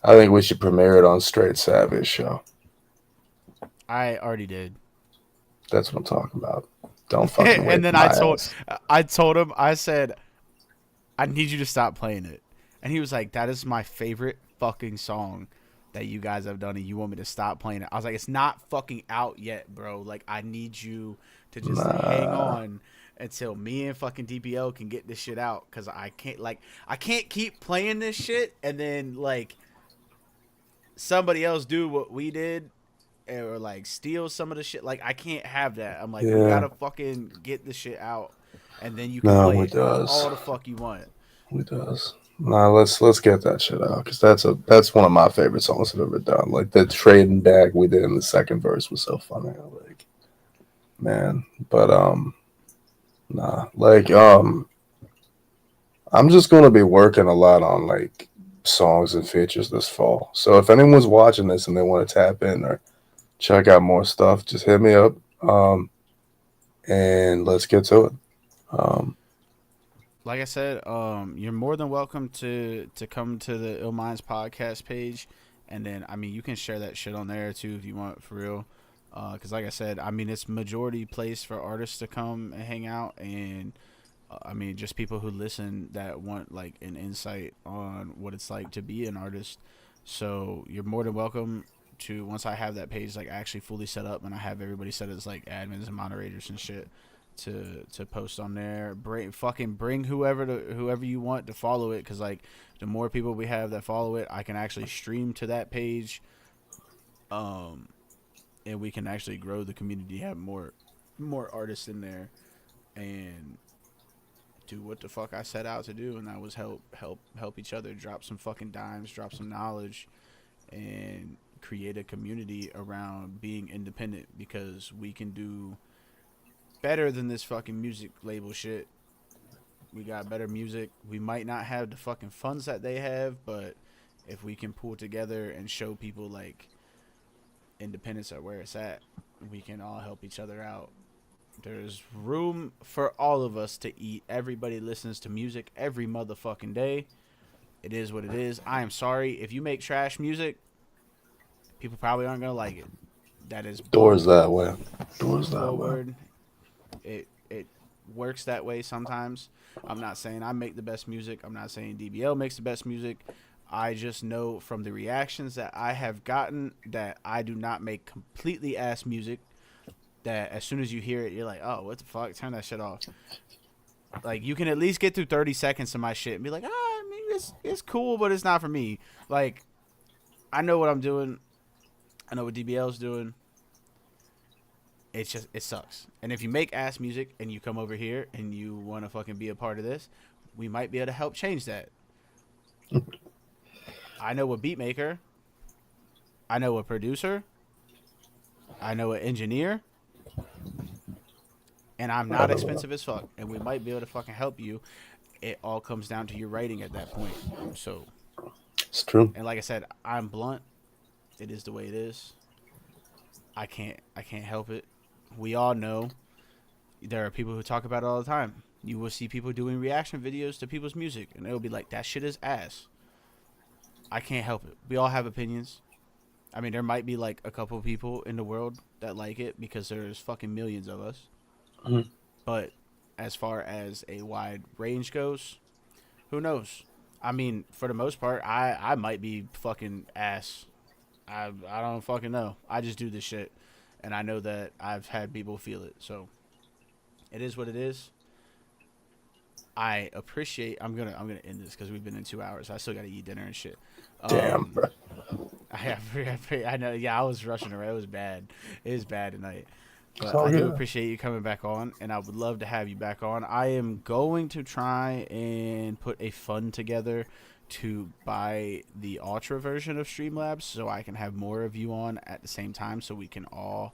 I think we should premiere it on Straight Savage Show. I already did. That's what I'm talking about. Don't fucking And wait then for my ass. I told him, I said, I need you to stop playing it. And he was like, that is my favorite fucking song that you guys have done, and you want me to stop playing it. I was like, it's not fucking out yet, bro. Like, I need you to just hang Nah, on until me and fucking DBL can get this shit out, because I can't keep playing this shit and then like somebody else do what we did, or like steal some of the shit. Like I can't have that. I'm like, we yeah, gotta fucking get this shit out, and then you can no, play we it does, all the fuck you want. we does. Nah, let's get that shit out because that's one of my favorite songs I've ever done. Like the trading back we did in the second verse was so funny. Like man, but nah, like I'm just gonna be working a lot on like songs and features this fall. So if anyone's watching this and they want to tap in or check out more stuff, just hit me up. And let's get to it. Um, Like I said, you're more than welcome to come to the Illminds podcast page, and then I mean you can share that shit on there too if you want, for real. Because like I said, I mean it's majority place for artists to come and hang out, and I mean just people who listen that want like an insight on what it's like to be an artist. So you're more than welcome to, once I have that page like actually fully set up and I have everybody set as like admins and moderators and shit. to post on there. Bring whoever you want to follow it, because like the more people we have that follow it, I can actually stream to that page, and we can actually grow the community, have more artists in there, and do what the fuck I set out to do, and that was help each other, drop some fucking dimes, drop some knowledge, and create a community around being independent, because we can do better than this fucking music label shit. We got better music. We might not have the fucking funds that they have, but if we can pull together and show people like independence are where it's at, we can all help each other out. There's room for all of us to eat. Everybody listens to music every motherfucking day. It is what it is. I am sorry if you make trash music. People probably aren't gonna like it. That is Doors that way. Doors that way. word. It works that way sometimes. I'm not saying I make the best music. I'm not saying DBL makes the best music. I just know from the reactions that I have gotten that I do not make completely ass music. That as soon as you hear it, you're like, oh, what the fuck? Turn that shit off. Like, you can at least get through 30 seconds of my shit and be like, I mean, it's cool, but it's not for me. Like, I know what I'm doing. I know what DBL's doing. It's just, it sucks. And if you make ass music and you come over here and you want to fucking be a part of this, we might be able to help change that. I know a beat maker. I know a producer. I know an engineer. And I'm not expensive as fuck. And we might be able to fucking help you. It all comes down to your writing at that point. So it's true. And like I said, I'm blunt. It is the way it is. I can't help it. We all know there are people who talk about it all the time. You will see people doing reaction videos to people's music, and it'll be like, that shit is ass. I can't help it. We all have opinions. I mean, there might be like a couple people in the world that like it because there's fucking millions of us. Mm-hmm. But as far as a wide range goes, who knows? I mean, for the most part, I might be fucking ass. I don't fucking know. I just do this shit, and I know that I've had people feel it. So it is what it is. I appreciate. I'm gonna end this because we've been in 2 hours. I still gotta eat dinner and shit. Damn, bro. I know. Yeah, I was rushing around. It was bad. It was bad tonight. But I do appreciate you coming back on, and I would love to have you back on. I am going to try and put a fund together to buy the Ultra version of Streamlabs so I can have more of you on at the same time so we can all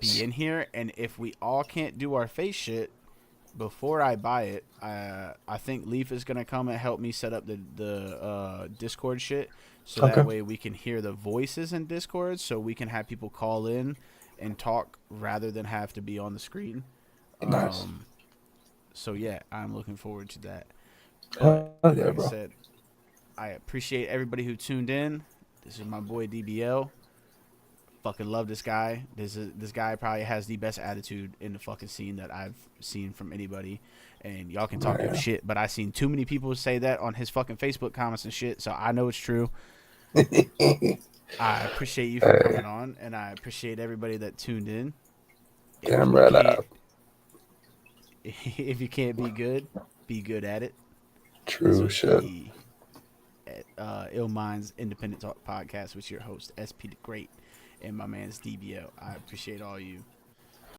be in here. And if we all can't do our face shit before I buy it, I think Leaf is going to come and help me set up the Discord shit so that way we can hear the voices in Discord so we can have people call in and talk rather than have to be on the screen. Nice. So yeah, I'm looking forward to that. Yeah, like I bro. said, I appreciate everybody who tuned in. This is my boy DBL. Fucking love this guy. This guy probably has the best attitude in the fucking scene that I've seen from anybody. And y'all can talk your shit, but I've seen too many people say that on his fucking Facebook comments and shit, so I know it's true. I appreciate you for coming on, and I appreciate everybody that tuned in. Damn right out. If you can't be good at it. True shit. Illminds Independent Talk Podcast with your host, SPtheGreat, and my man's DBL. I appreciate all you.